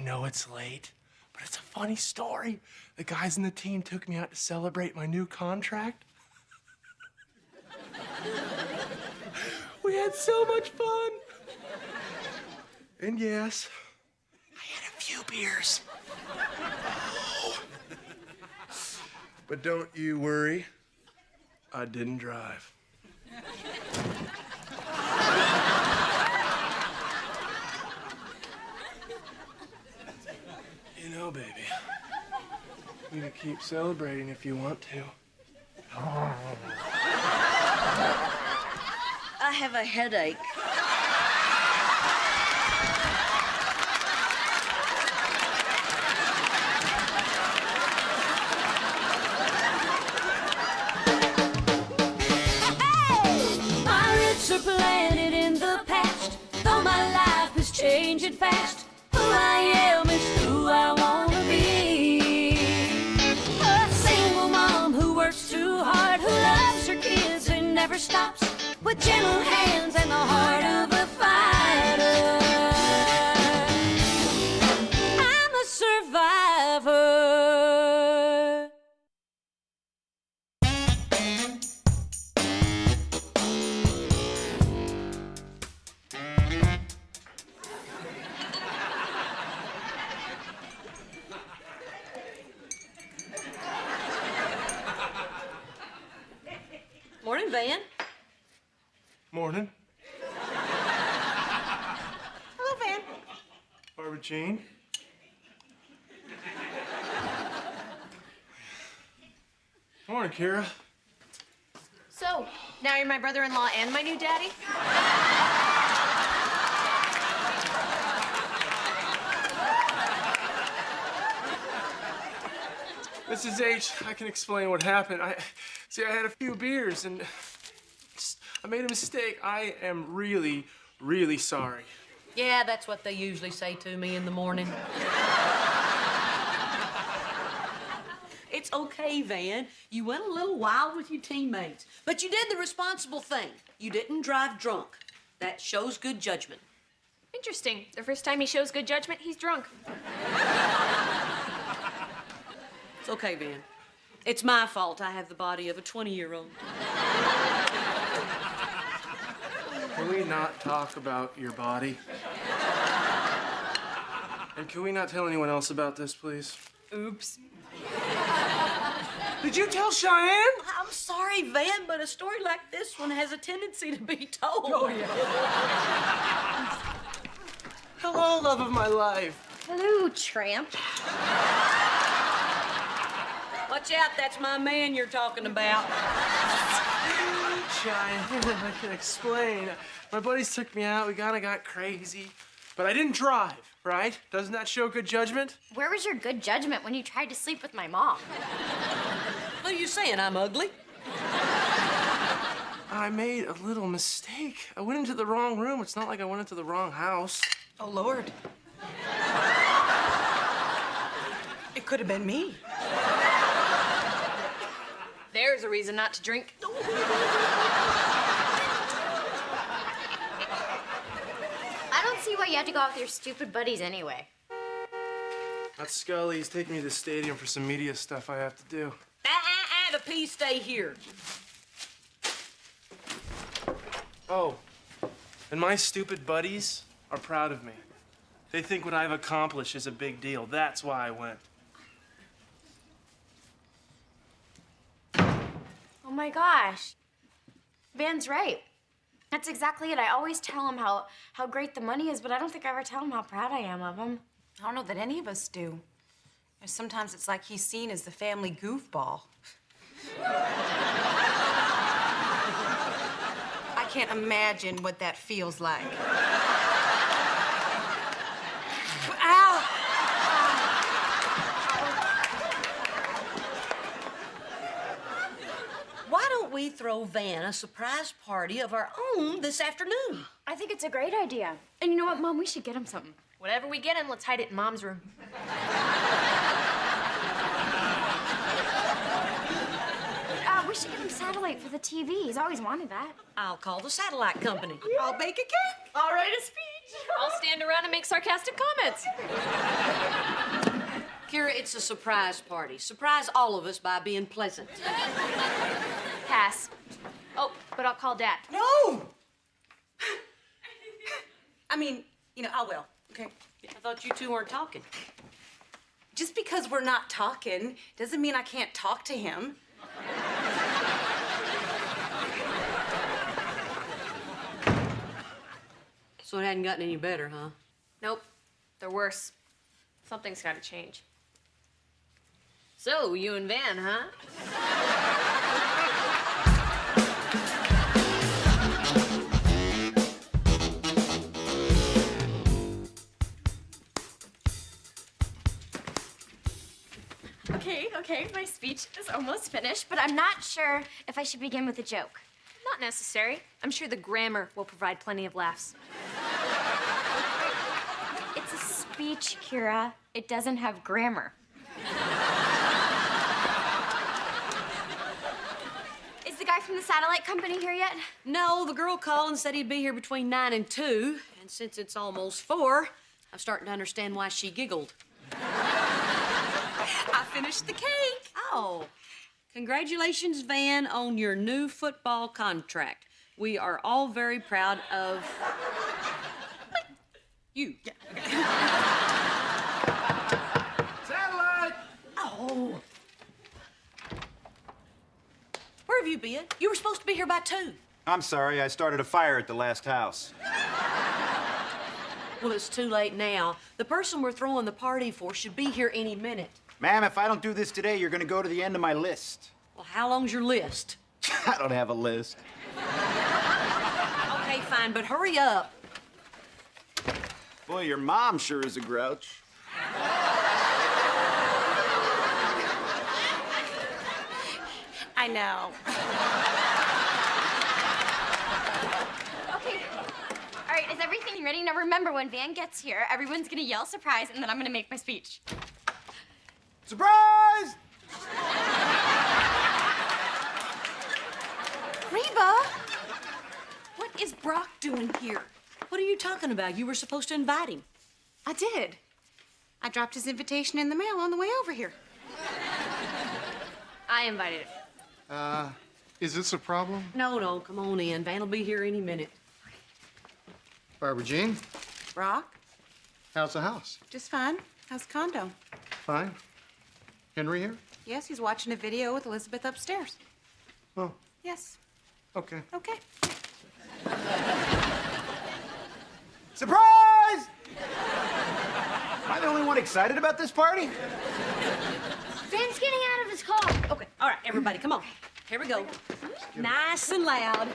know it's late, but it's a funny story. The guys in the team took me out to celebrate my new contract. We had so much fun. And yes, I had a few beers. Oh. But don't you worry, I didn't drive. You know, baby, you can keep celebrating if you want to. I have a headache. Are planted in the past, though my life is changing fast. Who I am is who I wanna be. A single mom who works too hard, who loves her kids and never stops, with gentle hands and the heart of a fighter. I'm a survivor. Morning, Van. Morning. Hello, Van. Barbara Jean. Morning, Kira. So, now you're my brother-in-law and my new daddy? Mrs. H, I can explain what happened. I had a few beers and I made a mistake. I am really, really sorry. Yeah, that's what they usually say to me in the morning. It's okay, Van. You went a little wild with your teammates, but you did the responsible thing. You didn't drive drunk. That shows good judgment. Interesting. The first time he shows good judgment, he's drunk. It's okay, Van. It's my fault I have the body of a 20-year-old. Can we not talk about your body? And can we not tell anyone else about this, please? Oops. Did you tell Cheyenne? I'm sorry, Van, but a story like this one has a tendency to be told. Oh, yeah. Hello, love of my life. Hello, tramp. Watch out, that's my man you're talking about. Cheyenne, I can explain. My buddies took me out. We kind of got crazy. But I didn't drive, right? Doesn't that show good judgment? Where was your good judgment when you tried to sleep with my mom? What are you saying, I'm ugly? I made a little mistake. I went into the wrong room. It's not like I went into the wrong house. Oh, Lord. It could have been me. There's a reason not to drink. I don't see why you had to go out with your stupid buddies anyway. That's Scully. He's taking me to the stadium for some media stuff I have to do. The peas stay here. Oh, and my stupid buddies are proud of me. They think what I've accomplished is a big deal. That's why I went. Oh my gosh. Van's right. That's exactly it. I always tell him how great the money is, but I don't think I ever tell him how proud I am of him. I don't know that any of us do. And sometimes it's like he's seen as the family goofball. I can't imagine what that feels like. Ow! Why don't we throw Van a surprise party of our own this afternoon? I think it's a great idea. And you know what, Mom? We should get him something. Whatever we get him, let's hide it in Mom's room. We should get him satellite for the TV. He's always wanted that. I'll call the satellite company. I'll bake a cake. I'll write a speech. I'll stand around around and make sarcastic comments. Kira, it's a surprise party. Surprise all of us by being pleasant. Pass. Oh, but I'll call Dad. No! I mean, I will, okay? I thought you two weren't talking. Just because we're not talking doesn't mean I can't talk to him. So it hadn't gotten any better, huh? Nope, they're worse. Something's gotta change. So, you and Van, huh? Okay, my speech is almost finished, but I'm not sure if I should begin with a joke. Not necessary. I'm sure the grammar will provide plenty of laughs. It's a speech, Kira. It doesn't have grammar. Is the guy from the satellite company here yet? No, the girl called and said he'd be here between 9 and 2. And since it's almost 4, I'm starting to understand why she giggled. I finished the cake. Oh, congratulations, Van, on your new football contract. We are all very proud of you. Satellite! Oh. Where have you been? You were supposed to be here by 2. I'm sorry, I started a fire at the last house. Well, it's too late now. The person we're throwing the party for should be here any minute. Ma'am, if I don't do this today, you're gonna go to the end of my list. Well, how long's your list? I don't have a list. Okay, fine, but hurry up. Boy, your mom sure is a grouch. I know. Okay. All right, is everything ready? Now remember, when Van gets here, everyone's gonna yell surprise, and then I'm gonna make my speech. Surprise! Reba! What is Brock doing here? What are you talking about? You were supposed to invite him. I did. I dropped his invitation in the mail on the way over here. I invited him. Is this a problem? No, come on in. Van will be here any minute. Barbara Jean, Brock, how's the house? just fine. How's the condo? Fine. Henry here? Yes, he's watching a video with Elizabeth upstairs. Oh, Yes. okay. Okay. Surprise! Am I the only one excited about this party? Van's getting out of his car. Okay, all right, everybody, come on. Here we go. Nice and loud.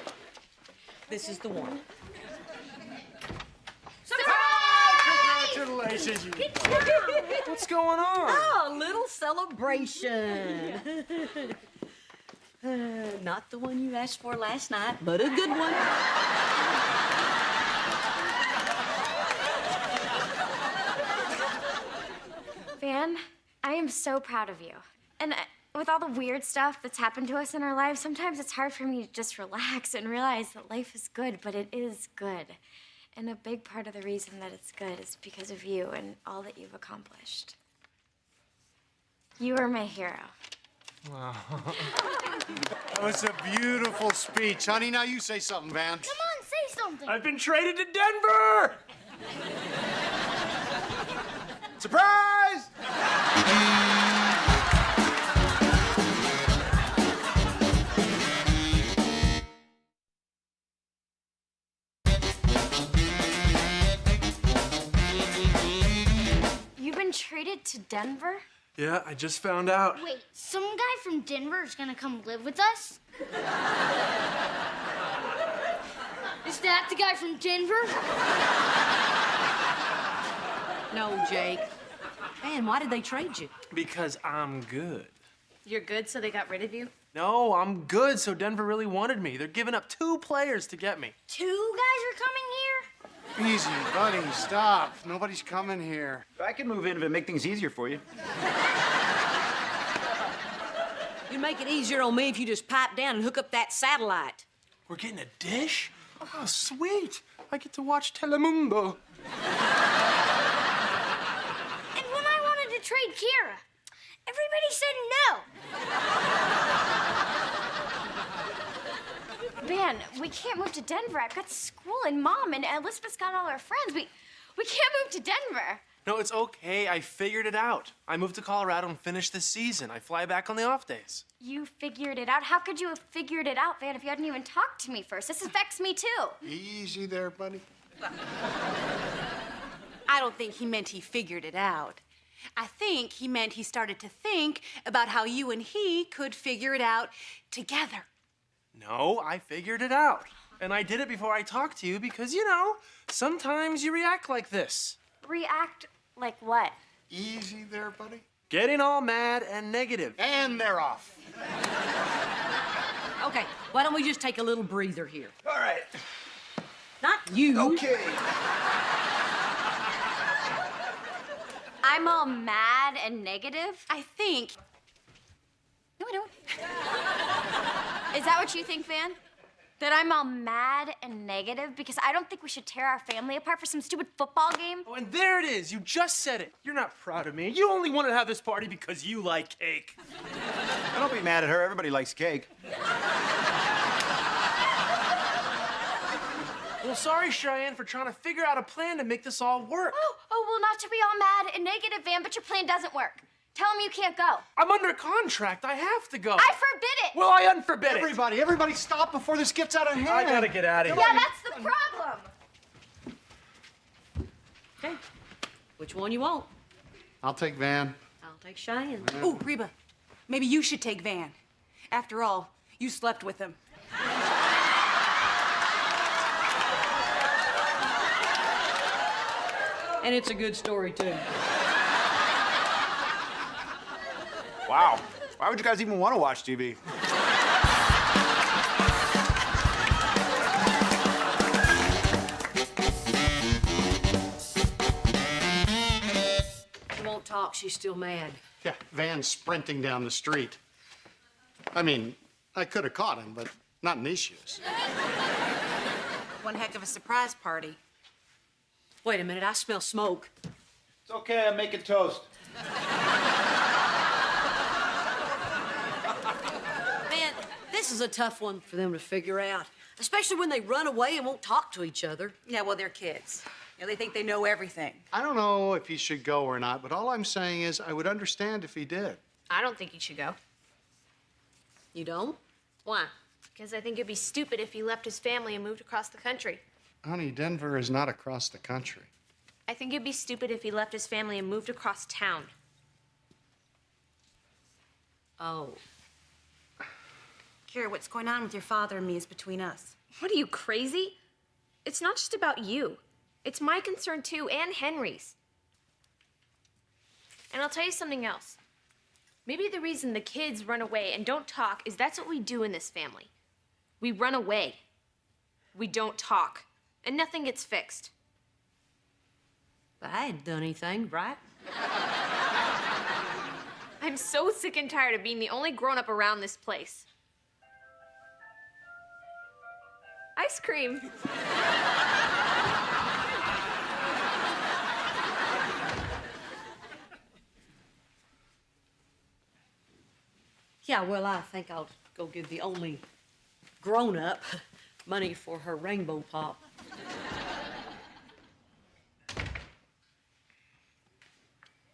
This is the one. Congratulations. What's going on? Oh, a little celebration. Not the one you asked for last night, but a good one. Van, I am so proud of you. And with all the weird stuff that's happened to us in our lives, sometimes it's hard for me to just relax and realize that life is good, but it is good. And a big part of the reason that it's good is because of you and all that you've accomplished. You are my hero. That was a beautiful speech. Honey, now you say something, Van. Come on, say something. I've been traded to Denver! Surprise! You've been traded to Denver? Yeah, I just found out. Wait, some guy from Denver is gonna come live with us? Is that the guy from Denver? No, Jake. Man, why did they trade you? Because I'm good. You're good, so they got rid of you? No, I'm good, so Denver really wanted me. They're giving up 2 players to get me. 2 guys are coming here? Easy, buddy, stop. Nobody's coming here. I can move in if it make things easier for you. You'd make it easier on me if you just pipe down and hook up that satellite. We're getting a dish? Oh, sweet. I get to watch Telemundo. trade Kira. Everybody said no. Van, we can't move to Denver. I've got school and Mom and Elizabeth's got all her friends. We can't move to Denver. No, it's okay. I figured it out. I moved to Colorado and finished the season. I fly back on the off days. You figured it out? How could you have figured it out, Van, if you hadn't even talked to me first? This affects me, too. Easy there, buddy. I don't think he meant he figured it out. I think he meant he started to think about how you and he could figure it out together. No, I figured it out. And I did it before I talked to you because, you know, sometimes you react like this. React like what? Easy there, buddy. Getting all mad and negative. And they're off. Okay, why don't we just take a little breather here? All right. Not you. Okay. I'm all mad and negative? I think. No, I don't. Is that what you think, Van? That I'm all mad and negative because I don't think we should tear our family apart for some stupid football game? Oh, and there it is. You just said it. You're not proud of me. You only wanted to have this party because you like cake. Don't be mad at her. Everybody likes cake. Well, sorry, Cheyenne, for trying to figure out a plan to make this all work. Oh, well, not to be all mad and negative, Van, but your plan doesn't work. Tell him you can't go. I'm under contract. I have to go. I forbid it. Well, I unforbid it. Everybody stop before this gets out of hand. I gotta get out of here. Yeah, that's the problem. Okay, which one you want? I'll take Van. I'll take Cheyenne. Ooh, Reba, maybe you should take Van. After all, you slept with him. And it's a good story, too. Wow. Why would you guys even want to watch TV? She won't talk. She's still mad. Yeah, Van's sprinting down the street. I mean, I could have caught him, but not in these shoes. One heck of a surprise party. Wait a minute. I smell smoke. It's okay. I'm making toast. Man, this is a tough one for them to figure out, especially when they run away and won't talk to each other. Yeah, well, they're kids. You know, they think they know everything. I don't know if he should go or not, but all I'm saying is I would understand if he did. I don't think he should go. You don't? Why? Because I think it'd be stupid if he left his family and moved across the country. Honey, Denver is not across the country. I think it'd be stupid if he left his family and moved across town. Oh. Kira, what's going on with your father and me is between us. What are you, crazy? It's not just about you. It's my concern too, and Henry's. And I'll tell you something else. Maybe the reason the kids run away and don't talk is that's what we do in this family. We run away. We don't talk. And nothing gets fixed. But I hadn't done anything, right? I'm so sick and tired of being the only grown-up around this place. Ice cream. Yeah, well, I think I'll go give the only grown-up money for her rainbow pop.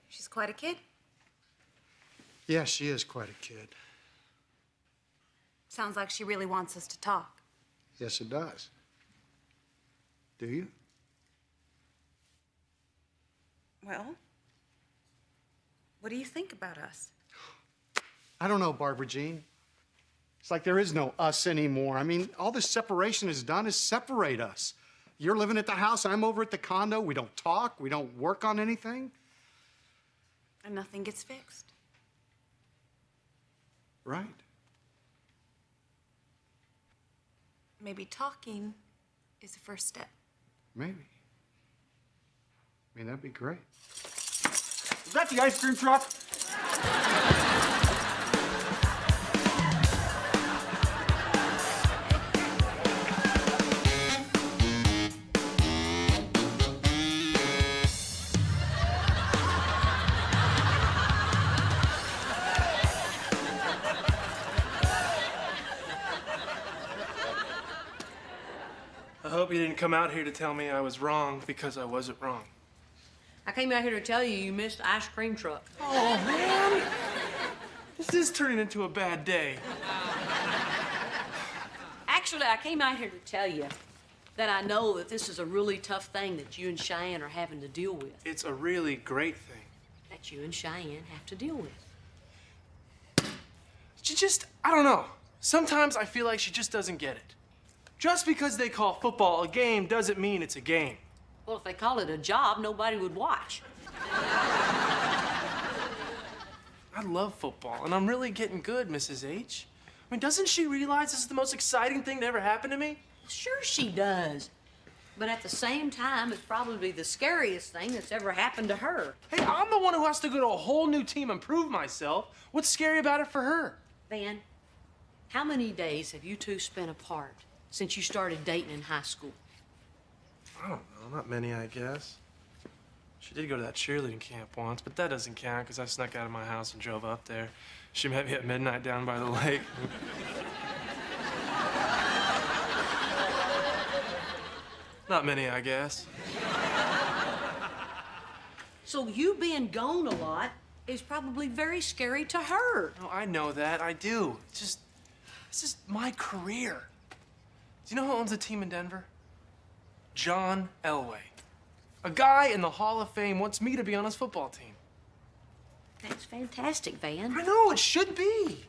She's quite a kid. Yeah, she is quite a kid. Sounds like she really wants us to talk. Yes, it does. Do you? Well, what do you think about us? I don't know, Barbara Jean. It's like there is no us anymore. I mean, all this separation has done is separate us. You're living at the house, I'm over at the condo. We don't talk, we don't work on anything. And nothing gets fixed. Right. Maybe talking is the first step. Maybe. I mean, that'd be great. Is that the ice cream truck? you didn't come out here to tell me I was wrong because I wasn't wrong. I came out here to tell you you missed the ice cream truck. Oh, man. This is turning into a bad day. Actually, I came out here to tell you that I know that this is a really tough thing that you and Cheyenne are having to deal with. It's a really great thing. That you and Cheyenne have to deal with. She just, I don't know. Sometimes I feel like she just doesn't get it. Just because they call football a game doesn't mean it's a game. Well, if they call it a job, nobody would watch. I love football, and I'm really getting good, Mrs. H. I mean, doesn't she realize this is the most exciting thing to ever happen to me? Sure she does. But at the same time, it's probably the scariest thing that's ever happened to her. Hey, I'm the one who has to go to a whole new team and prove myself. What's scary about it for her? Van, how many days have you two spent apart since you started dating in high school? I don't know, not many, I guess. She did go to that cheerleading camp once, but that doesn't count because I snuck out of my house and drove up there. She met me at midnight down by the lake. Not many, I guess. So you being gone a lot is probably very scary to her. No, I know that, I do. It's just, this is my career. Do you know who owns a team in Denver? John Elway. A guy in the Hall of Fame wants me to be on his football team. That's fantastic, Van. I know, it should be.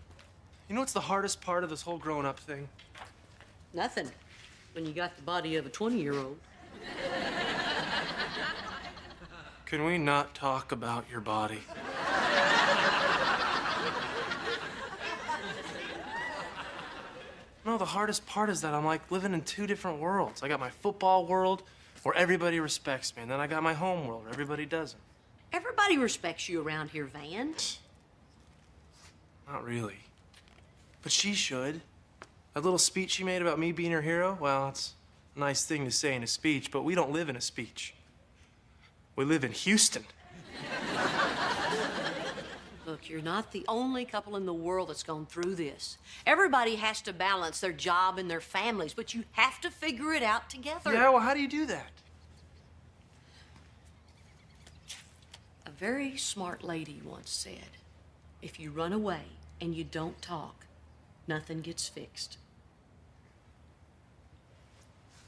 You know what's the hardest part of this whole growing up thing? Nothing. When you got the body of a 20-year-old. Can we not talk about your body? No, the hardest part is that I'm like living in two different worlds. I got my football world where everybody respects me, and then I got my home world where everybody doesn't. Everybody respects you around here, Van. Not really. But she should. That little speech she made about me being her hero, well, it's a nice thing to say in a speech, but we don't live in a speech. We live in Houston. Look, you're not the only couple in the world that's gone through this. Everybody has to balance their job and their families, but you have to figure it out together. Yeah, well, how do you do that? A very smart lady once said, if you run away and you don't talk, nothing gets fixed.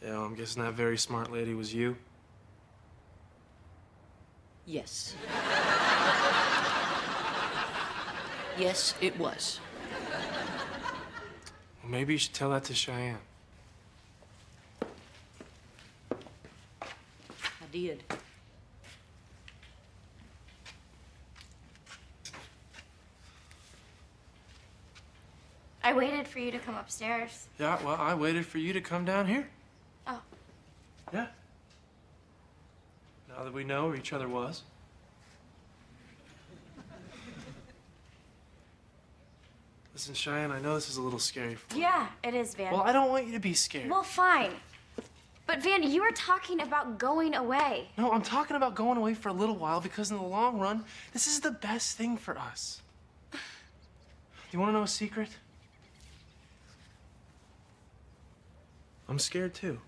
Yeah, well, I'm guessing that very smart lady was you. Yes. Yes, it was. Well, maybe you should tell that to Cheyenne. I did. I waited for you to come upstairs. Yeah, well, I waited for you to come down here. Oh. Yeah. Now that we know where each other was. Listen, Cheyenne, I know this is a little scary for you. Yeah, it is, Van. Well, I don't want you to be scared. Well, fine. But Van, you were talking about going away. No, I'm talking about going away for a little while because in the long run, this is the best thing for us. You want to know a secret? I'm scared too.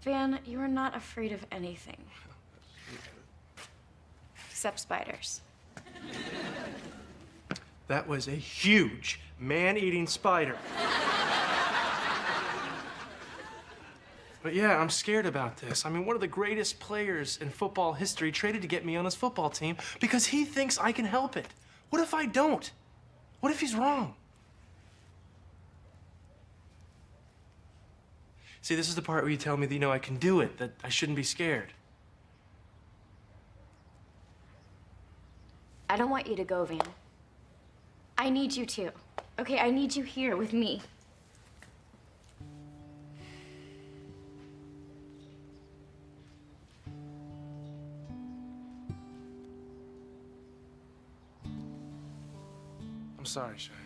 Van, you are not afraid of anything. Except spiders. That was a huge man-eating spider. But yeah, I'm scared about this. I mean, one of the greatest players in football history traded to get me on his football team because he thinks I can help it. What if I don't? What if he's wrong? See, this is the part where you tell me that, you know, I can do it, that I shouldn't be scared. I don't want you to go, Van. I need you to. Okay, I need you here with me. I'm sorry, Cheyenne.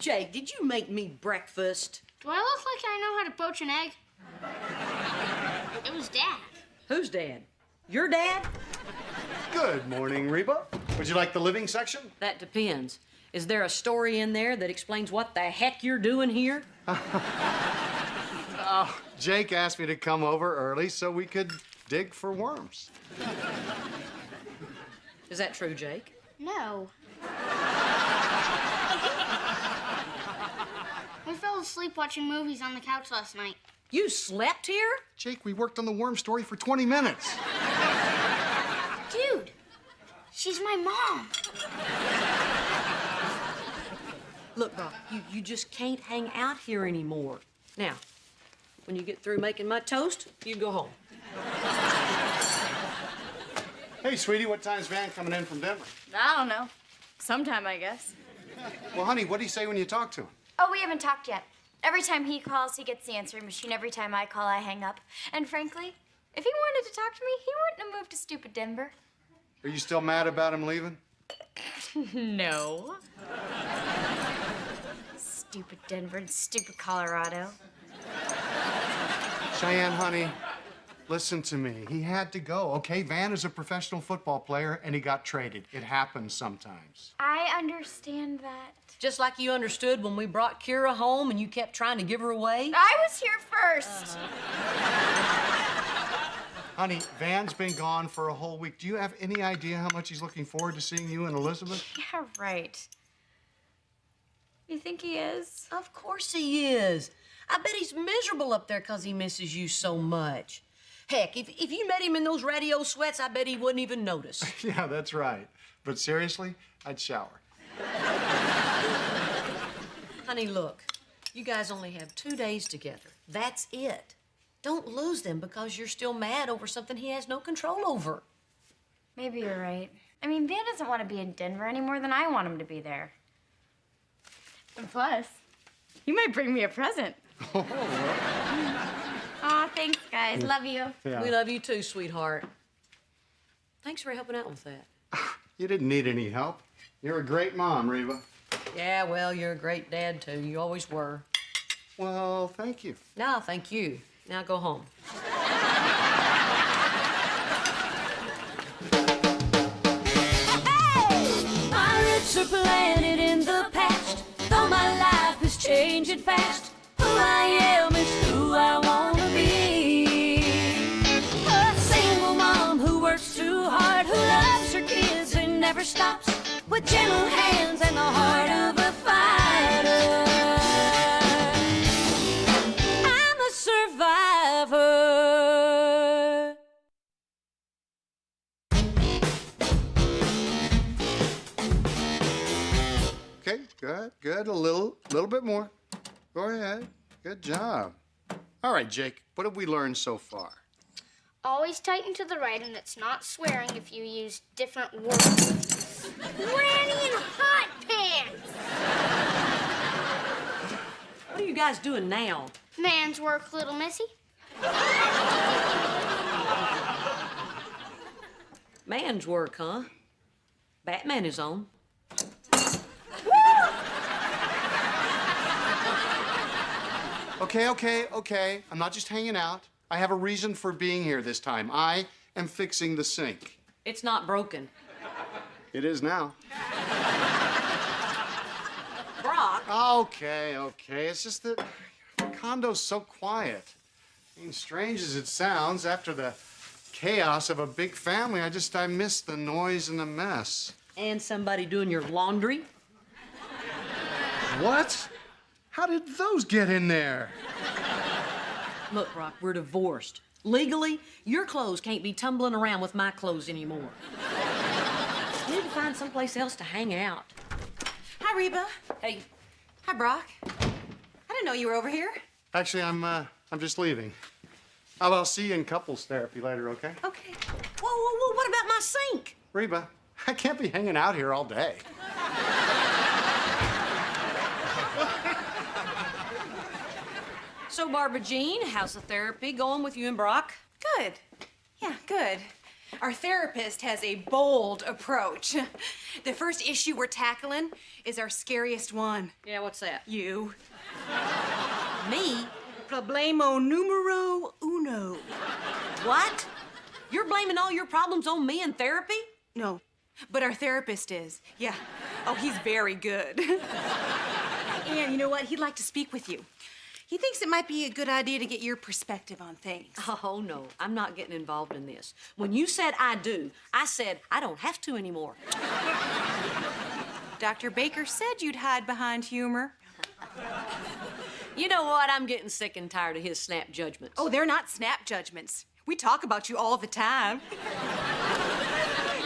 Jake, did you make me breakfast? Do I look like I know how to poach an egg? It was Dad. Who's Dad? Your dad? Good morning, Reba. Would you like the living section? That depends. Is there a story in there that explains what the heck you're doing here? Jake asked me to come over early so we could dig for worms. Is that true, Jake? No. We fell asleep watching movies on the couch last night. You slept here? Jake, we worked on the worm story for 20 minutes. Dude, she's my mom. Look, Brock, you just can't hang out here anymore. Now, when you get through making my toast, you go home. Hey, sweetie, what time's Van coming in from Denver? I don't know. Sometime, I guess. Well, honey, what do you say when you talk to him? Oh, we haven't talked yet. Every time he calls, he gets the answering machine. Every time I call, I hang up. And frankly, if he wanted to talk to me, he wouldn't have moved to stupid Denver. Are you still mad about him leaving? No. Stupid Denver and stupid Colorado. Cheyenne, honey, listen to me. He had to go, okay? Van is a professional football player, and he got traded. It happens sometimes. I understand that. Just like you understood when we brought Kira home and you kept trying to give her away. I was here first. Honey, Van's been gone for a whole week. Do you have any idea how much he's looking forward to seeing you and Elizabeth? Yeah, right. You think he is? Of course he is. I bet he's miserable up there because he misses you so much. Heck, if you met him in those radio sweats, I bet he wouldn't even notice. Yeah, that's right. But seriously, I'd shower. Honey, look, you guys only have 2 days together. That's it. Don't lose them because you're still mad over something he has no control over. Maybe you're right. I mean, Van doesn't want to be in Denver any more than I want him to be there. And plus, you might bring me a present. Aw, thanks, guys. Love you. Yeah. We love you too, sweetheart. Thanks for helping out with that. You didn't need any help. You're a great mom, Reba. Yeah, well, you're a great dad too. You always were. Well, thank you. No, thank you. Now go home. My roots are planted in the past, though my life is changing fast. Who I am is who I wanna be. A single mom who works too hard, who loves her kids and never stops, with gentle hands and the heart of a fighter. I'm a survivor. Okay, good. A little bit more. Go ahead. Good job. All right, Jake, what have we learned so far? Always tighten to the right, and it's not swearing if you use different words. Granny in hot pants! What are you guys doing now? Man's work, little missy. Man's work, huh? Batman is on. Okay. I'm not just hanging out. I have a reason for being here this time. I am fixing the sink. It's not broken. It is now. Brock. Okay. It's just that the condo's so quiet. I mean, strange as it sounds, after the chaos of a big family, I miss the noise and the mess. And somebody doing your laundry. What? How did those get in there? Look, Brock, we're divorced. Legally, your clothes can't be tumbling around with my clothes anymore. We need to find someplace else to hang out. Hi, Reba. Hey, Hi, Brock. I didn't know you were over here. Actually, I'm just leaving. I'll see you in couples therapy later, okay? Okay. whoa, what about my sink? Reba, I can't be hanging out here all day. So, Barbara Jean, how's the therapy going with you and Brock? Good. Yeah, good. Our therapist has a bold approach. The first issue we're tackling is our scariest one. Yeah, what's that? You. Me? Problemo numero uno. What? You're blaming all your problems on me in therapy? No, but our therapist is. Yeah. Oh, he's very good. And you know what? He'd like to speak with you. He thinks it might be a good idea to get your perspective on things. Oh, no, I'm not getting involved in this. When you said I do, I said I don't have to anymore. Dr. Baker said you'd hide behind humor. You know what? I'm getting sick and tired of his snap judgments. Oh, they're not snap judgments. We talk about you all the time.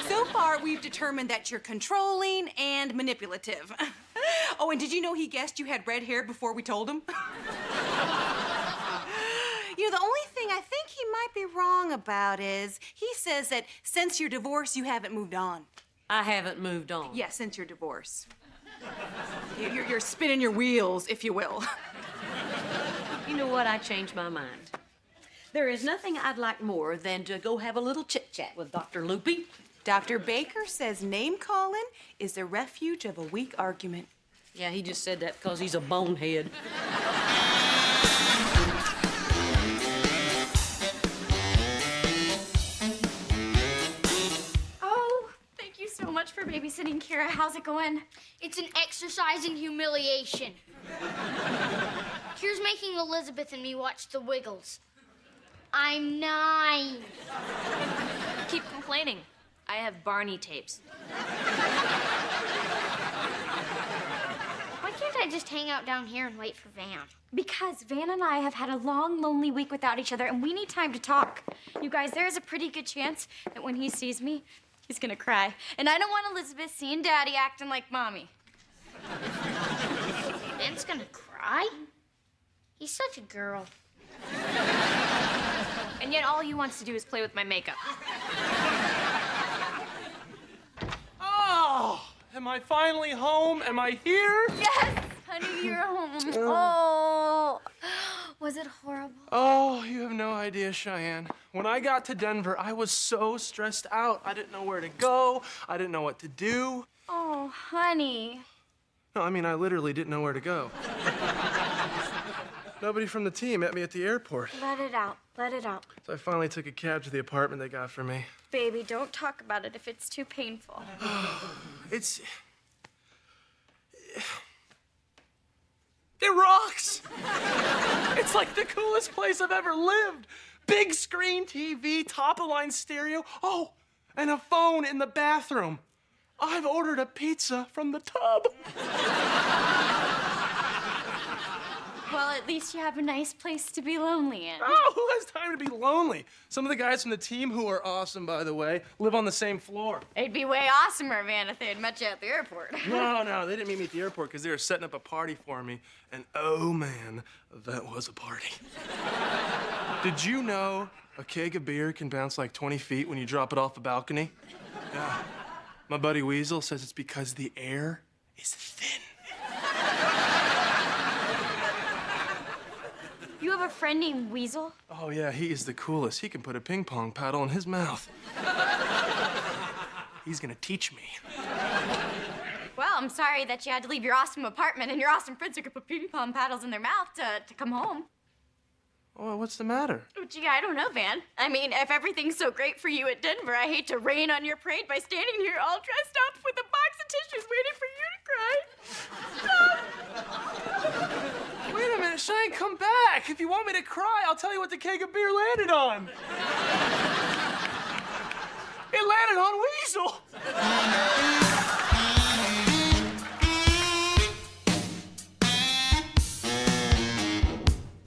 So far, we've determined that you're controlling and manipulative. Oh, and did you know he guessed you had red hair before we told him? You know, the only thing I think he might be wrong about is he says that since your divorce, you haven't moved on. I haven't moved on. Yeah, since your divorce. You're spinning your wheels, if you will. You know what? I changed my mind. There is nothing I'd like more than to go have a little chit-chat with Dr. Loopy. Dr. Baker says name-calling is the refuge of a weak argument. Yeah, he just said that because he's a bonehead. Oh, thank you so much for babysitting Kira. How's it going? It's an exercise in humiliation. Here's making Elizabeth and me watch The Wiggles. I'm 9. Keep complaining. I have Barney tapes. Why can't I just hang out down here and wait for Van? Because Van and I have had a long, lonely week without each other, and we need time to talk. You guys, there's a pretty good chance that when he sees me, he's gonna cry. And I don't want Elizabeth seeing Daddy acting like Mommy. Van's gonna cry? He's such a girl. And yet all he wants to do is play with my makeup. Oh, am I finally home? Am I here? Yes, honey, you're home. Oh, was it horrible? Oh, you have no idea, Cheyenne. When I got to Denver, I was so stressed out. I didn't know where to go. I didn't know what to do. Oh, honey. No, I mean, I literally didn't know where to go. Nobody from the team met me at the airport. Let it out. Let it out. So I finally took a cab to the apartment they got for me. Baby, don't talk about it if it's too painful. It rocks! It's like the coolest place I've ever lived. Big screen TV, top-of-line stereo. Oh, and a phone in the bathroom. I've ordered a pizza from the tub. Well, at least you have a nice place to be lonely in. Oh, who has time to be lonely? Some of the guys from the team, who are awesome, by the way, live on the same floor. It'd be way awesomer, Van, if they had met you at the airport. No, they didn't meet me at the airport because they were setting up a party for me. And oh, man, that was a party. Did you know a keg of beer can bounce like 20 feet when you drop it off a balcony? Yeah. My buddy Weasel says it's because the air is thin. You have a friend named Weasel? Oh, yeah, he is the coolest. He can put a ping pong paddle in his mouth. He's gonna teach me. Well, I'm sorry that you had to leave your awesome apartment and your awesome friends who could put ping pong paddles in their mouth to come home. Oh, what's the matter? Oh, gee, I don't know, Van. I mean, if everything's so great for you at Denver, I hate to rain on your parade by standing here all dressed up with a box of tissues waiting for you to cry. Wait a minute, Shine, come back. If you want me to cry, I'll tell you what the keg of beer landed on. It landed on Weasel.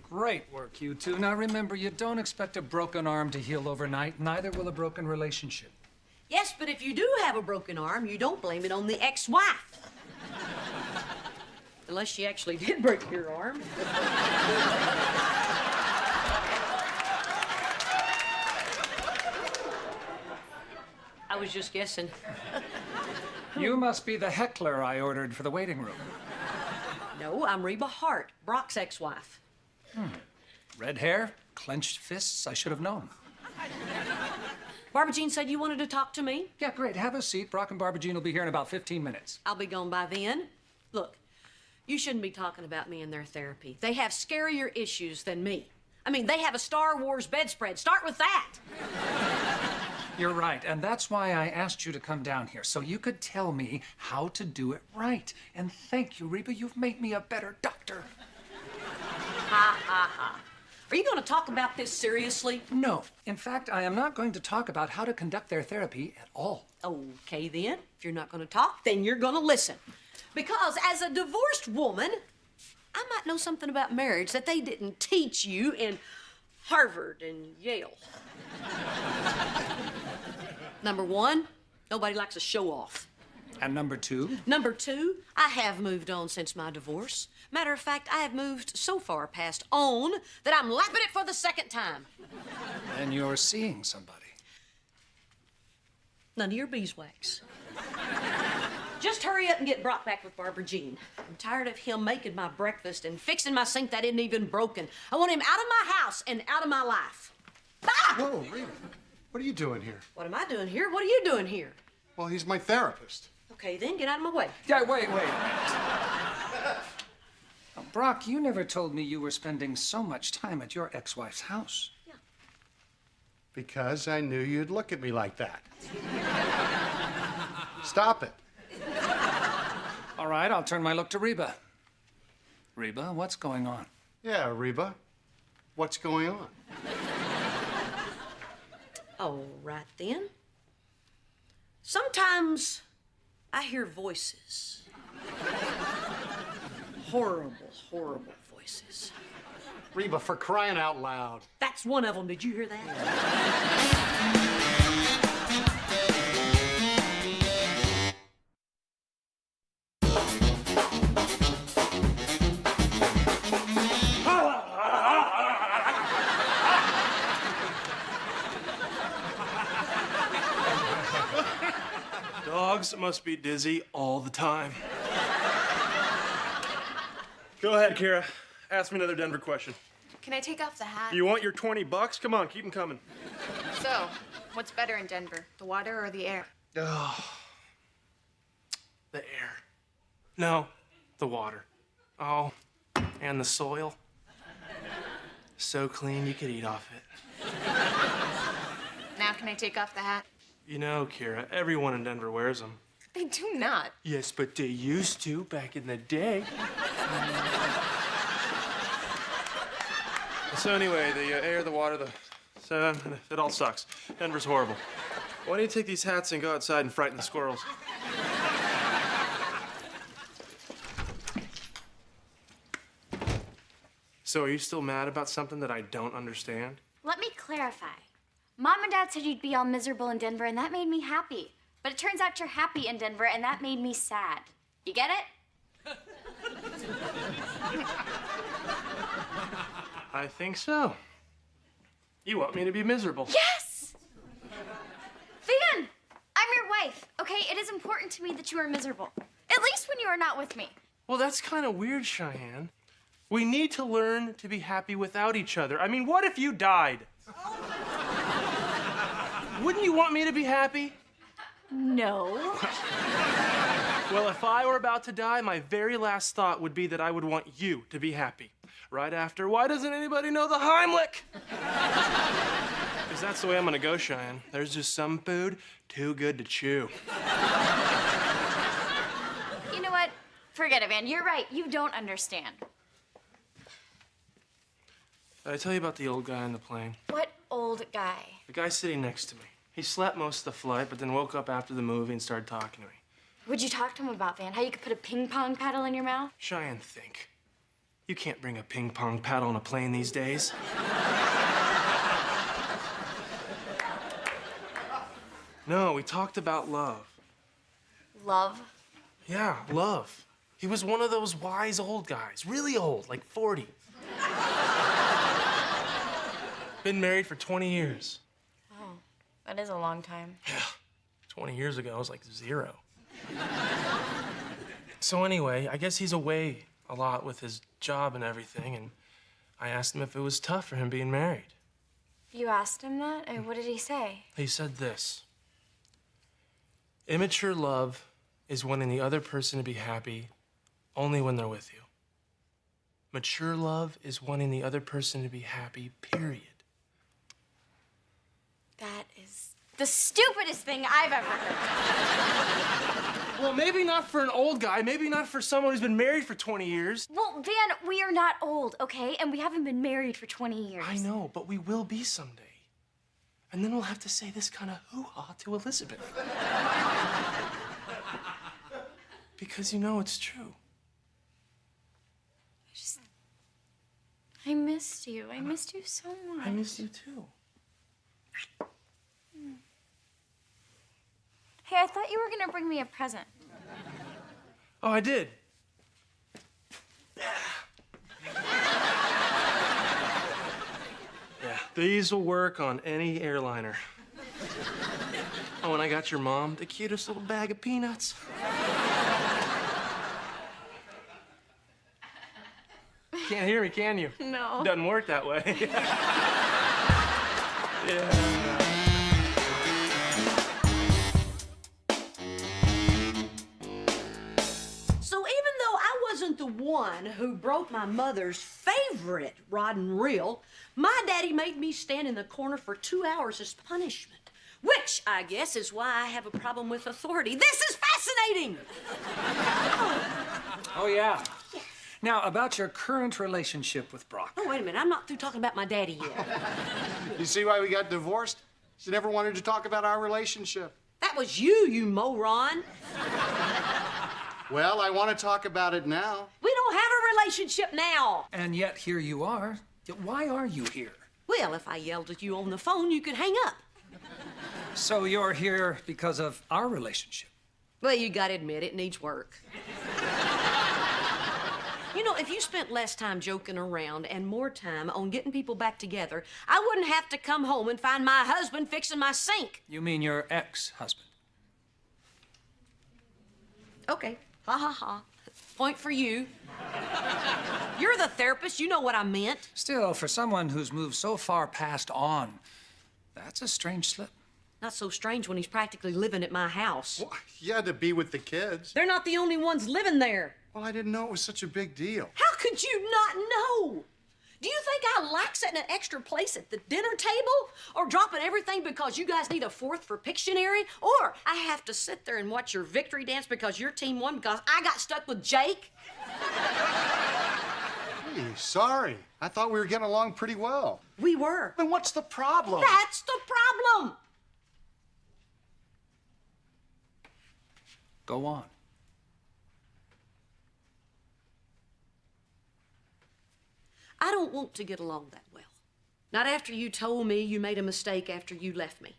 Great work, you two. Now remember, you don't expect a broken arm to heal overnight, neither will a broken relationship. Yes, but if you do have a broken arm, you don't blame it on the ex-wife. Unless she actually did break your arm. I was just guessing. You must be the heckler I ordered for the waiting room. No, I'm Reba Hart, Brock's ex-wife. Red hair, clenched fists, I should have known. Barbara Jean said you wanted to talk to me. Yeah, great. Have a seat. Brock and Barbara Jean will be here in about 15 minutes. I'll be gone by then. Look, you shouldn't be talking about me in their therapy. They have scarier issues than me. I mean, they have a Star Wars bedspread. Start with that. You're right, and that's why I asked you to come down here, so you could tell me how to do it right. And thank you, Reba. You've made me a better doctor. Ha, ha, ha. Are you going to talk about this seriously? No. In fact, I am not going to talk about how to conduct their therapy at all. Okay, then. If you're not going to talk, then you're going to listen. Because as a divorced woman, I might know something about marriage that they didn't teach you in Harvard and Yale. Number one, nobody likes a show-off. And number two? Number two, I have moved on since my divorce. Matter of fact, I have moved so far past on that I'm lapping it for the second time. And you're seeing somebody. None of your beeswax. Just hurry up and get Brock back with Barbara Jean. I'm tired of him making my breakfast and fixing my sink that isn't even broken. I want him out of my house and out of my life. Ah! Whoa, Reba, what are you doing here? What am I doing here? What are you doing here? Well, he's my therapist. Okay, then get out of my way. Yeah, wait. Brock, you never told me you were spending so much time at your ex-wife's house. Yeah. Because I knew you'd look at me like that. Stop it. All right, I'll turn my look to Reba. Reba, what's going on? Yeah, Reba, what's going on? All right, then. Sometimes I hear voices. Horrible, horrible voices. Reba, for crying out loud. That's one of them. Did you hear that? Dogs must be dizzy all the time. Go ahead, Kira. Ask me another Denver question. Can I take off the hat? You want your $20? Come on, keep them coming. So, what's better in Denver, the water or the air? Oh, the air. No, the water. Oh, and the soil. So clean you could eat off it. Now can I take off the hat? You know, Kira, everyone in Denver wears them. They do not. Yes, but they used to back in the day. So anyway, the air, the water, it all sucks. Denver's horrible. Why don't you take these hats and go outside and frighten the squirrels? So are you still mad about something that I don't understand? Let me clarify. Mom and Dad said you'd be all miserable in Denver, and that made me happy. But it turns out you're happy in Denver, and that made me sad. You get it? I think so. You want me to be miserable. Yes! Van, I'm your wife, okay? It is important to me that you are miserable. At least when you are not with me. Well, that's kind of weird, Cheyenne. We need to learn to be happy without each other. I mean, what if you died? Wouldn't you want me to be happy? No. Well, if I were about to die, my very last thought would be that I would want you to be happy. Right after, why doesn't anybody know the Heimlich? Because that's the way I'm gonna go, Cheyenne. There's just some food too good to chew. You know what? Forget it, Van. You're right. You don't understand. Did I tell you about the old guy on the plane? What old guy? The guy sitting next to me. He slept most of the flight, but then woke up after the movie and started talking to me. What'd you talk to him about, Van? How you could put a ping pong paddle in your mouth? Cheyenne, think. You can't bring a ping pong paddle on a plane these days. No, we talked about love. Love? Yeah, love. He was one of those wise old guys, really old, like 40. Been married for 20 years. Oh, that is a long time. Yeah, 20 years ago, I was like 0. So anyway, I guess he's away a lot with his job and everything, and I asked him if it was tough for him being married. You asked him that? And what did he say? He said this. Immature love is wanting the other person to be happy only when they're with you. Mature love is wanting the other person to be happy, period. That is the stupidest thing I've ever heard. Well, maybe not for an old guy, maybe not for someone who's been married for 20 years. Well, Van, we are not old, okay? And we haven't been married for 20 years. I know, but we will be someday. And then we'll have to say this kind of hoo-ha to Elizabeth. Because you know it's true. I missed you. I missed you so much. I miss you too. Hey, I thought you were gonna bring me a present. Oh, I did. Yeah, these will work on any airliner. Oh, and I got your mom the cutest little bag of peanuts. Can't hear me, can you? No. Doesn't work that way. Yeah. So even though I wasn't the one who broke my mother's favorite rod and reel, my daddy made me stand in the corner for 2 hours as punishment, which I guess is why I have a problem with authority. This is fascinating! Oh, yeah. Now, about your current relationship with Brock. Oh, wait a minute, I'm not through talking about my daddy yet. You see why we got divorced? She never wanted to talk about our relationship. That was you, you moron. Well, I want to talk about it now. We don't have a relationship now. And yet here you are. Why are you here? Well, if I yelled at you on the phone, you could hang up. So you're here because of our relationship? Well, you gotta admit, it needs work. You know, if you spent less time joking around and more time on getting people back together, I wouldn't have to come home and find my husband fixing my sink. You mean your ex-husband? Okay, ha ha ha. Point for you. You're the therapist, you know what I meant. Still, for someone who's moved so far past on, that's a strange slip. Not so strange when he's practically living at my house. Well, you had to be with the kids. They're not the only ones living there. Well, I didn't know it was such a big deal. How could you not know? Do you think I like setting an extra place at the dinner table? Or dropping everything because you guys need a fourth for Pictionary? Or I have to sit there and watch your victory dance because your team won because I got stuck with Jake? Hey, sorry. I thought we were getting along pretty well. We were. Then what's the problem? That's the problem. Go on. I don't want to get along that well. Not after you told me you made a mistake after you left me.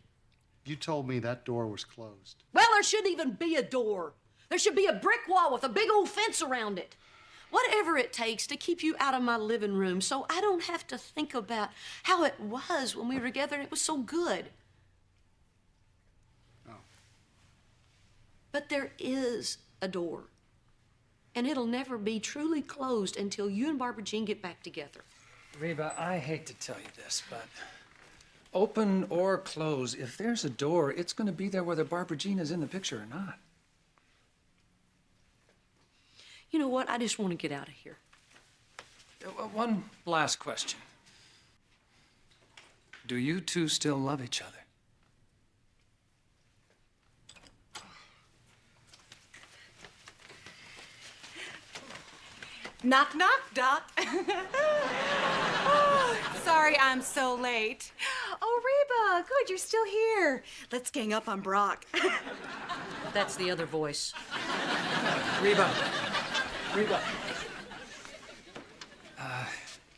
You told me that door was closed. Well, there shouldn't even be a door. There should be a brick wall with a big old fence around it. Whatever it takes to keep you out of my living room so I don't have to think about how it was when we were together and it was so good. Oh. But there is a door. And it'll never be truly closed until you and Barbara Jean get back together. Reba, I hate to tell you this, but open or close, if there's a door, it's going to be there whether Barbara Jean is in the picture or not. You know what? I just want to get out of here. One last question. Do you two still love each other? Knock, knock, Doc. Oh, sorry I'm so late. Oh, Reba, good, you're still here. Let's gang up on Brock. That's the other voice. Reba.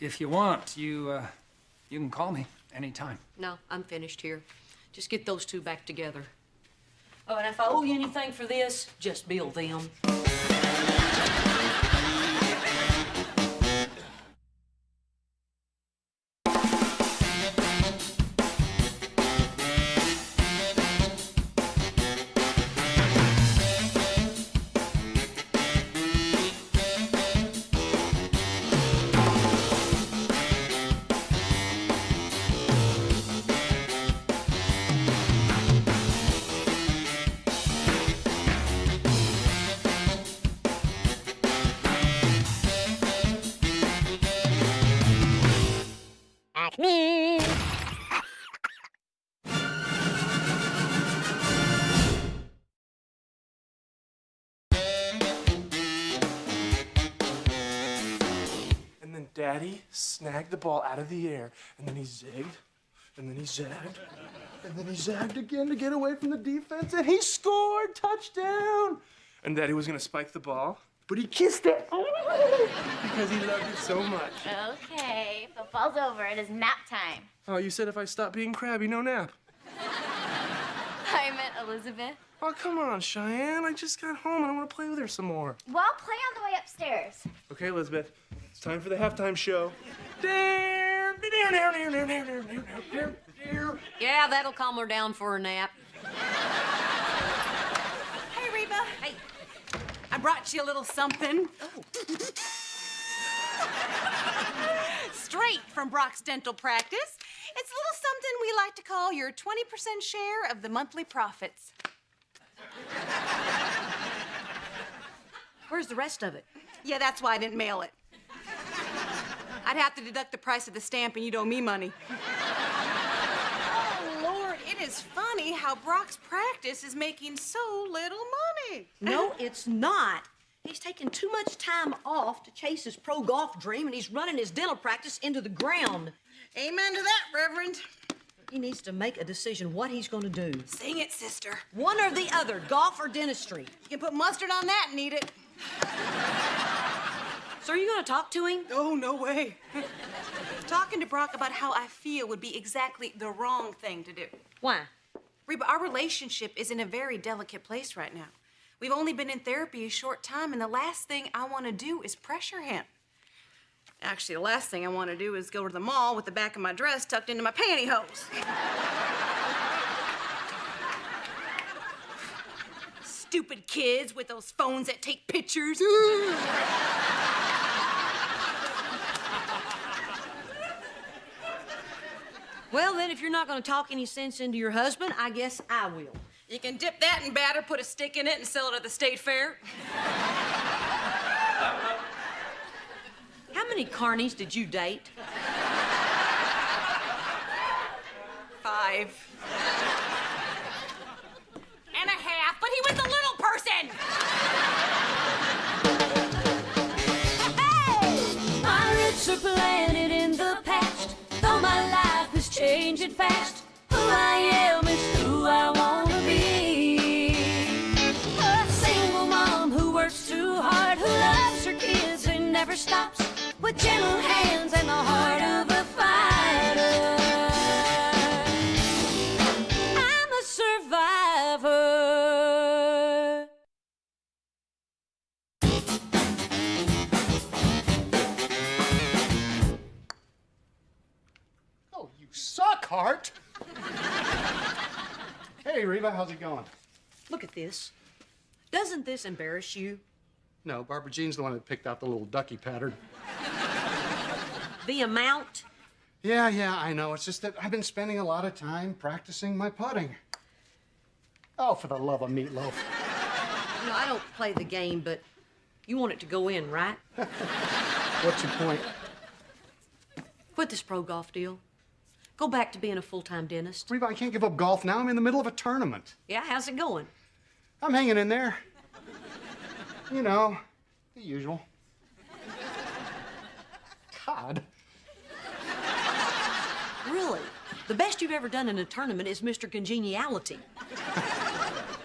If you want, you can call me anytime. No, I'm finished here. Just get those two back together. Oh, and if I owe you anything for this, just bill them. back. Me. And then Daddy snagged the ball out of the air, and then he zigged, and then he zagged, and then he zagged again to get away from the defense, and he scored! Touchdown! And Daddy was gonna spike the ball, but he kissed it because he loved it so much. Okay, football's over. It is nap time. Oh, you said if I stop being crabby, no nap. I meant Elizabeth. Oh, come on, Cheyenne. I just got home and I want to play with her some more. Well, play on the way upstairs. Okay, Elizabeth. It's time for the halftime show. Yeah, that'll calm her down for a nap. Hey, Reba. Hey. I brought you a little something. Oh. Straight from Brock's dental practice. It's a little something we like to call your 20% share of the monthly profits. Where's the rest of it? Yeah, that's why I didn't mail it. I'd have to deduct the price of the stamp and you'd owe me money. Oh, Lord, it is funny how Brock's practice is making so little money. No, it's not. He's taking too much time off to chase his pro golf dream, and he's running his dental practice into the ground. Amen to that, Reverend. He needs to make a decision what he's going to do. Sing it, sister. One or the other, golf or dentistry. You can put mustard on that and eat it. So are you going to talk to him? Oh, no way. Talking to Brock about how I feel would be exactly the wrong thing to do. Why? Reba, our relationship is in a very delicate place right now. We've only been in therapy a short time, and the last thing I want to do is pressure him. Actually, the last thing I want to do is go to the mall with the back of my dress tucked into my pantyhose. Stupid kids with those phones that take pictures. Well, then, if you're not going to talk any sense into your husband, I guess I will. You can dip that in batter, put a stick in it, and sell it at the state fair. How many carnies did you date? 5 and a half, but he was a little person. Hey! My roots are planted in the past, though my life is changing fast. Who I am is who I wanna be. A single mom who works too hard, who loves her kids and never stops, with gentle hands and the heart of a fighter. I'm a survivor. Oh, you suck, Hart. Hey, Reba, how's it going? Look at this. Doesn't this embarrass you? No, Barbara Jean's the one that picked out the little ducky pattern. The amount? Yeah, I know. It's just that I've been spending a lot of time practicing my putting. Oh, for the love of meatloaf. You know, I don't play the game, but you want it to go in, right? What's your point? Quit this pro golf deal. Go back to being a full-time dentist. Reba, I can't give up golf now. I'm in the middle of a tournament. Yeah, how's it going? I'm hanging in there. You know, the usual. God. Really? The best you've ever done in a tournament is Mr. Congeniality.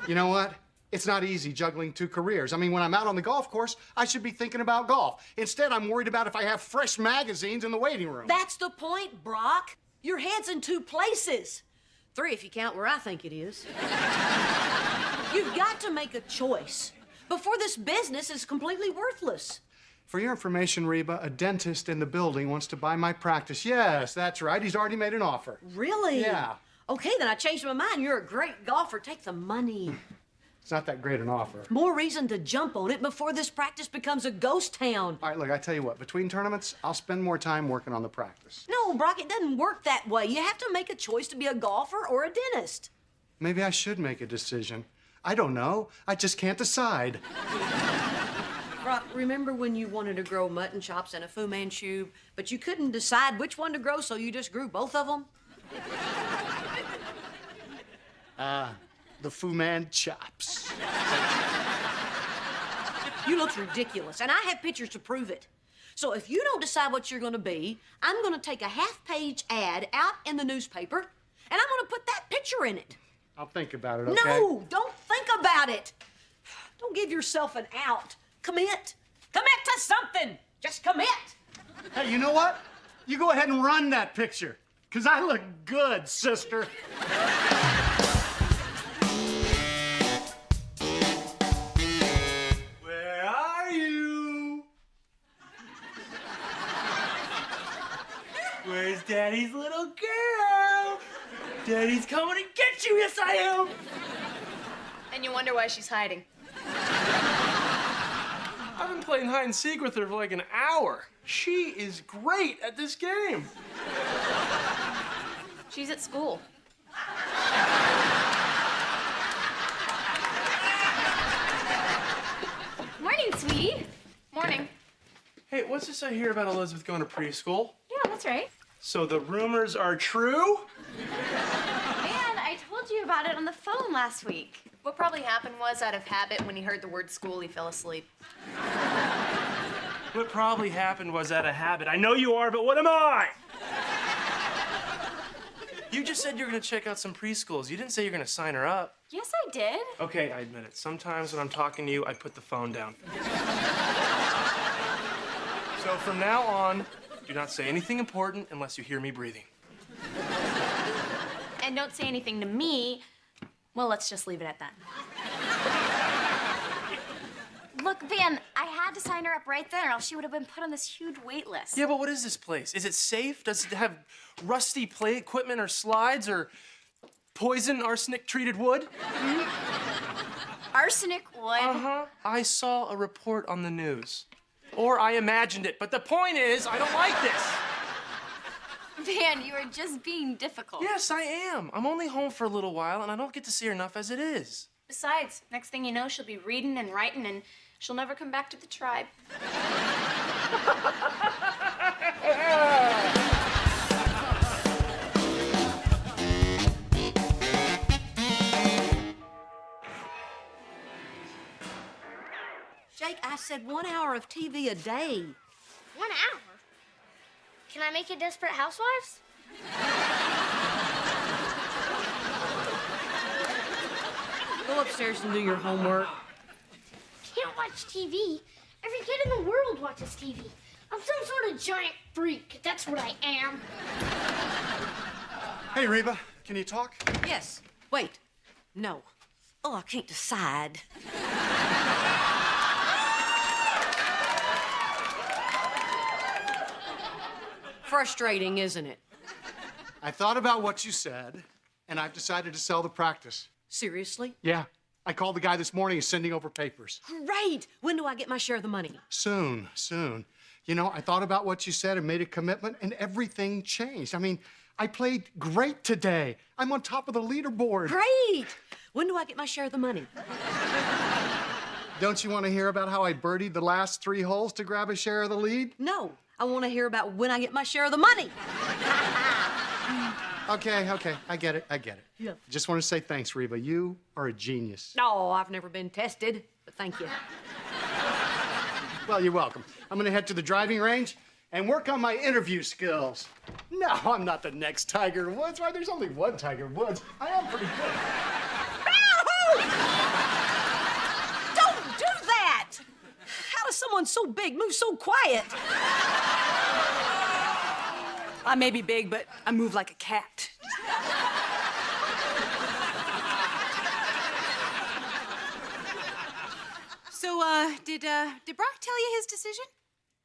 You know what? It's not easy juggling 2 careers. I mean, when I'm out on the golf course, I should be thinking about golf. Instead, I'm worried about if I have fresh magazines in the waiting room. That's the point, Brock. Your head's in 2 places. 3 if you count where I think it is. You've got to make a choice before this business is completely worthless. For your information, Reba, a dentist in the building wants to buy my practice. Yes, that's right. He's already made an offer. Really? Yeah. Okay, then I changed my mind. You're a great golfer. Take the money. It's not that great an offer. More reason to jump on it before this practice becomes a ghost town. All right, look, I tell you what, between tournaments, I'll spend more time working on the practice. No, Brock, it doesn't work that way. You have to make a choice to be a golfer or a dentist. Maybe I should make a decision. I don't know. I just can't decide. Brock, remember when you wanted to grow mutton chops and a Fu Manchu, but you couldn't decide which one to grow, so you just grew both of them? The Fu Man chops. You look ridiculous, and I have pictures to prove it. So if you don't decide what you're gonna be, I'm gonna take a half-page ad out in the newspaper, and I'm gonna put that picture in it. I'll think about it, okay? No, don't think about it. Don't give yourself an out. Commit. Commit to something. Just commit. Hey, you know what? You go ahead and run that picture, because I look good, sister. Where are you? Where's Daddy's little girl? Daddy's coming to get you, yes I am! And you wonder why she's hiding. I've been playing hide and seek with her for like an hour. She is great at this game. She's at school. Morning, sweetie. Morning. Hey, what's this I hear about Elizabeth going to preschool? Yeah, that's right. So the rumors are true? And I told you about it on the phone last week. What probably happened was, out of habit, when he heard the word school, he fell asleep. What probably happened was out of habit. I know you are, but what am I? You just said you were gonna check out some preschools. You didn't say you're gonna sign her up. Yes, I did. Okay, I admit it. Sometimes when I'm talking to you, I put the phone down. So from now on, do not say anything important unless you hear me breathing. And don't say anything to me. Well, let's just leave it at that. Look, Van, I had to sign her up right then or else she would have been put on this huge wait list. Yeah, but what is this place? Is it safe? Does it have rusty play equipment or slides or poison arsenic-treated wood? Arsenic wood. Uh-huh. I saw a report on the news. Or I imagined it. But the point is, I don't like this. Van, you are just being difficult. Yes, I am. I'm only home for a little while, and I don't get to see her enough as it is. Besides, next thing you know, she'll be reading and writing, and she'll never come back to the tribe. Jake, I said 1 hour of TV a day. 1 hour? Can I make it Desperate Housewives? Go upstairs and do your homework. Can't watch TV. Every kid in the world watches TV. I'm some sort of giant freak. That's what I am. Hey, Reba, can you talk? Yes. Wait. No. Oh, I can't decide. Frustrating, isn't it? I thought about what you said, and I've decided to sell the practice. Seriously? Yeah. I called the guy this morning. He's sending over papers. Great! When do I get my share of the money? Soon, soon. You know, I thought about what you said and made a commitment, and everything changed. I mean, I played great today. I'm on top of the leaderboard. Great! When do I get my share of the money? Don't you want to hear about how I birdied the last 3 holes to grab a share of the lead? No. I want to hear about when I get my share of the money. Okay. I get it. Yeah. Just want to say thanks, Reba. You are a genius. No, I've never been tested, but thank you. Well, you're welcome. I'm gonna head to the driving range and work on my interview skills. No, I'm not the next Tiger Woods. Why, there's only one Tiger Woods. I am pretty good. Don't do that! How does someone so big move so quiet? I may be big, but I move like a cat. So, did Brock tell you his decision?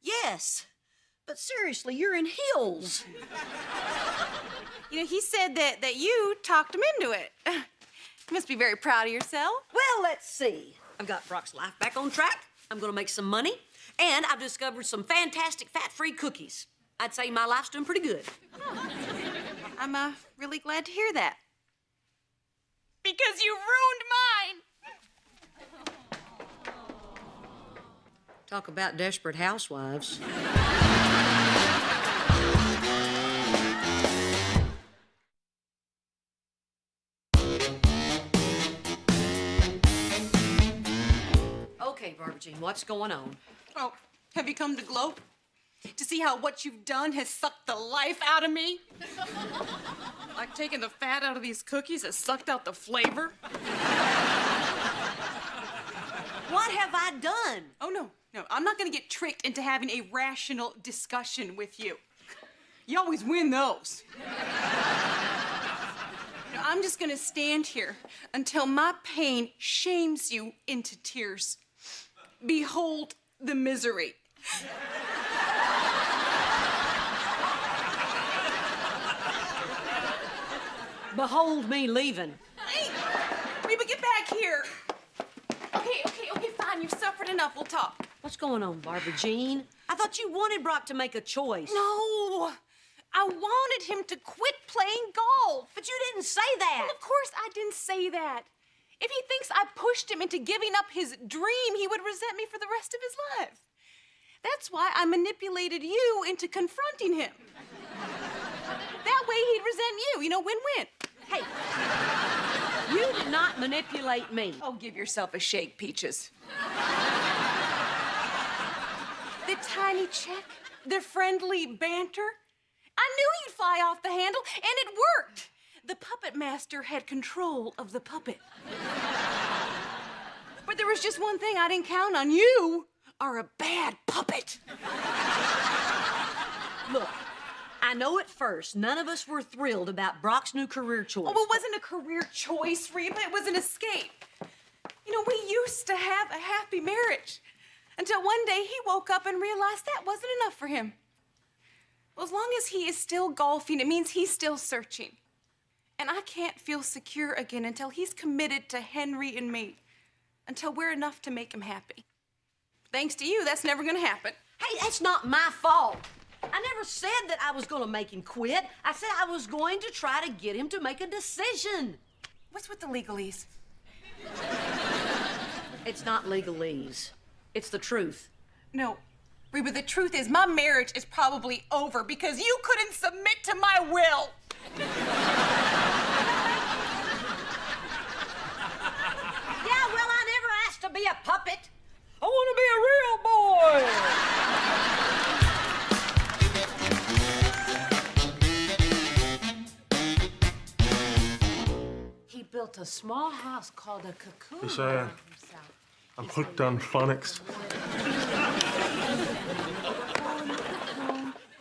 Yes, but seriously, you're in heels. You know, he said that you talked him into it. You must be very proud of yourself. Well, let's see. I've got Brock's life back on track. I'm gonna make some money, and I've discovered some fantastic fat-free cookies. I'd say my life's doing pretty good. I'm really glad to hear that. Because you ruined mine. Talk about desperate housewives. Okay, Barbara Jean, what's going on? Oh, have you come to gloat? To see how what you've done has sucked the life out of me? Like taking the fat out of these cookies has sucked out the flavor? What have I done? Oh, no, I'm not gonna get tricked into having a rational discussion with you. You always win those. I'm just gonna stand here until my pain shames you into tears. Behold the misery. Behold me leaving. Hey, Reba, get back here. Okay, fine. You've suffered enough. We'll talk. What's going on, Barbara Jean? I thought you wanted Brock to make a choice. No, I wanted him to quit playing golf. But you didn't say that. Well, of course I didn't say that. If he thinks I pushed him into giving up his dream, he would resent me for the rest of his life. That's why I manipulated you into confronting him. That way he'd resent you. You know, win-win. Hey, you did not manipulate me. Oh, give yourself a shake, Peaches. The tiny check, the friendly banter. I knew you'd fly off the handle, and it worked. The puppet master had control of the puppet. But there was just one thing I didn't count on. You are a bad puppet. Look, I know at first none of us were thrilled about Brock's new career choice. Oh, it wasn't a career choice, Reba. It was an escape. You know, we used to have a happy marriage until one day he woke up and realized that wasn't enough for him. Well, as long as he is still golfing, it means he's still searching. And I can't feel secure again until he's committed to Henry and me, until we're enough to make him happy. Thanks to you, that's never gonna happen. Hey, that's not my fault. I never said that I was gonna make him quit. I said I was going to try to get him to make a decision. What's with the legalese? It's not legalese. It's the truth. No, Reba, the truth is my marriage is probably over because you couldn't submit to my will. Yeah, well, I never asked to be a puppet. I want to be a real boy. He built a small house called a cocoon. Yes, I am. I'm hooked on phonics.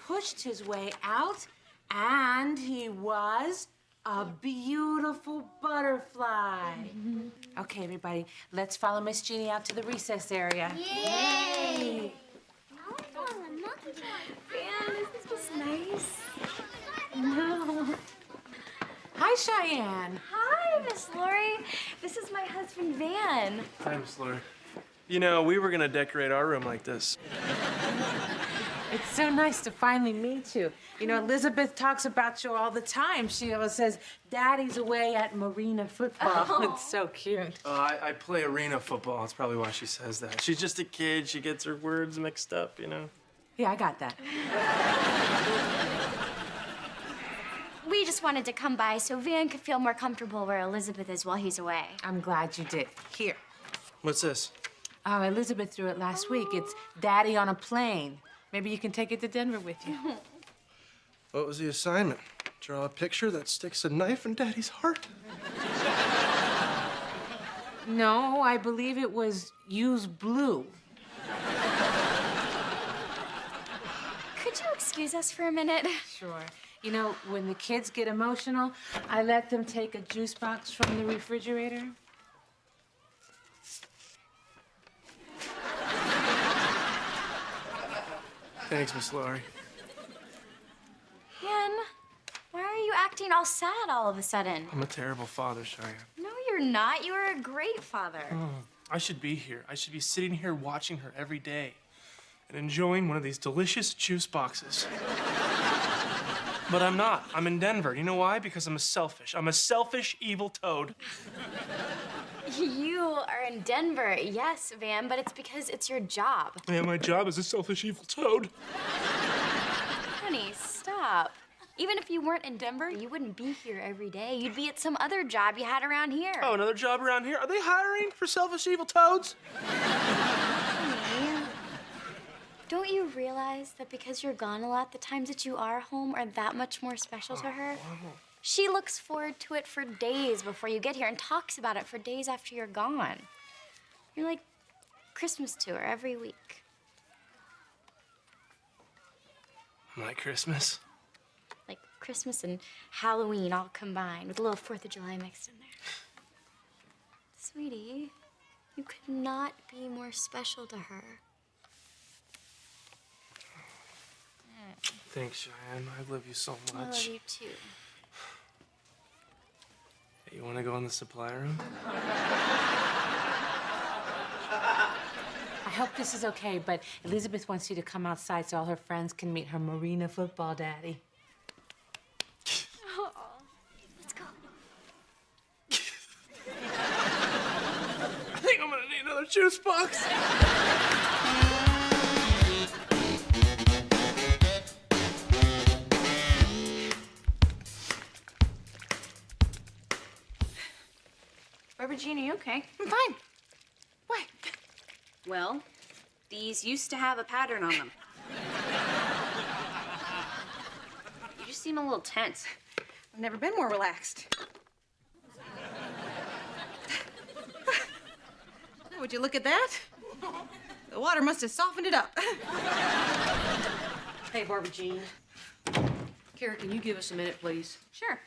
Pushed his way out, and he was a beautiful butterfly. Okay, everybody, let's follow Miss Jeannie out to the recess area. Yay! Man, isn't this just nice? No. Hi, Cheyenne. Hi, Miss Lori. This is my husband, Van. Hi, Miss Lori. You know, we were gonna decorate our room like this. It's so nice to finally meet you. You know, Elizabeth talks about you all the time. She always says, Daddy's away at Marina football. Oh. It's so cute. I play arena football. That's probably why she says that. She's just a kid. She gets her words mixed up, you know? Yeah, I got that. We just wanted to come by so Van could feel more comfortable where Elizabeth is while he's away. I'm glad you did. Here. What's this? Oh, Elizabeth threw it last week. It's Daddy on a plane. Maybe you can take it to Denver with you. What was the assignment? Draw a picture that sticks a knife in Daddy's heart? No, I believe it was use blue. Could you excuse us for a minute? Sure. You know, when the kids get emotional, I let them take a juice box from the refrigerator. Thanks, Miss Laurie. Van, why are you acting all sad all of a sudden? I'm a terrible father, Cheyenne. No, you're not. You are a great father. I should be here. I should be sitting here watching her every day and enjoying one of these delicious juice boxes. But I'm not. I'm in Denver. You know why? Because I'm a selfish, evil toad. You are in Denver, yes, Van, but it's because it's your job. Yeah, my job is a selfish, evil toad. Honey, stop. Even if you weren't in Denver, you wouldn't be here every day. You'd be at some other job you had around here. Oh, another job around here? Are they hiring for selfish, evil toads? Honey, don't you realize that because you're gone a lot, the times that you are home are that much more special to her? She looks forward to it for days before you get here and talks about it for days after you're gone. You're like Christmas to her every week. Like Christmas? Like Christmas and Halloween all combined with a little 4th of July mixed in there. Sweetie, you could not be more special to her. Thanks, Cheyenne. I love you so much. I love you too. Hey, you want to go in the supply room? I hope this is okay, but Elizabeth wants you to come outside so all her friends can meet her Marina football daddy. Oh, let's go. I think I'm gonna need another juice box. Barbara Jean, are you okay? I'm fine. Why? Well, these used to have a pattern on them. You just seem a little tense. I've never been more relaxed. Would you look at that? The water must have softened it up. Hey, Barbara Jean. Kara, can you give us a minute, please? Sure.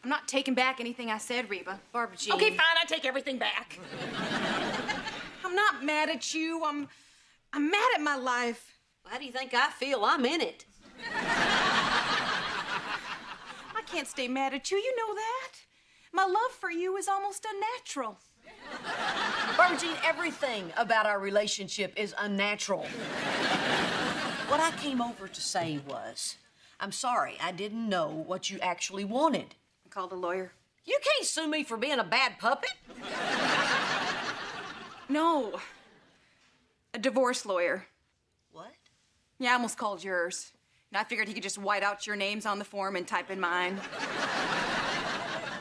I'm not taking back anything I said, Reba. Barbara Jean. Okay, fine, I take everything back. I'm not mad at you. I'm mad at my life. How do you think I feel? I'm in it. I can't stay mad at you, you know that. My love for you is almost unnatural. Barbara Jean, everything about our relationship is unnatural. What I came over to say was, I'm sorry, I didn't know what you actually wanted. I called a lawyer. You can't sue me for being a bad puppet. No. A divorce lawyer. What? Yeah, I almost called yours. And I figured he could just white out your names on the form and type in mine.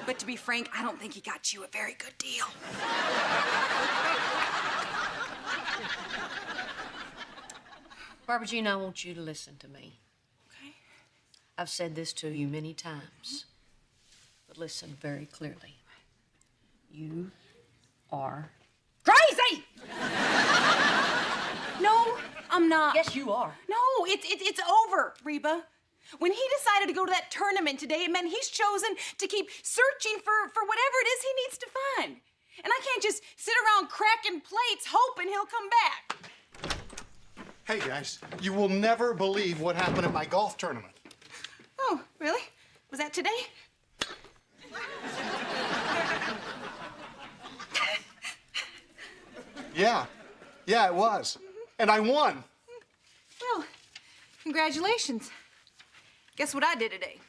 But to be frank, I don't think he got you a very good deal. Barbara Jean, I want you to listen to me. Okay. I've said this to you many times, but listen very clearly. You are crazy! No, I'm not. Yes, you are. No, it's over, Reba. When he decided to go to that tournament today, it meant he's chosen to keep searching for whatever it is he needs to find. And I can't just sit around cracking plates hoping he'll come back. Hey, guys, you will never believe what happened at my golf tournament. Oh, really? Was that today? Yeah, it was. And I won. Well, congratulations. Guess what I did today?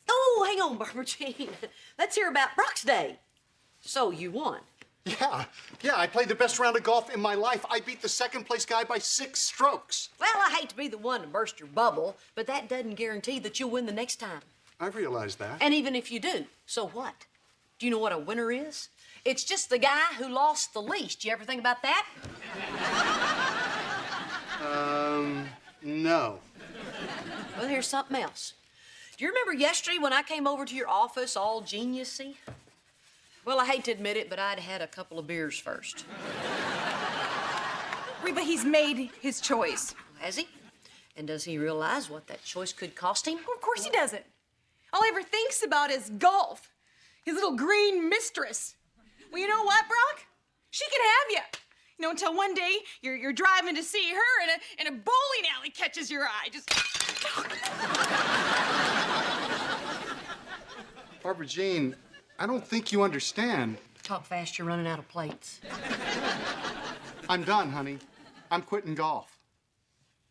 Oh, hang on, Barbara Jean. Let's hear about Brock's Day. So you won. Yeah, I played the best round of golf in my life. I beat the second place guy by 6 strokes. Well, I hate to be the one to burst your bubble, but that doesn't guarantee that you'll win the next time. I realize that. And even if you do, so what? Do you know what a winner is? It's just the guy who lost the least. You ever think about that? No. Well, here's something else. Do you remember yesterday when I came over to your office all geniusy? Well, I hate to admit it, but I'd had a couple of beers first. Reba, he's made his choice. Has he? And does he realize what that choice could cost him? Well, of course he doesn't. All he ever thinks about is golf. His little green mistress. Well, you know what, Brock? She can have you. You know, until one day you're driving to see her and a bowling alley catches your eye. Just. Barbara Jean, I don't think you understand. Talk fast, you're running out of plates. I'm done, honey. I'm quitting golf.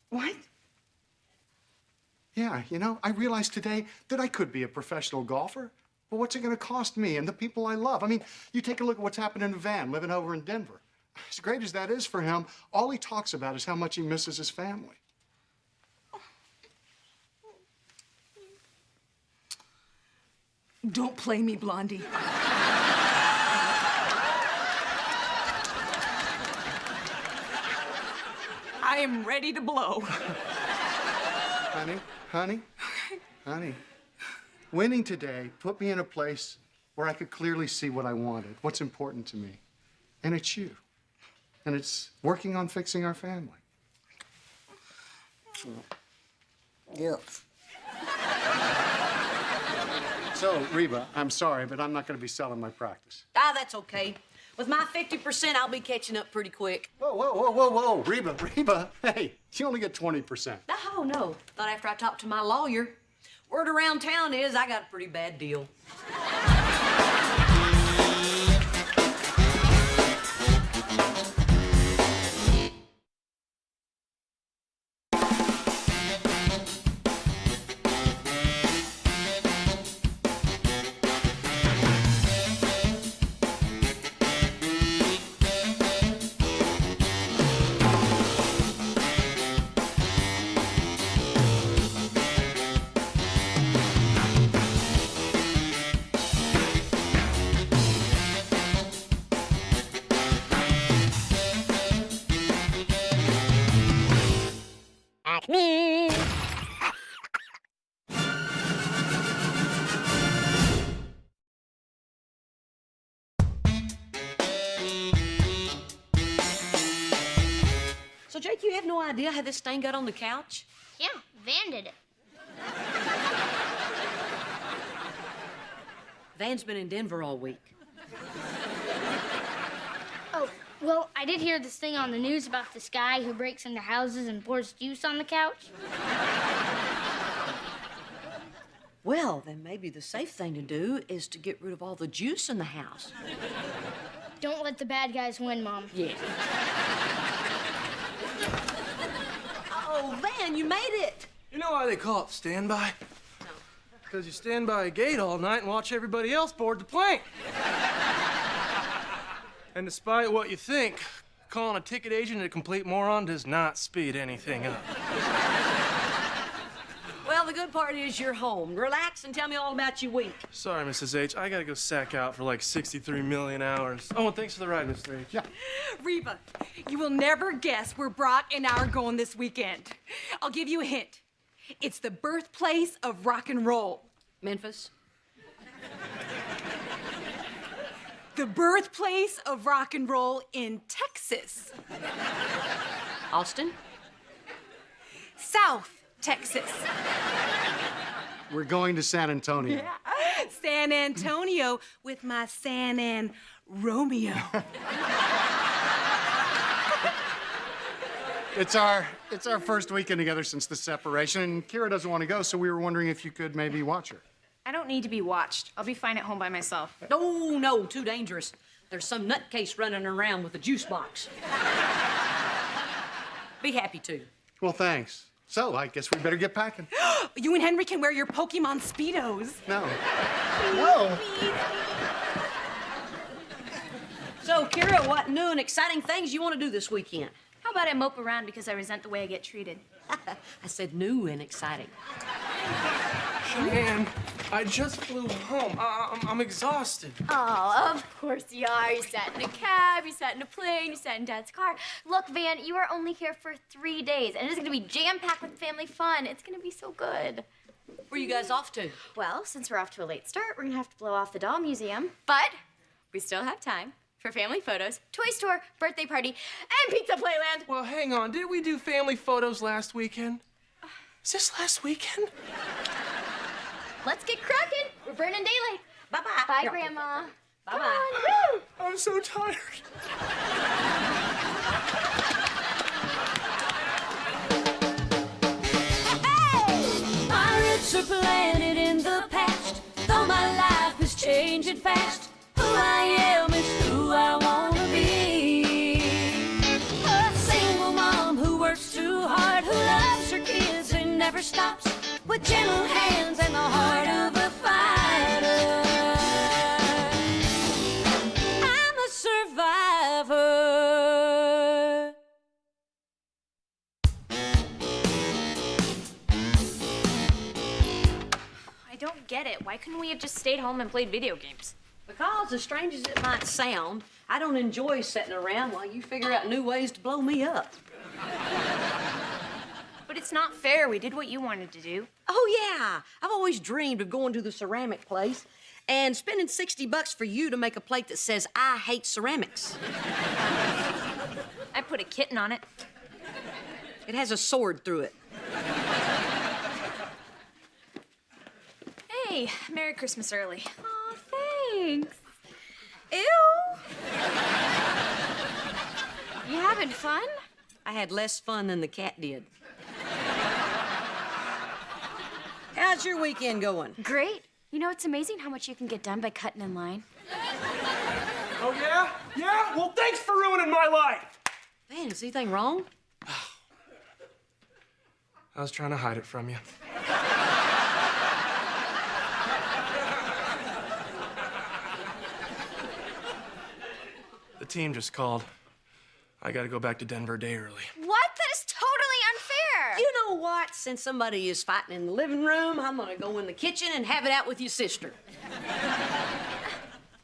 What? Yeah, you know, I realized today that I could be a professional golfer. But what's it going to cost me and the people I love? I mean, you take a look at what's happening to Van living over in Denver. As great as that is for him, all he talks about is how much he misses his family. Don't play me, Blondie. I am ready to blow. Honey, winning today put me in a place where I could clearly see what I wanted, what's important to me. And it's you. And it's working on fixing our family. Yes. So, Reba, I'm sorry, but I'm not going to be selling my practice. Ah, that's okay. With my 50%, I'll be catching up pretty quick. Whoa. Reba, hey, you only get 20%. Oh, no. Thought after I talked to my lawyer. Word around town is I got a pretty bad deal. Me. So, Jake, you have no idea how this stain got on the couch? Yeah, Van did it. Van's been in Denver all week. Oh, well, I did hear this thing on the news about this guy who breaks into houses and pours juice on the couch. Well, then maybe the safe thing to do is to get rid of all the juice in the house. Don't let the bad guys win, Mom. Yeah. Oh, Van, you made it. You know why they call it standby? No. Because you stand by a gate all night and watch everybody else board the plane. And despite what you think, calling a ticket agent a complete moron does not speed anything up. Well, the good part is you're home. Relax and tell me all about your week. Sorry, Mrs. H. I gotta go sack out for like 63 million hours. Oh, and thanks for the ride, Mr. H. Yeah. Reba, you will never guess where Brock and I are going this weekend. I'll give you a hint. It's the birthplace of rock and roll. Memphis? The birthplace of rock and roll in Texas. Austin? South Texas. We're going to San Antonio. San Antonio with my San and Romeo. It's our first weekend together since the separation, and Kira doesn't want to go, so we were wondering if you could maybe watch her. I don't need to be watched. I'll be fine at home by myself. No, too dangerous. There's some nutcase running around with a juice box. Be happy to. Well, thanks. So, I guess we better get packing. You and Henry can wear your Pokemon Speedos. No. No. So, Kira, what new and exciting things you want to do this weekend? How about I mope around because I resent the way I get treated? I said new and exciting. Cheyenne, I just flew home. I'm exhausted. Oh, of course you are. You sat in a cab, you sat in a plane, you sat in Dad's car. Look, Van, you are only here for 3 days, and it is going to be jam-packed with family fun. It's going to be so good. Where you guys off to? Well, since we're off to a late start, we're going to have to blow off the doll museum. But we still have time for family photos, toy store, birthday party, and pizza playland. Well, hang on. Did we do family photos last weekend? Is this last weekend? Let's get cracking. We're burning daylight. Bye-bye. Bye, Yeah. Grandma. Bye-bye. I'm so tired. My roots are planted in the past, though my life is changing fast. Who I am is who I wanna be. A single mom who works too hard, who loves her kids and never stops. with gentle hands and the heart of a fighter. I'm a survivor. I don't get it. Why couldn't we have just stayed home and played video games? Because, as strange as it might sound, I don't enjoy sitting around while you figure out new ways to blow me up. But it's not fair. We did what you wanted to do. Oh, yeah. I've always dreamed of going to the ceramic place and spending $60 for you to make a plate that says, I hate ceramics. I put a kitten on it. It has a sword through it. Hey, Merry Christmas early. Oh, thanks. Ew. You having fun? I had less fun than the cat did. How's your weekend going? Great. You know, it's amazing how much you can get done by cutting in line. Oh, yeah? Yeah? Well, thanks for ruining my life. Man, is anything wrong? I was trying to hide it from you. The team just called. I gotta go back to Denver a day early. What? That is totally unfair. You know what? Since somebody is fighting in the living room, I'm gonna go in the kitchen and have it out with your sister. Why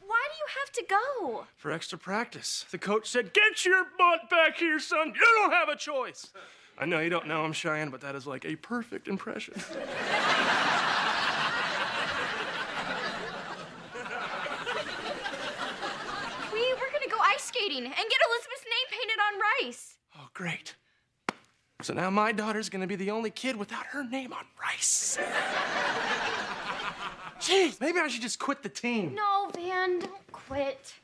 do you have to go? For extra practice. The coach said, get your butt back here, son. You don't have a choice. I know you don't know I'm Cheyenne, but that is like a perfect impression. We're gonna go ice skating and get Elizabeth's name painted on rice. Oh, great. So now my daughter's gonna be the only kid without her name on rice. Jeez, maybe I should just quit the team. No, Van, don't quit.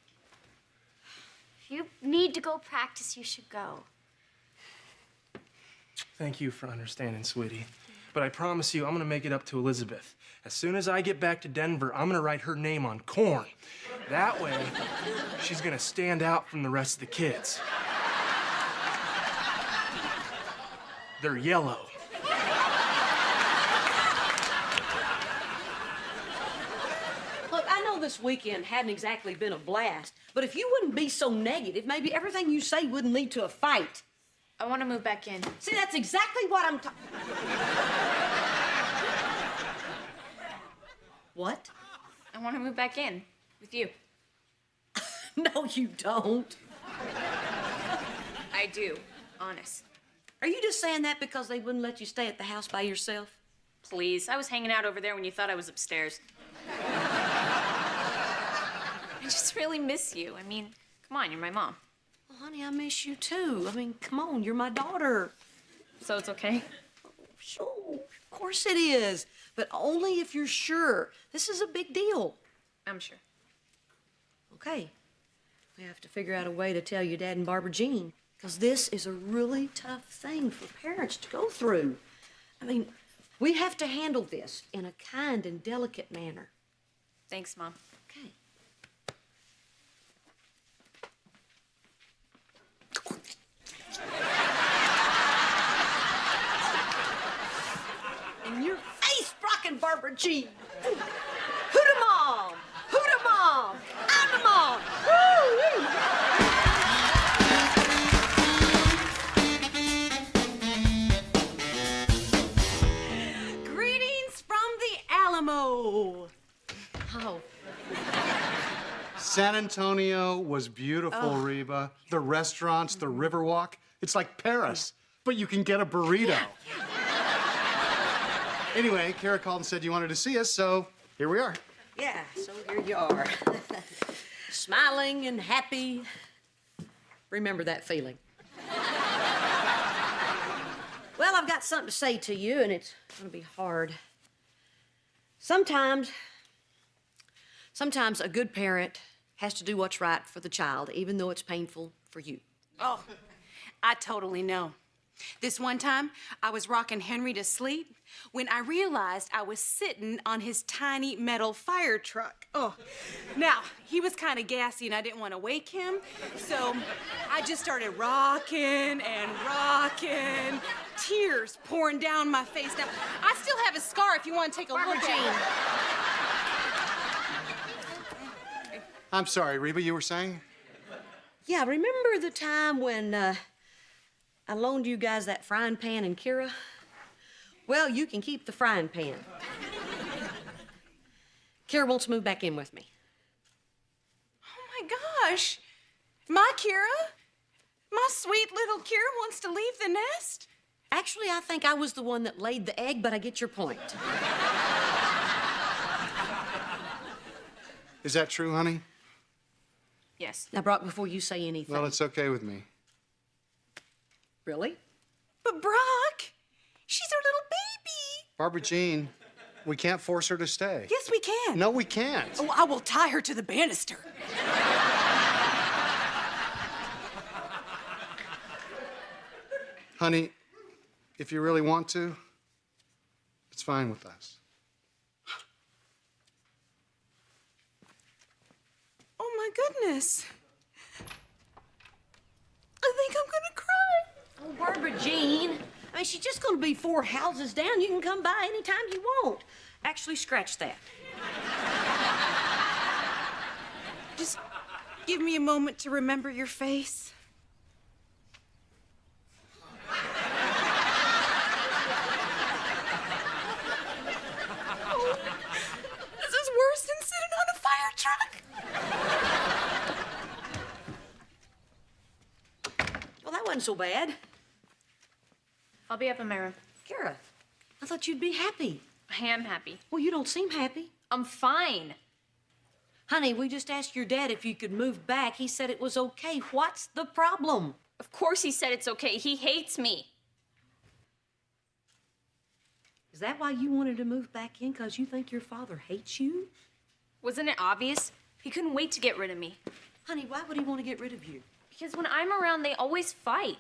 If you need to go practice, you should go. Thank you for understanding, sweetie. But I promise you, I'm gonna make it up to Elizabeth. As soon as I get back to Denver, I'm gonna write her name on corn. That way, she's gonna stand out from the rest of the kids. They're yellow. Look, I know this weekend hadn't exactly been a blast, but if you wouldn't be so negative, maybe everything you say wouldn't lead to a fight. I want to move back in. See, that's exactly what I'm What? I want to move back in with you. No, you don't. I do, honest. Are you just saying that because they wouldn't let you stay at the house by yourself? Please, I was hanging out over there when you thought I was upstairs. I just really miss you. I mean, come on, you're my mom. Well, honey, I miss you too. I mean, come on, you're my daughter. So it's okay? Sure, of course it is. But only if you're sure. This is a big deal. I'm sure. Okay. We have to figure out a way to tell your dad and Barbara Jean, because this is a really tough thing for parents to go through. I mean, we have to handle this in a kind and delicate manner. Thanks, Mom. Okay. In your face, rockin' Barbara Jean. Hoot-a mom! Hoot-a mom! I'm the mom! Woo-wee! Greetings from the Alamo. Oh. San Antonio was beautiful, Oh. Reba. The restaurants, the Riverwalk. It's like Paris, but you can get a burrito. Anyway, Kara called and said you wanted to see us, so here we are. Yeah, so here you are. Smiling and happy. Remember that feeling. Well, I've got something to say to you, and it's gonna be hard. Sometimes a good parent has to do what's right for the child, even though it's painful for you. Oh, I totally know. This one time, I was rocking Henry to sleep when I realized I was sitting on his tiny metal fire truck. Oh, now, he was kind of gassy and I didn't want to wake him, so I just started rocking and rocking tears pouring down my face. Now, I still have a scar if you want to take a look at it. I'm sorry, Reba, you were saying? Yeah, remember the time when I loaned you guys that frying pan and Kira? Well, you can keep the frying pan. Kira wants to move back in with me. Oh my gosh. My Kira? My sweet little Kira wants to leave the nest? Actually, I think I was the one that laid the egg, but I get your point. Is that true, honey? Yes. Now, Brock, before you say anything. Well, it's okay with me. Really? But Brock, she's our little baby. Barbara Jean, we can't force her to stay. Yes, we can. No, we can't. Oh, I will tie her to the banister. Honey, if you really want to, it's fine with us. Oh my goodness. I think I'm gonna cry. Oh, Barbara Jean. I mean, she's just gonna be 4 houses down. You can come by anytime you want. Actually, scratch that. Just give me a moment to remember your face. Oh, this is worse than sitting on a fire truck. Well, that wasn't so bad. I'll be up in my room. Kira, I thought you'd be happy. I am happy. Well, you don't seem happy. I'm fine. Honey, we just asked your dad if you could move back. He said it was okay. What's the problem? Of course he said it's okay. He hates me. Is that why you wanted to move back in? Because you think your father hates you? Wasn't it obvious? He couldn't wait to get rid of me. Honey, why would he want to get rid of you? Because when I'm around, they always fight.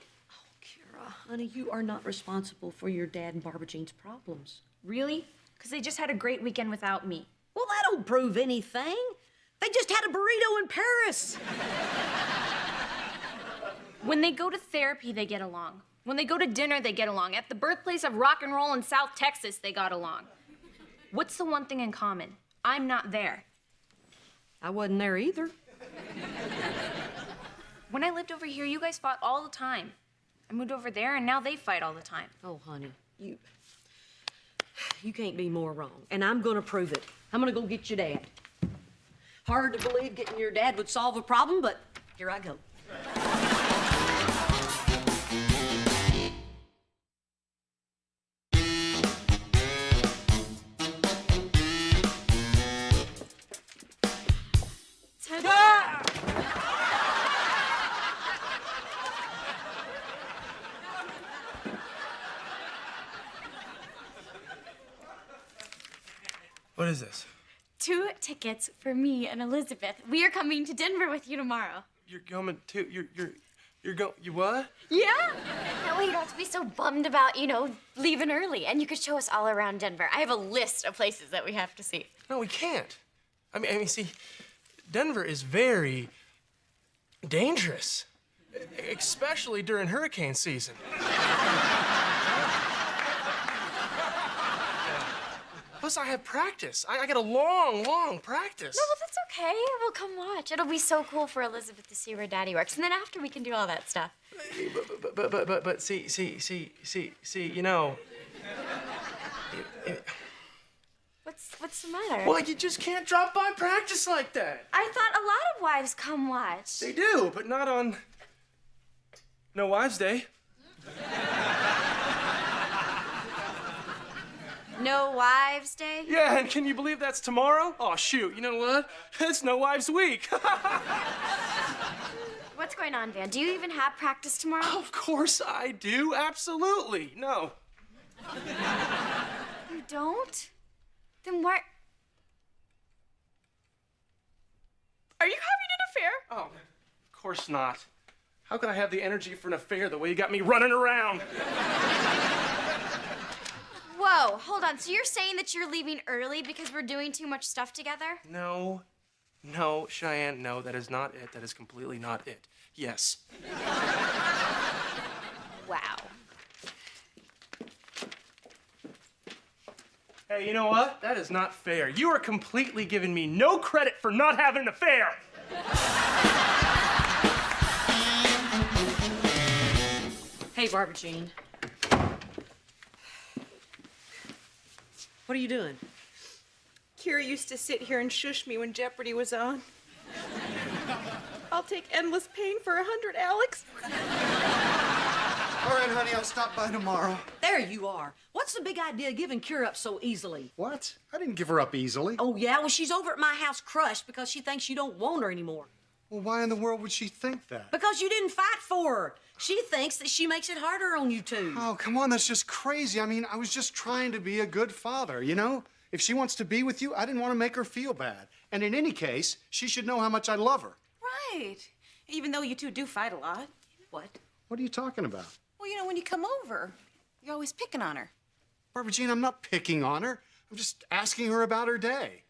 Kira, honey, you are not responsible for your dad and Barbara Jean's problems. Really? Because they just had a great weekend without me. Well, that don't prove anything. They just had a burrito in Paris. When they go to therapy, they get along. When they go to dinner, they get along. At the birthplace of rock and roll in South Texas, they got along. What's the one thing in common? I'm not there. I wasn't there either. When I lived over here, you guys fought all the time. I moved over there, and now they fight all the time. Oh, honey, you can't be more wrong. And I'm gonna prove it. I'm gonna go get your dad. Hard to believe getting your dad would solve a problem, but here I go. What is this? 2 tickets for me and Elizabeth. We are coming to Denver with you tomorrow. You're going to, you're going, you what? Yeah? That way you don't have to be so bummed about, leaving early. And you could show us all around Denver. I have a list of places that we have to see. No, we can't. I mean, see, Denver is very dangerous, especially during hurricane season. Plus, I have practice. I got a long practice. No, but that's okay. We'll come watch. It'll be so cool for Elizabeth to see where Daddy works. And then after, we can do all that stuff. But see, What's the matter? Well, you just can't drop by practice like that. I thought a lot of wives come watch. They do, but not on No Wives Day. No Wives Day? Yeah, and can you believe that's tomorrow? Oh, shoot, you know what? It's No Wives Week. What's going on, Van? Do you even have practice tomorrow? Of course I do, absolutely. No. You don't? Then why? Are you having an affair? Oh, of course not. How could I have the energy for an affair the way you got me running around? Whoa, hold on. So you're saying that you're leaving early because we're doing too much stuff together? No, Cheyenne, no, that is not it. That is completely not it. Yes. Wow. Hey, you know what? That is not fair. You are completely giving me no credit for not having an affair. Hey, Barbara Jean. What are you doing? Kira used to sit here and shush me when Jeopardy was on. I'll take endless pain for 100, Alex. All right, honey, I'll stop by tomorrow. There you are. What's the big idea of giving Kira up so easily? What? I didn't give her up easily. Oh, yeah? Well, she's over at my house crushed because she thinks you don't want her anymore. Well, why in the world would she think that? Because you didn't fight for her. She thinks that she makes it harder on you two. Oh, come on, that's just crazy. I mean, I was just trying to be a good father, you know? If she wants to be with you, I didn't want to make her feel bad. And in any case, she should know how much I love her. Right. Even though you two do fight a lot. What? What are you talking about? Well, you know, when you come over, you're always picking on her. Barbara Jean, I'm not picking on her. I'm just asking her about her day.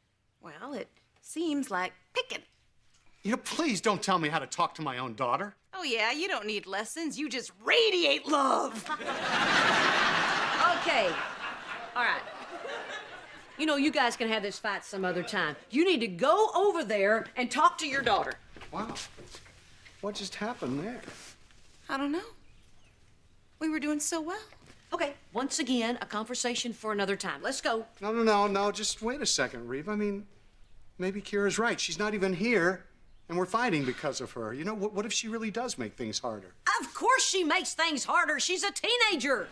Well, it seems like picking. You know, please don't tell me how to talk to my own daughter. Oh, yeah, you don't need lessons. You just radiate love. Okay. All right. You know, you guys can have this fight some other time. You need to go over there and talk to your daughter. Wow. What just happened there? I don't know. We were doing so well. Okay, once again, a conversation for another time. Let's go. No. Just wait a second, Reba. I mean, maybe Kira's right. She's not even here, and we're fighting because of her. You know, what if she really does make things harder? Of course she makes things harder. She's a teenager.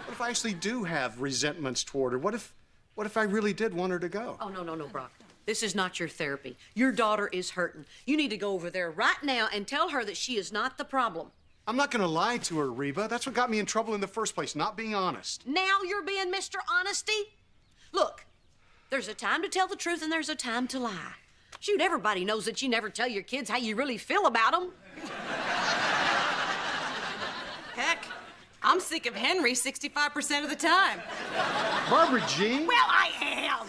What if I actually do have resentments toward her? What if I really did want her to go? Oh, no, Brock. This is not your therapy. Your daughter is hurting. You need to go over there right now and tell her that she is not the problem. I'm not gonna lie to her, Reba. That's what got me in trouble in the first place, not being honest. Now you're being Mr. Honesty? Look, there's a time to tell the truth and there's a time to lie. Shoot, everybody knows that you never tell your kids how you really feel about them. Heck, I'm sick of Henry 65% of the time. Barbara Jean? Well, I am.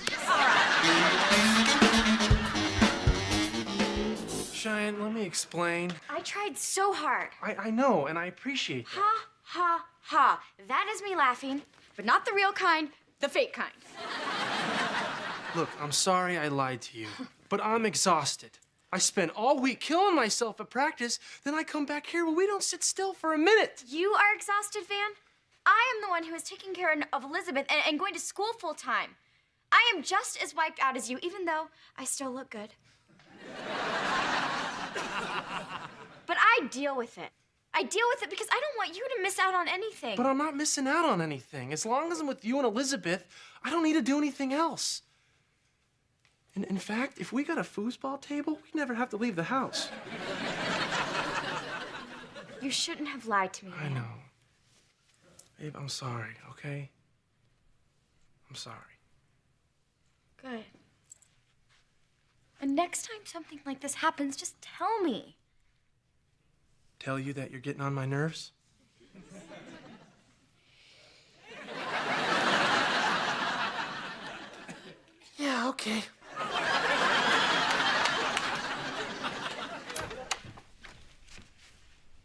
Cheyenne, let me explain. I tried so hard. I know, and I appreciate that. Ha, ha, ha. That is me laughing, but not the real kind, the fake kind. Look, I'm sorry I lied to you, but I'm exhausted. I spent all week killing myself at practice, then I come back here, but we don't sit still for a minute. You are exhausted, Van? I am the one who is taking care of Elizabeth and going to school full time. I am just as wiped out as you, even though I still look good. But I deal with it. I deal with it because I don't want you to miss out on anything. But I'm not missing out on anything. As long as I'm with you and Elizabeth, I don't need to do anything else. And in fact, if we got a foosball table, we'd never have to leave the house. You shouldn't have lied to me. I know. Babe, I'm sorry, okay? I'm sorry. Good. And next time something like this happens, just tell me. Tell you that you're getting on my nerves? Yeah, okay.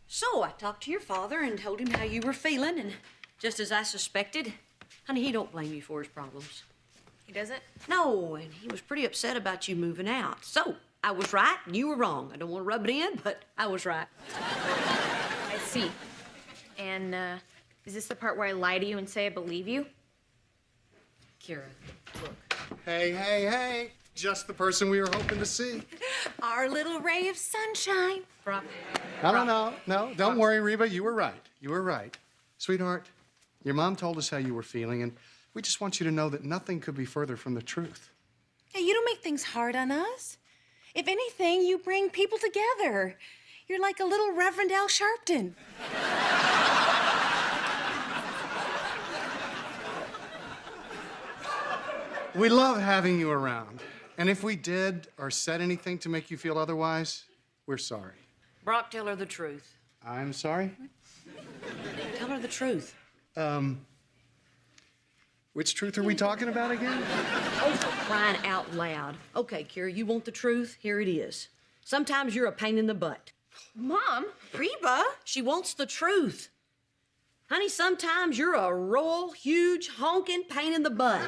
So I talked to your father and told him how you were feeling, and just as I suspected, honey, he don't blame you for his problems. He doesn't? No, and he was pretty upset about you moving out. So I was right and you were wrong. I don't want to rub it in, but I was right. I see. And, is this the part where I lie to you and say I believe you? Kira, look. Hey. Just the person we were hoping to see. Our little ray of sunshine. Brock. No. Don't worry, Reba. You were right. Sweetheart, your mom told us how you were feeling, and we just want you to know that nothing could be further from the truth. Hey, you don't make things hard on us. If anything, you bring people together. You're like a little Reverend Al Sharpton. We love having you around. And if we did or said anything to make you feel otherwise, we're sorry. Brock, tell her the truth. I'm sorry? Tell her the truth. Which truth are we talking about again? Oh, for crying out loud. Okay, Kira, you want the truth? Here it is. Sometimes you're a pain in the butt. Mom? Reba? She wants the truth. Honey, sometimes you're a royal, huge, honking pain in the butt.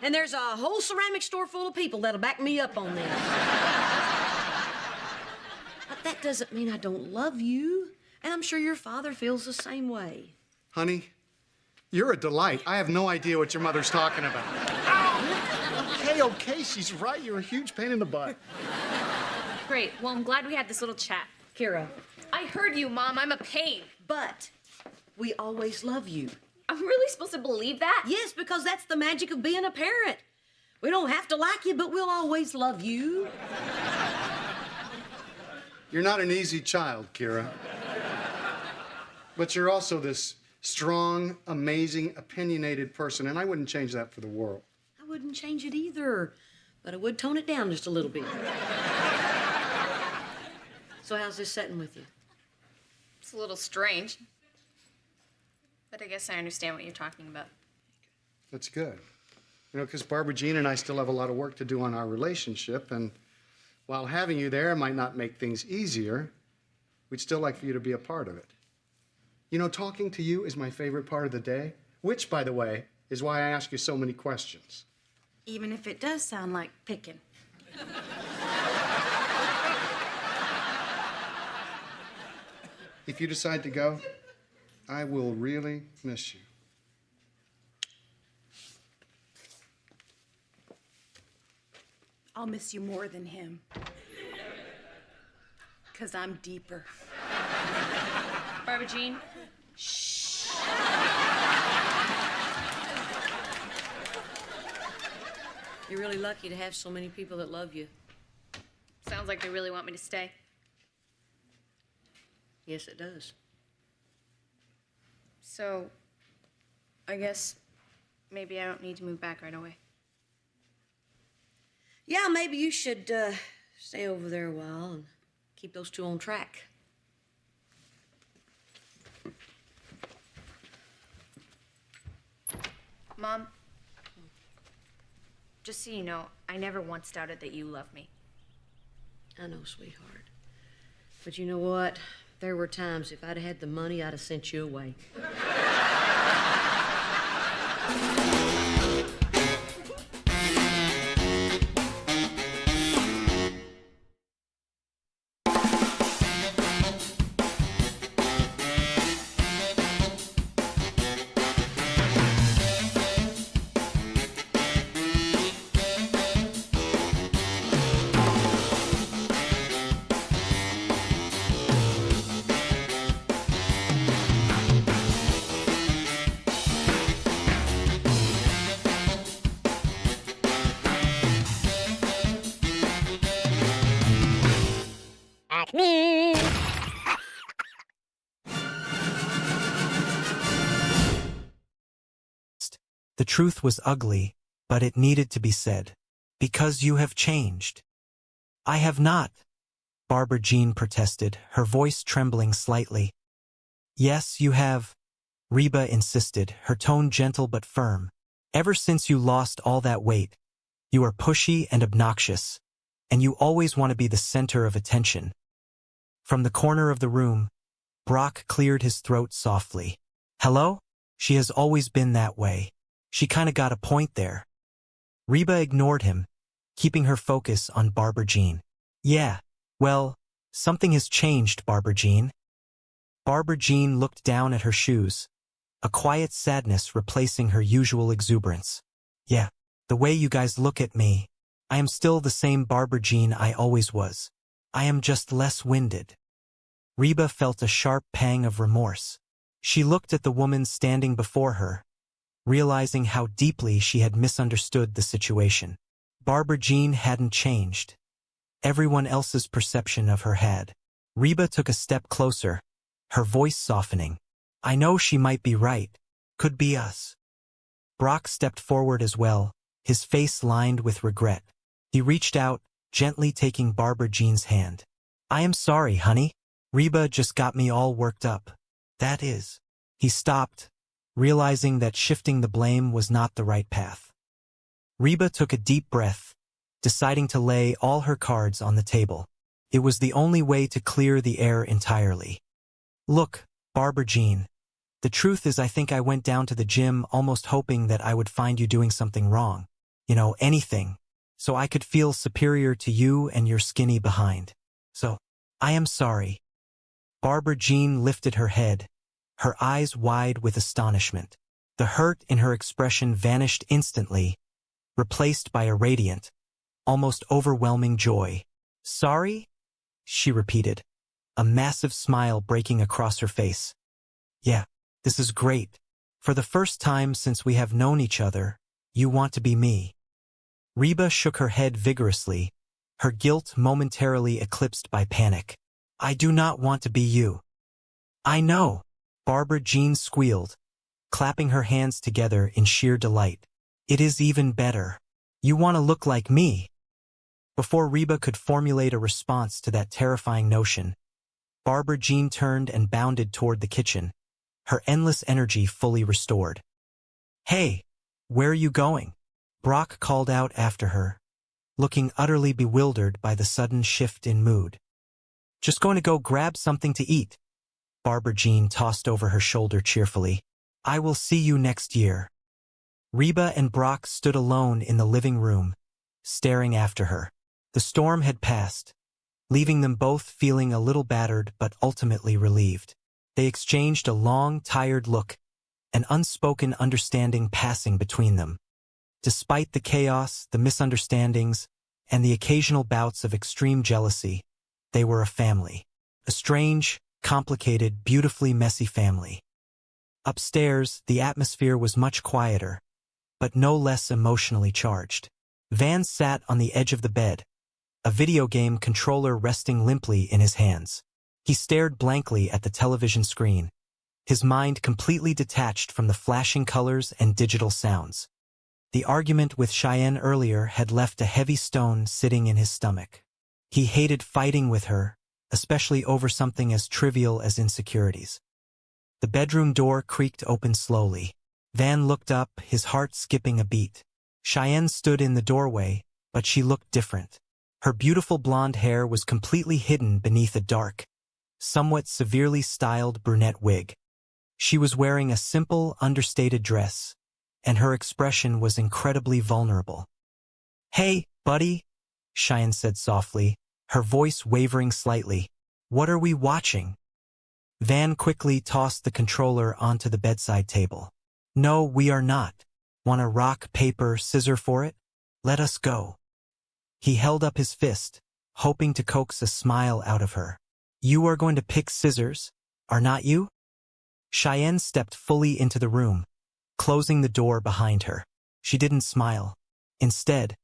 And there's a whole ceramic store full of people that'll back me up on this. But that doesn't mean I don't love you. And I'm sure your father feels the same way. Honey, you're a delight. I have no idea what your mother's talking about. Ow! Okay, she's right. You're a huge pain in the butt. Great. Well, I'm glad we had this little chat. Kira. I heard you, Mom. I'm a pain. But we always love you. I'm really supposed to believe that? Yes, because that's the magic of being a parent. We don't have to like you, but we'll always love you. You're not an easy child, Kira. But you're also this strong, amazing, opinionated person, and I wouldn't change that for the world. I wouldn't change it either, but I would tone it down just a little bit. So how's this setting with you? It's a little strange. But I guess I understand what you're talking about. That's good. You know, because Barbara Jean and I still have a lot of work to do on our relationship, and while having you there might not make things easier, we'd still like for you to be a part of it. You know, talking to you is my favorite part of the day, which, by the way, is why I ask you so many questions. Even if it does sound like picking. If you decide to go, I will really miss you. I'll miss you more than him. 'Cause I'm deeper. Barbara Jean? You're really lucky to have so many people that love you. Sounds like they really want me to stay. Yes, it does. So, I guess maybe I don't need to move back right away. Yeah, maybe you should stay over there a while and keep those two on track. Mom, just so you know, I never once doubted that you love me. I know, sweetheart. But you know what? There were times if I'd had the money, I'd have sent you away. The truth was ugly, but it needed to be said. Because you have changed. I have not, Barbara Jean protested, her voice trembling slightly. Yes, you have, Reba insisted, her tone gentle but firm. Ever since you lost all that weight, you are pushy and obnoxious, and you always want to be the center of attention. From the corner of the room, Brock cleared his throat softly. Hello? She has always been that way. She kinda got a point there. Reba ignored him, keeping her focus on Barbara Jean. Yeah, well, something has changed, Barbara Jean. Barbara Jean looked down at her shoes, a quiet sadness replacing her usual exuberance. Yeah, the way you guys look at me, I am still the same Barbara Jean I always was. I am just less winded. Reba felt a sharp pang of remorse. She looked at the woman standing before her, realizing how deeply she had misunderstood the situation. Barbara Jean hadn't changed. Everyone else's perception of her had. Reba took a step closer, her voice softening. I know she might be right. Could be us. Brock stepped forward as well, his face lined with regret. He reached out, gently taking Barbara Jean's hand. I am sorry, honey. Reba just got me all worked up. That is. He stopped, realizing that shifting the blame was not the right path. Reba took a deep breath, deciding to lay all her cards on the table. It was the only way to clear the air entirely. Look, Barbara Jean, the truth is I think I went down to the gym almost hoping that I would find you doing something wrong. You know, anything. So I could feel superior to you and your skinny behind. So, I am sorry. Barbara Jean lifted her head, her eyes wide with astonishment. The hurt in her expression vanished instantly, replaced by a radiant, almost overwhelming joy. Sorry? She repeated, a massive smile breaking across her face. Yeah, this is great. For the first time since we have known each other, you want to be me. Reba shook her head vigorously, her guilt momentarily eclipsed by panic. I do not want to be you. I know, Barbara Jean squealed, clapping her hands together in sheer delight. It is even better. You want to look like me. Before Reba could formulate a response to that terrifying notion, Barbara Jean turned and bounded toward the kitchen, her endless energy fully restored. Hey, where are you going? Brock called out after her, looking utterly bewildered by the sudden shift in mood. Just going to go grab something to eat. Barbara Jean tossed over her shoulder cheerfully. I will see you next year. Reba and Brock stood alone in the living room, staring after her. The storm had passed, leaving them both feeling a little battered but ultimately relieved. They exchanged a long, tired look, an unspoken understanding passing between them. Despite the chaos, the misunderstandings, and the occasional bouts of extreme jealousy, they were a family. A strange, complicated, beautifully messy family. Upstairs, the atmosphere was much quieter, but no less emotionally charged. Van sat on the edge of the bed, a video game controller resting limply in his hands. He stared blankly at the television screen, his mind completely detached from the flashing colors and digital sounds. The argument with Cheyenne earlier had left a heavy stone sitting in his stomach. He hated fighting with her, especially over something as trivial as insecurities. The bedroom door creaked open slowly. Van looked up, his heart skipping a beat. Cheyenne stood in the doorway, but she looked different. Her beautiful blonde hair was completely hidden beneath a dark, somewhat severely styled brunette wig. She was wearing a simple, understated dress, and her expression was incredibly vulnerable. Hey, buddy, Cheyenne said softly, her voice wavering slightly. What are we watching? Van quickly tossed the controller onto the bedside table. No, we are not. Want a rock, paper, scissor for it? Let us go. He held up his fist, hoping to coax a smile out of her. You are going to pick scissors, are not you? Cheyenne stepped fully into the room, closing the door behind her. She didn't smile. Instead,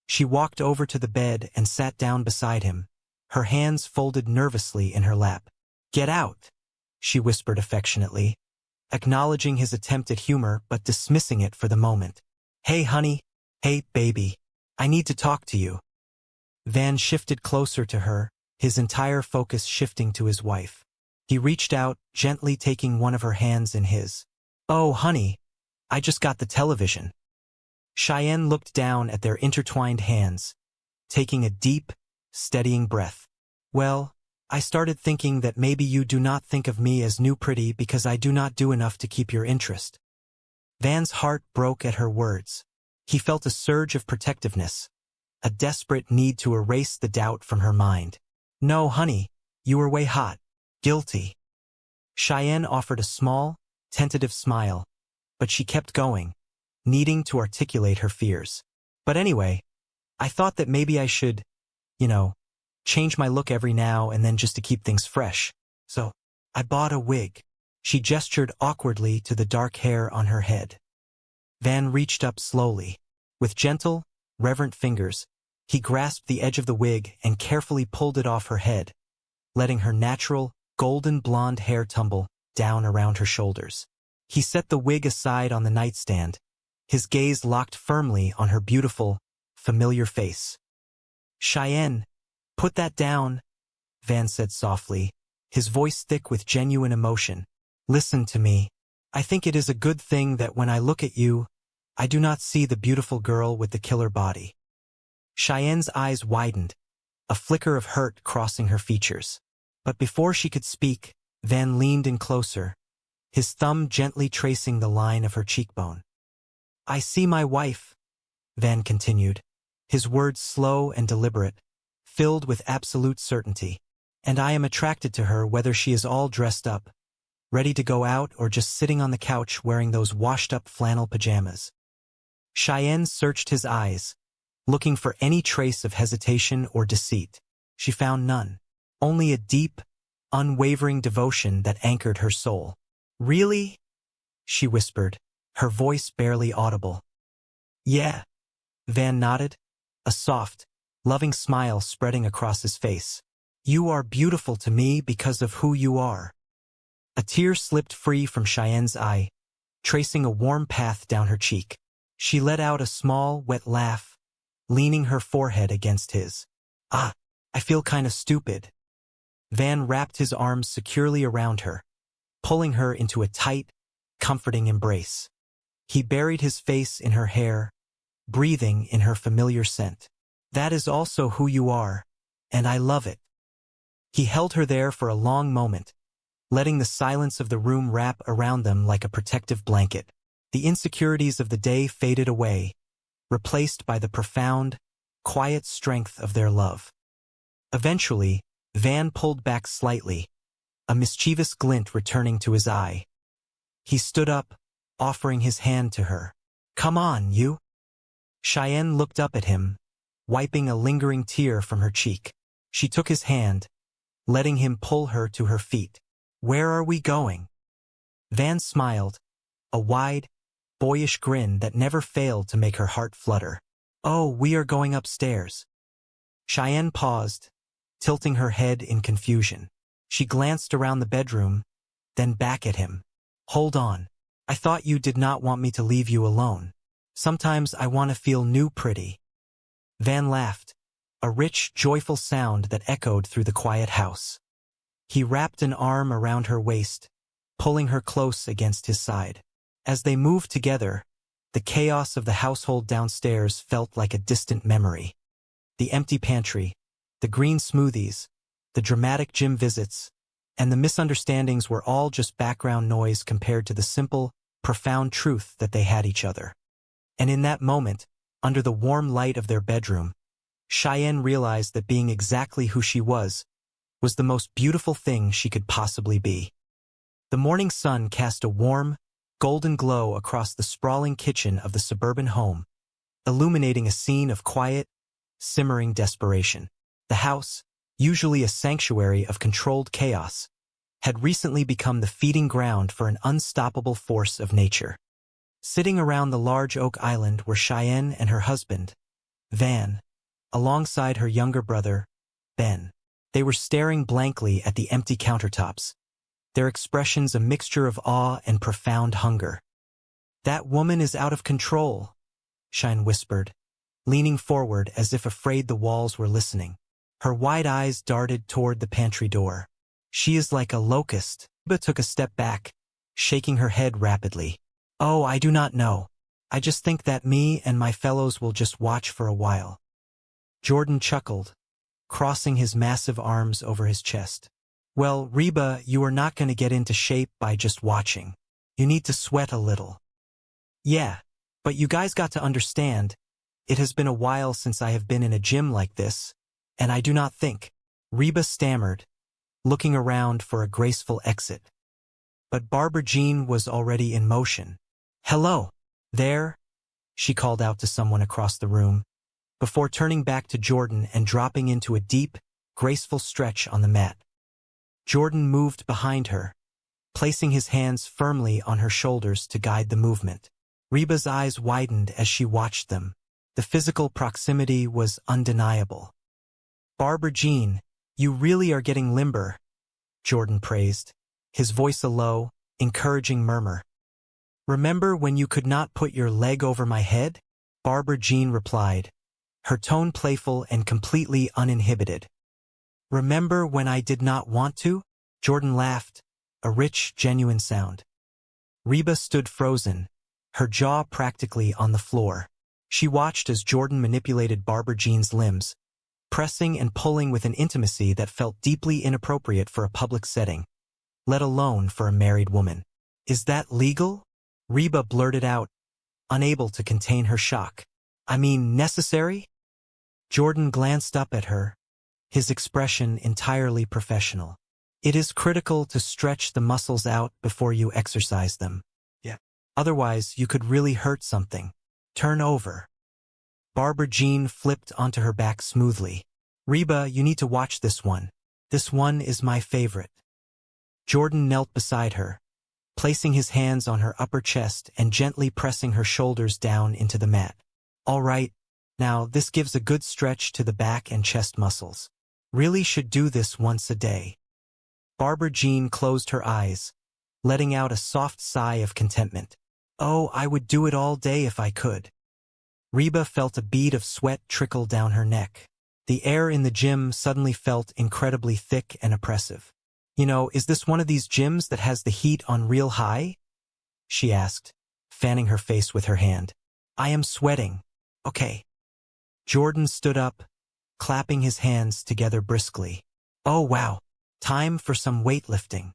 she walked over to the bed and sat down beside him, her hands folded nervously in her lap. Get out, she whispered affectionately, acknowledging his attempt at humor but dismissing it for the moment. Hey, honey. Hey, baby. I need to talk to you. Van shifted closer to her, his entire focus shifting to his wife. He reached out, gently taking one of her hands in his. Oh, honey, I just got the television. Cheyenne looked down at their intertwined hands, taking a deep, steadying breath. Well, I started thinking that maybe you do not think of me as new pretty because I do not do enough to keep your interest. Van's heart broke at her words. He felt a surge of protectiveness, a desperate need to erase the doubt from her mind. No, honey, you were way hot. Guilty. Cheyenne offered a small, tentative smile, but she kept going, needing to articulate her fears. But anyway, I thought that maybe I should, change my look every now and then just to keep things fresh. So, I bought a wig. She gestured awkwardly to the dark hair on her head. Van reached up slowly. With gentle, reverent fingers, he grasped the edge of the wig and carefully pulled it off her head, letting her natural, golden blonde hair tumble down around her shoulders. He set the wig aside on the nightstand, his gaze locked firmly on her beautiful, familiar face. Cheyenne, put that down, Van said softly, his voice thick with genuine emotion. Listen to me. I think it is a good thing that when I look at you, I do not see the beautiful girl with the killer body. Cheyenne's eyes widened, a flicker of hurt crossing her features. But before she could speak, Van leaned in closer, his thumb gently tracing the line of her cheekbone. I see my wife, Van continued, his words slow and deliberate, filled with absolute certainty. And I am attracted to her whether she is all dressed up, ready to go out, or just sitting on the couch wearing those washed-up flannel pajamas. Cheyenne searched his eyes, looking for any trace of hesitation or deceit. She found none, only a deep, unwavering devotion that anchored her soul. Really? She whispered, her voice barely audible. Yeah. Van nodded, a soft, loving smile spreading across his face. You are beautiful to me because of who you are. A tear slipped free from Cheyenne's eye, tracing a warm path down her cheek. She let out a small, wet laugh, leaning her forehead against his. Ah, I feel kinda stupid. Van wrapped his arms securely around her, pulling her into a tight, comforting embrace. He buried his face in her hair, breathing in her familiar scent. That is also who you are, and I love it. He held her there for a long moment, letting the silence of the room wrap around them like a protective blanket. The insecurities of the day faded away, replaced by the profound, quiet strength of their love. Eventually, Van pulled back slightly, a mischievous glint returning to his eye. He stood up, offering his hand to her. Come on, you. Cheyenne looked up at him, wiping a lingering tear from her cheek. She took his hand, letting him pull her to her feet. Where are we going? Van smiled, a wide, boyish grin that never failed to make her heart flutter. Oh, we are going upstairs. Cheyenne paused, tilting her head in confusion. She glanced around the bedroom, then back at him. Hold on. I thought you did not want me to leave you alone. Sometimes I want to feel new pretty. Van laughed, a rich, joyful sound that echoed through the quiet house. He wrapped an arm around her waist, pulling her close against his side. As they moved together, the chaos of the household downstairs felt like a distant memory. The empty pantry, the green smoothies, the dramatic gym visits, and the misunderstandings were all just background noise compared to the simple, profound truth that they had each other. And in that moment, under the warm light of their bedroom, Cheyenne realized that being exactly who she was the most beautiful thing she could possibly be. The morning sun cast a warm, golden glow across the sprawling kitchen of the suburban home, illuminating a scene of quiet, simmering desperation. The house, usually a sanctuary of controlled chaos, had recently become the feeding ground for an unstoppable force of nature. Sitting around the large oak island were Cheyenne and her husband, Van, alongside her younger brother, Ben. They were staring blankly at the empty countertops, their expressions a mixture of awe and profound hunger. That woman is out of control, Cheyenne whispered, leaning forward as if afraid the walls were listening. Her wide eyes darted toward the pantry door. She is like a locust. Reba took a step back, shaking her head rapidly. Oh, I do not know. I just think that me and my fellows will just watch for a while. Jordan chuckled, crossing his massive arms over his chest. Well, Reba, you are not going to get into shape by just watching. You need to sweat a little. Yeah, but you guys got to understand, it has been a while since I have been in a gym like this, and I do not think. Reba stammered, looking around for a graceful exit. But Barbara Jean was already in motion. Hello, there, she called out to someone across the room, before turning back to Jordan and dropping into a deep, graceful stretch on the mat. Jordan moved behind her, placing his hands firmly on her shoulders to guide the movement. Reba's eyes widened as she watched them. The physical proximity was undeniable. Barbara Jean, you really are getting limber, Jordan praised, his voice a low, encouraging murmur. Remember when you could not put your leg over my head? Barbara Jean replied, her tone playful and completely uninhibited. Remember when I did not want to? Jordan laughed, a rich, genuine sound. Reba stood frozen, her jaw practically on the floor. She watched as Jordan manipulated Barbara Jean's limbs, pressing and pulling with an intimacy that felt deeply inappropriate for a public setting. let alone for a married woman. Is that legal? Reba blurted out, unable to contain her shock. I mean, necessary? Jordan glanced up at her, his expression entirely professional. It is critical to stretch the muscles out before you exercise them. Yeah. Otherwise, you could really hurt something. Turn over. Barbara Jean flipped onto her back smoothly. Reba, you need to watch this one. This one is my favorite. Jordan knelt beside her, placing his hands on her upper chest and gently pressing her shoulders down into the mat. All right, now this gives a good stretch to the back and chest muscles. Really should do this once a day. Barbara Jean closed her eyes, letting out a soft sigh of contentment. Oh, I would do it all day if I could. Reba felt a bead of sweat trickle down her neck. The air in the gym suddenly felt incredibly thick and oppressive. You know, is this one of these gyms that has the heat on real high? She asked, fanning her face with her hand. I am sweating. Okay. Jordan stood up, clapping his hands together briskly. Oh wow, time for some weightlifting.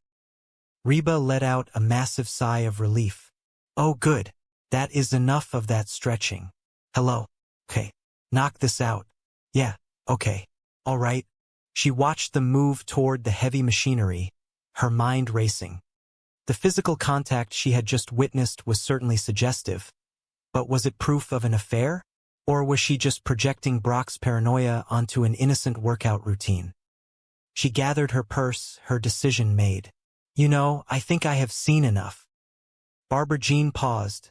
Reba let out a massive sigh of relief. Oh good, that is enough of that stretching. Hello. Okay, knock this out. Yeah, okay. All right. She watched them move toward the heavy machinery, her mind racing. The physical contact she had just witnessed was certainly suggestive, but was it proof of an affair? Or was she just projecting Brock's paranoia onto an innocent workout routine? She gathered her purse, her decision made. You know, I think I have seen enough. Barbara Jean paused,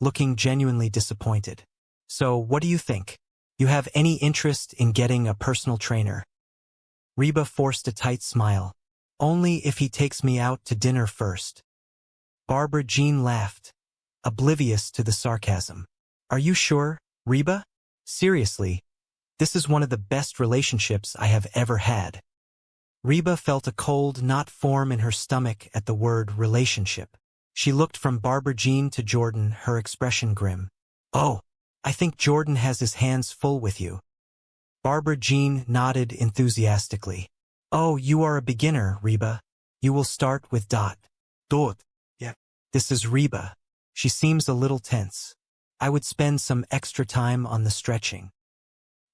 looking genuinely disappointed. So, what do you think? You have any interest in getting a personal trainer? Reba forced a tight smile. Only if he takes me out to dinner first. Barbara Jean laughed, oblivious to the sarcasm. Are you sure, Reba? Seriously, this is one of the best relationships I have ever had. Reba felt a cold knot form in her stomach at the word relationship. She looked from Barbara Jean to Jordan, her expression grim. Oh, I think Jordan has his hands full with you. Barbara Jean nodded enthusiastically. Oh, you are a beginner, Reba. You will start with Dot. Dot. Yeah. This is Reba. She seems a little tense. I would spend some extra time on the stretching.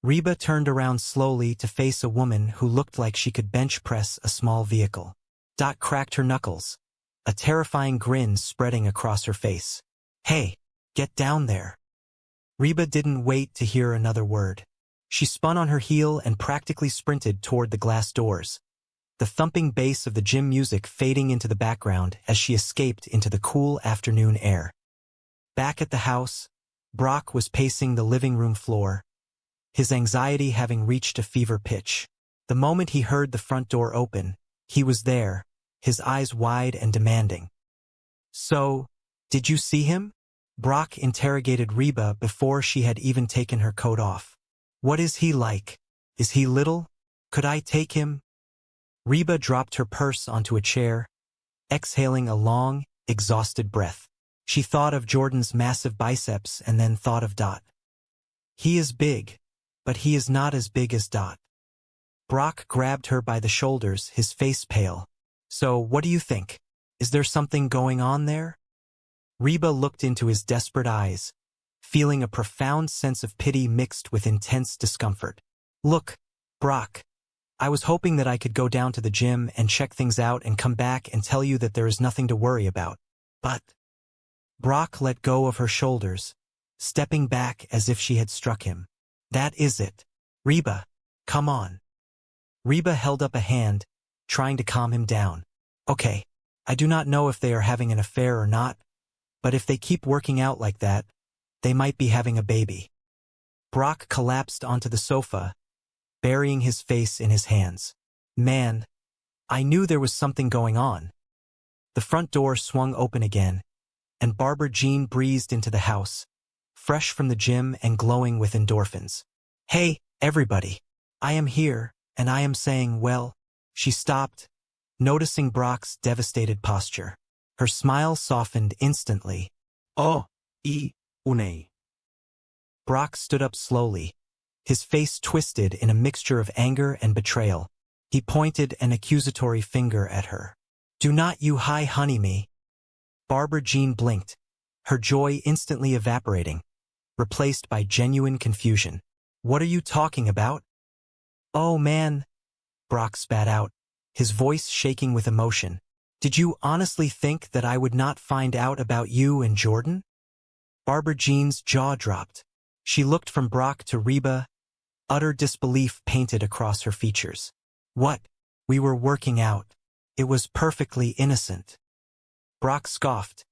Reba turned around slowly to face a woman who looked like she could bench press a small vehicle. Dot cracked her knuckles, a terrifying grin spreading across her face. Hey, get down there. Reba didn't wait to hear another word. She spun on her heel and practically sprinted toward the glass doors, the thumping bass of the gym music fading into the background as she escaped into the cool afternoon air. Back at the house, Brock was pacing the living room floor, his anxiety having reached a fever pitch. The moment he heard the front door open, he was there, his eyes wide and demanding. So, did you see him? Brock interrogated Reba before she had even taken her coat off. What is he like? Is he little? Could I take him? Reba dropped her purse onto a chair, exhaling a long, exhausted breath. She thought of Jordan's massive biceps and then thought of Dot. He is big, but he is not as big as Dot. Brock grabbed her by the shoulders, his face pale. So, what do you think? Is there something going on there? Reba looked into his desperate eyes, feeling a profound sense of pity mixed with intense discomfort. Look, Brock, I was hoping that I could go down to the gym and check things out and come back and tell you that there is nothing to worry about. But Brock let go of her shoulders, stepping back as if she had struck him. That is it. Reba, come on. Reba held up a hand, trying to calm him down. Okay, I do not know if they are having an affair or not, but if they keep working out like that, they might be having a baby. Brock collapsed onto the sofa, burying his face in his hands. Man, I knew there was something going on. The front door swung open again, and Barbara Jean breezed into the house, fresh from the gym and glowing with endorphins. Hey, everybody. I am here, and I am saying, well. She stopped, noticing Brock's devastated posture. Her smile softened instantly. Oh, une. Brock stood up slowly, his face twisted in a mixture of anger and betrayal. He pointed an accusatory finger at her. Do not you honey me. Barbara Jean blinked, her joy instantly evaporating, replaced by genuine confusion. What are you talking about? Oh man, Brock spat out, his voice shaking with emotion. Did you honestly think that I would not find out about you and Jordan? Barbara Jean's jaw dropped. She looked from Brock to Reba, utter disbelief painted across her features. What? We were working out. It was perfectly innocent. Brock scoffed,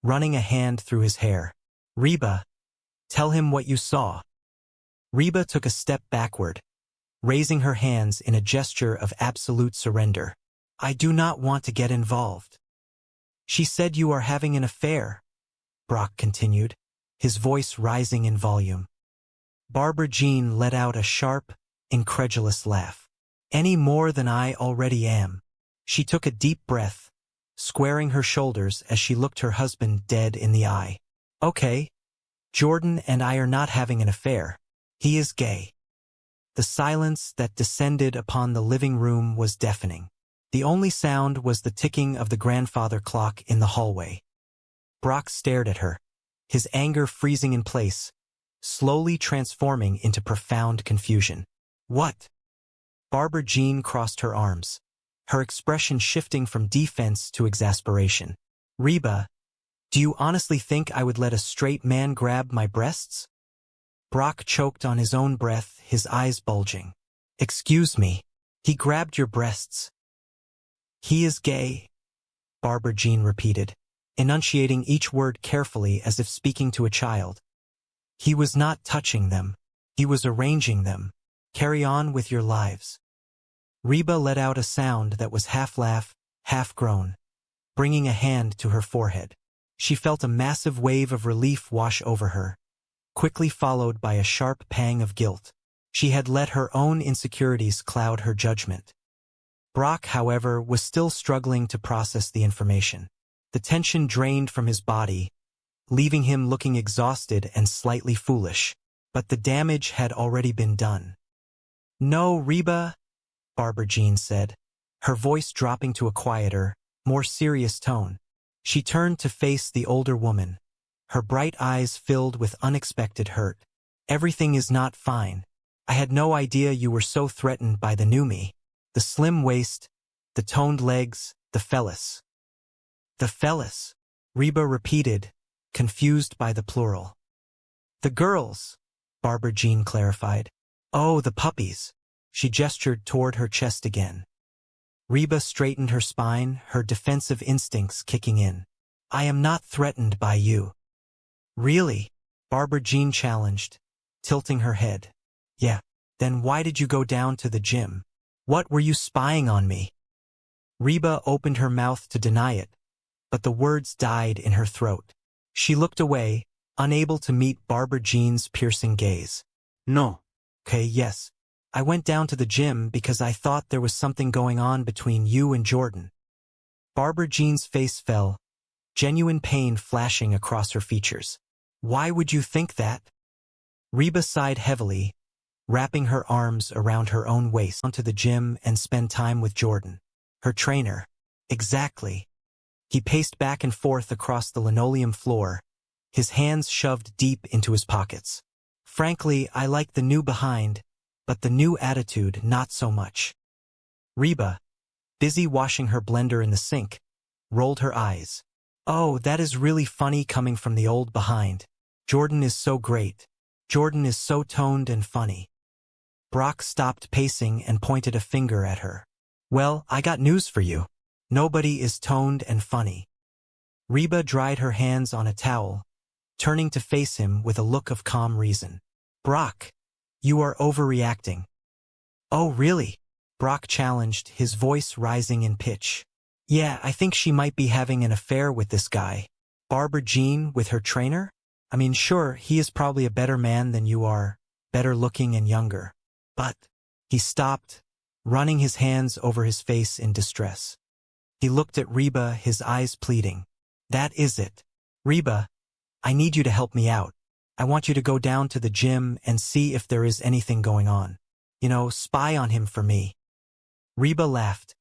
running a hand through his hair. Reba, tell him what you saw. Reba took a step backward, raising her hands in a gesture of absolute surrender. I do not want to get involved. She said you are having an affair, Brock continued, his voice rising in volume. Barbara Jean let out a sharp, incredulous laugh. Any more than I already am. She took a deep breath, squaring her shoulders as she looked her husband dead in the eye. Okay, Jordan and I are not having an affair. He is gay. The silence that descended upon the living room was deafening. The only sound was the ticking of the grandfather clock in the hallway. Brock stared at her, his anger freezing in place, slowly transforming into profound confusion. What? Barbara Jean crossed her arms, her expression shifting from defense to exasperation. Reba, do you honestly think I would let a straight man grab my breasts? Brock choked on his own breath, his eyes bulging. Excuse me, he grabbed your breasts. He is gay, Barbara Jean repeated, enunciating each word carefully as if speaking to a child. He was not touching them. He was arranging them. Carry on with your lives. Reba let out a sound that was half laugh, half groan, bringing a hand to her forehead. She felt a massive wave of relief wash over her, quickly followed by a sharp pang of guilt. She had let her own insecurities cloud her judgment. Brock, however, was still struggling to process the information. The tension drained from his body, leaving him looking exhausted and slightly foolish. But the damage had already been done. No, Reba, Barbara Jean said, her voice dropping to a quieter, more serious tone. She turned to face the older woman, her bright eyes filled with unexpected hurt. Everything is not fine. I had no idea you were so threatened by the new me. The slim waist, the toned legs, the phallus. The phallus, Reba repeated, confused by the plural. The girls, Barbara Jean clarified. Oh, the puppies. She gestured toward her chest again. Reba straightened her spine, her defensive instincts kicking in. I am not threatened by you. Really? Barbara Jean challenged, tilting her head. Yeah. Then why did you go down to the gym? What were you spying on me? Reba opened her mouth to deny it, but the words died in her throat. She looked away, unable to meet Barbara Jean's piercing gaze. No. Okay, yes. I went down to the gym because I thought there was something going on between you and Jordan. Barbara Jean's face fell, genuine pain flashing across her features. Why would you think that? Reba sighed heavily, wrapping her arms around her own waist. Onto the gym and spend time with Jordan, her trainer. Exactly. He paced back and forth across the linoleum floor, his hands shoved deep into his pockets. Frankly, I like the new behind, but the new attitude not so much. Reba, busy washing her blender in the sink, rolled her eyes. Oh, that is really funny coming from the old behind. Jordan is so great. Jordan is so toned and funny. Brock stopped pacing and pointed a finger at her. Well, I got news for you. Nobody is toned and funny. Reba dried her hands on a towel, turning to face him with a look of calm reason. Brock, you are overreacting. Oh, really? Brock challenged, his voice rising in pitch. Yeah, I think she might be having an affair with this guy. Barbara Jean with her trainer? I mean, sure, he is probably a better man than you are, better looking and younger. But, he stopped, running his hands over his face in distress. He looked at Reba, his eyes pleading. That is it. Reba, I need you to help me out. I want you to go down to the gym and see if there is anything going on. You know, spy on him for me. Reba laughed,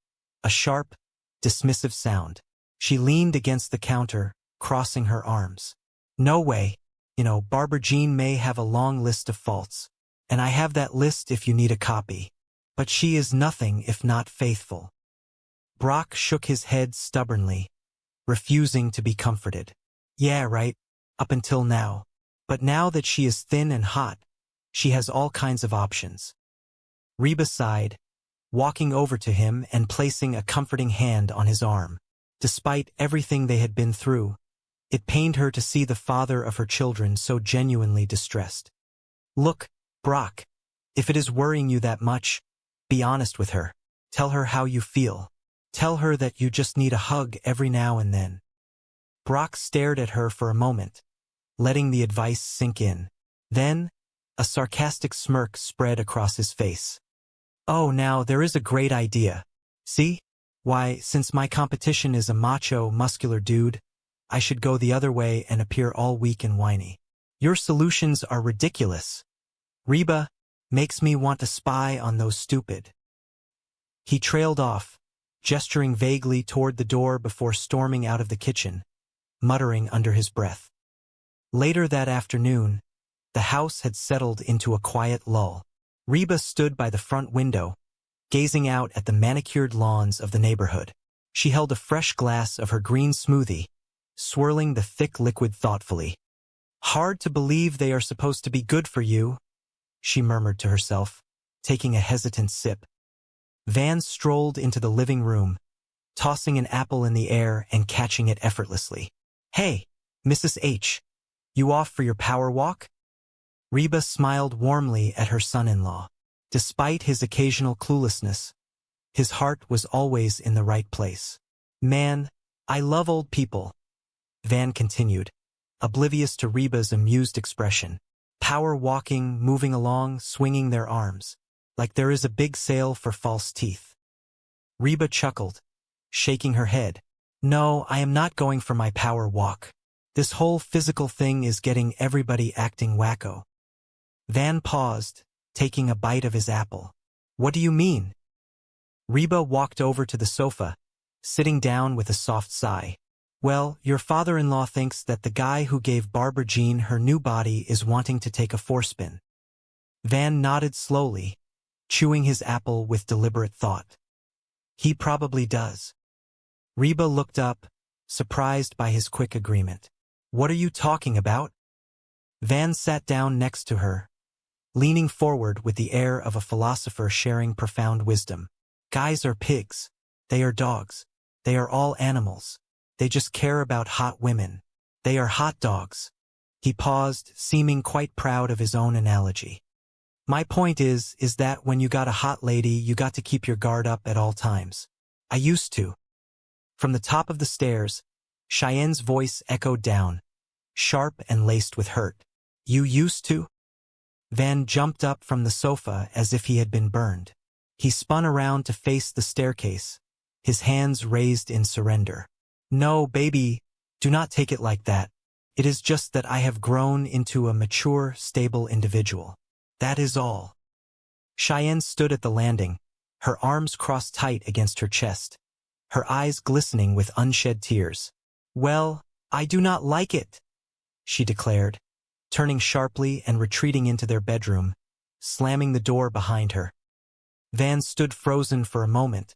a sharp, dismissive sound. She leaned against the counter, crossing her arms. No way. You know, Barbara Jean may have a long list of faults, and I have that list if you need a copy. But she is nothing if not faithful. Brock shook his head stubbornly, refusing to be comforted. Yeah, right, up until now. But now that she is thin and hot, she has all kinds of options. Reba sighed, walking over to him and placing a comforting hand on his arm. Despite everything they had been through, it pained her to see the father of her children so genuinely distressed. Look, Brock, if it is worrying you that much, be honest with her. Tell her how you feel. Tell her that you just need a hug every now and then. Brock stared at her for a moment, letting the advice sink in. Then, a sarcastic smirk spread across his face. Oh, now there is a great idea. See? Why, since my competition is a macho, muscular dude, I should go the other way and appear all weak and whiny. Your solutions are ridiculous. Reba makes me want to spy on those stupid. He trailed off, gesturing vaguely toward the door before storming out of the kitchen, muttering under his breath. Later that afternoon, the house had settled into a quiet lull. Reba stood by the front window, gazing out at the manicured lawns of the neighborhood. She held a fresh glass of her green smoothie, swirling the thick liquid thoughtfully. Hard to believe they are supposed to be good for you, she murmured to herself, taking a hesitant sip. Van strolled into the living room, tossing an apple in the air and catching it effortlessly. Hey, Mrs. H, you off for your power walk? Reba smiled warmly at her son-in-law. Despite his occasional cluelessness, his heart was always in the right place. Man, I love old people, Van continued, oblivious to Reba's amused expression. Power walking, moving along, swinging their arms, like there is a big sale for false teeth. Reba chuckled, shaking her head. No, I am not going for my power walk. This whole physical thing is getting everybody acting wacko. Van paused, taking a bite of his apple. What do you mean? Reba walked over to the sofa, sitting down with a soft sigh. Well, your father-in-law thinks that the guy who gave Barbara Jean her new body is wanting to take a forespin. Van nodded slowly, chewing his apple with deliberate thought. He probably does. Reba looked up, surprised by his quick agreement. What are you talking about? Van sat down next to her, leaning forward with the air of a philosopher sharing profound wisdom. Guys are pigs. They are dogs. They are all animals. They just care about hot women. They are hot dogs. He paused, seeming quite proud of his own analogy. My point is that when you got a hot lady, you got to keep your guard up at all times. I used to. From the top of the stairs, Cheyenne's voice echoed down, sharp and laced with hurt. You used to? Van jumped up from the sofa as if he had been burned. He spun around to face the staircase, his hands raised in surrender. No, baby, do not take it like that. It is just that I have grown into a mature, stable individual. That is all. Cheyenne stood at the landing, her arms crossed tight against her chest, her eyes glistening with unshed tears. Well, I do not like it, she declared, turning sharply and retreating into their bedroom, slamming the door behind her. Van stood frozen for a moment,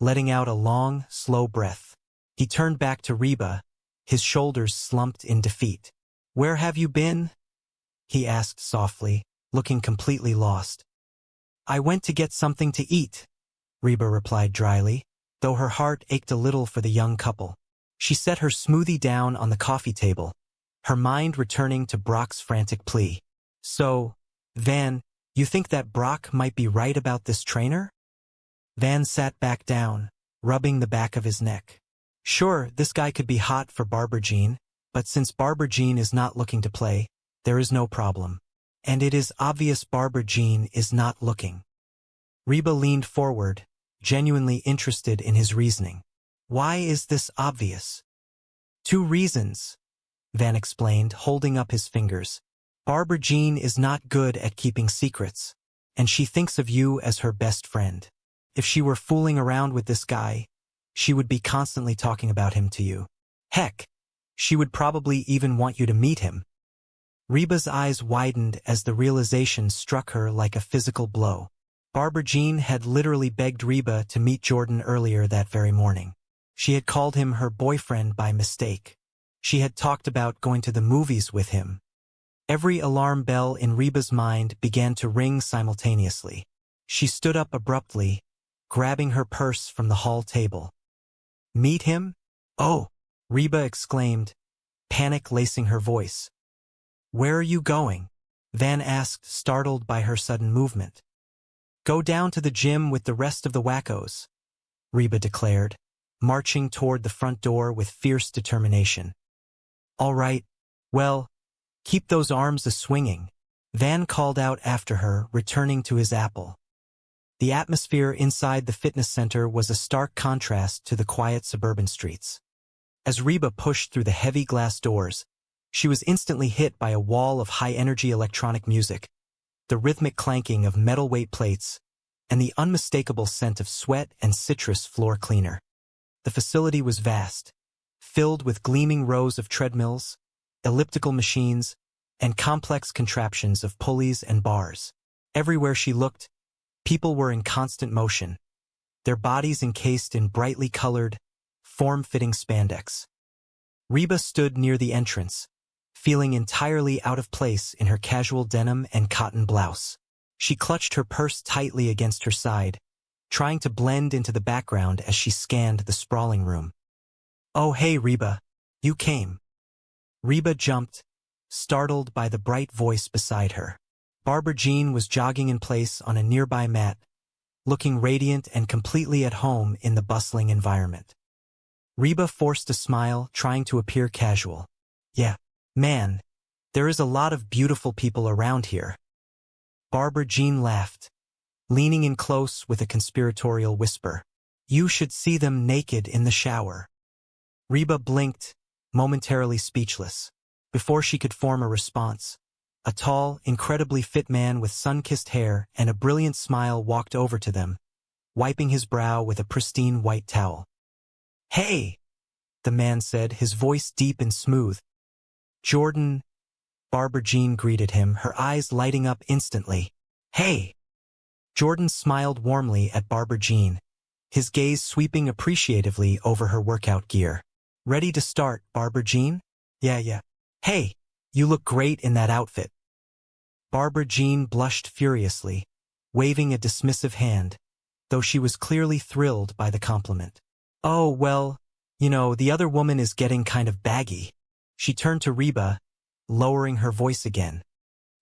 letting out a long, slow breath. He turned back to Reba, his shoulders slumped in defeat. Where have you been? He asked softly, looking completely lost. I went to get something to eat, Reba replied dryly, though her heart ached a little for the young couple. She set her smoothie down on the coffee table, her mind returning to Brock's frantic plea. So, Van, you think that Brock might be right about this trainer? Van sat back down, rubbing the back of his neck. Sure, this guy could be hot for Barbara Jean, but since Barbara Jean is not looking to play, there is no problem. And it is obvious Barbara Jean is not looking. Reba leaned forward, genuinely interested in his reasoning. Why is this obvious? 2 reasons, Van explained, holding up his fingers. Barbara Jean is not good at keeping secrets, and she thinks of you as her best friend. If she were fooling around with this guy, she would be constantly talking about him to you. Heck, she would probably even want you to meet him. Reba's eyes widened as the realization struck her like a physical blow. Barbara Jean had literally begged Reba to meet Jordan earlier that very morning. She had called him her boyfriend by mistake. She had talked about going to the movies with him. Every alarm bell in Reba's mind began to ring simultaneously. She stood up abruptly, grabbing her purse from the hall table. Meet him? Oh, Reba exclaimed, panic lacing her voice. Where are you going? Van asked, startled by her sudden movement. Go down to the gym with the rest of the wackos, Reba declared, marching toward the front door with fierce determination. All right, well, keep those arms a-swinging, Van called out after her, returning to his apple. The atmosphere inside the fitness center was a stark contrast to the quiet suburban streets. As Reba pushed through the heavy glass doors, she was instantly hit by a wall of high-energy electronic music, the rhythmic clanking of metal weight plates, and the unmistakable scent of sweat and citrus floor cleaner. The facility was vast, filled with gleaming rows of treadmills, elliptical machines, and complex contraptions of pulleys and bars. Everywhere she looked, people were in constant motion, their bodies encased in brightly colored, form-fitting spandex. Reba stood near the entrance, feeling entirely out of place in her casual denim and cotton blouse. She clutched her purse tightly against her side, trying to blend into the background as she scanned the sprawling room. Oh, hey, Reba, you came. Reba jumped, startled by the bright voice beside her. Barbara Jean was jogging in place on a nearby mat, looking radiant and completely at home in the bustling environment. Reba forced a smile, trying to appear casual. Yeah, man, there is a lot of beautiful people around here. Barbara Jean laughed, leaning in close with a conspiratorial whisper. You should see them naked in the shower. Reba blinked, momentarily speechless. Before she could form a response, a tall, incredibly fit man with sun-kissed hair and a brilliant smile walked over to them, wiping his brow with a pristine white towel. Hey, the man said, his voice deep and smooth. Jordan, Barbara Jean greeted him, her eyes lighting up instantly. Hey! Jordan smiled warmly at Barbara Jean, his gaze sweeping appreciatively over her workout gear. Ready to start, Barbara Jean? Yeah. Hey, you look great in that outfit. Barbara Jean blushed furiously, waving a dismissive hand, though she was clearly thrilled by the compliment. Oh, well, the other woman is getting kind of baggy. She turned to Reba, lowering her voice again.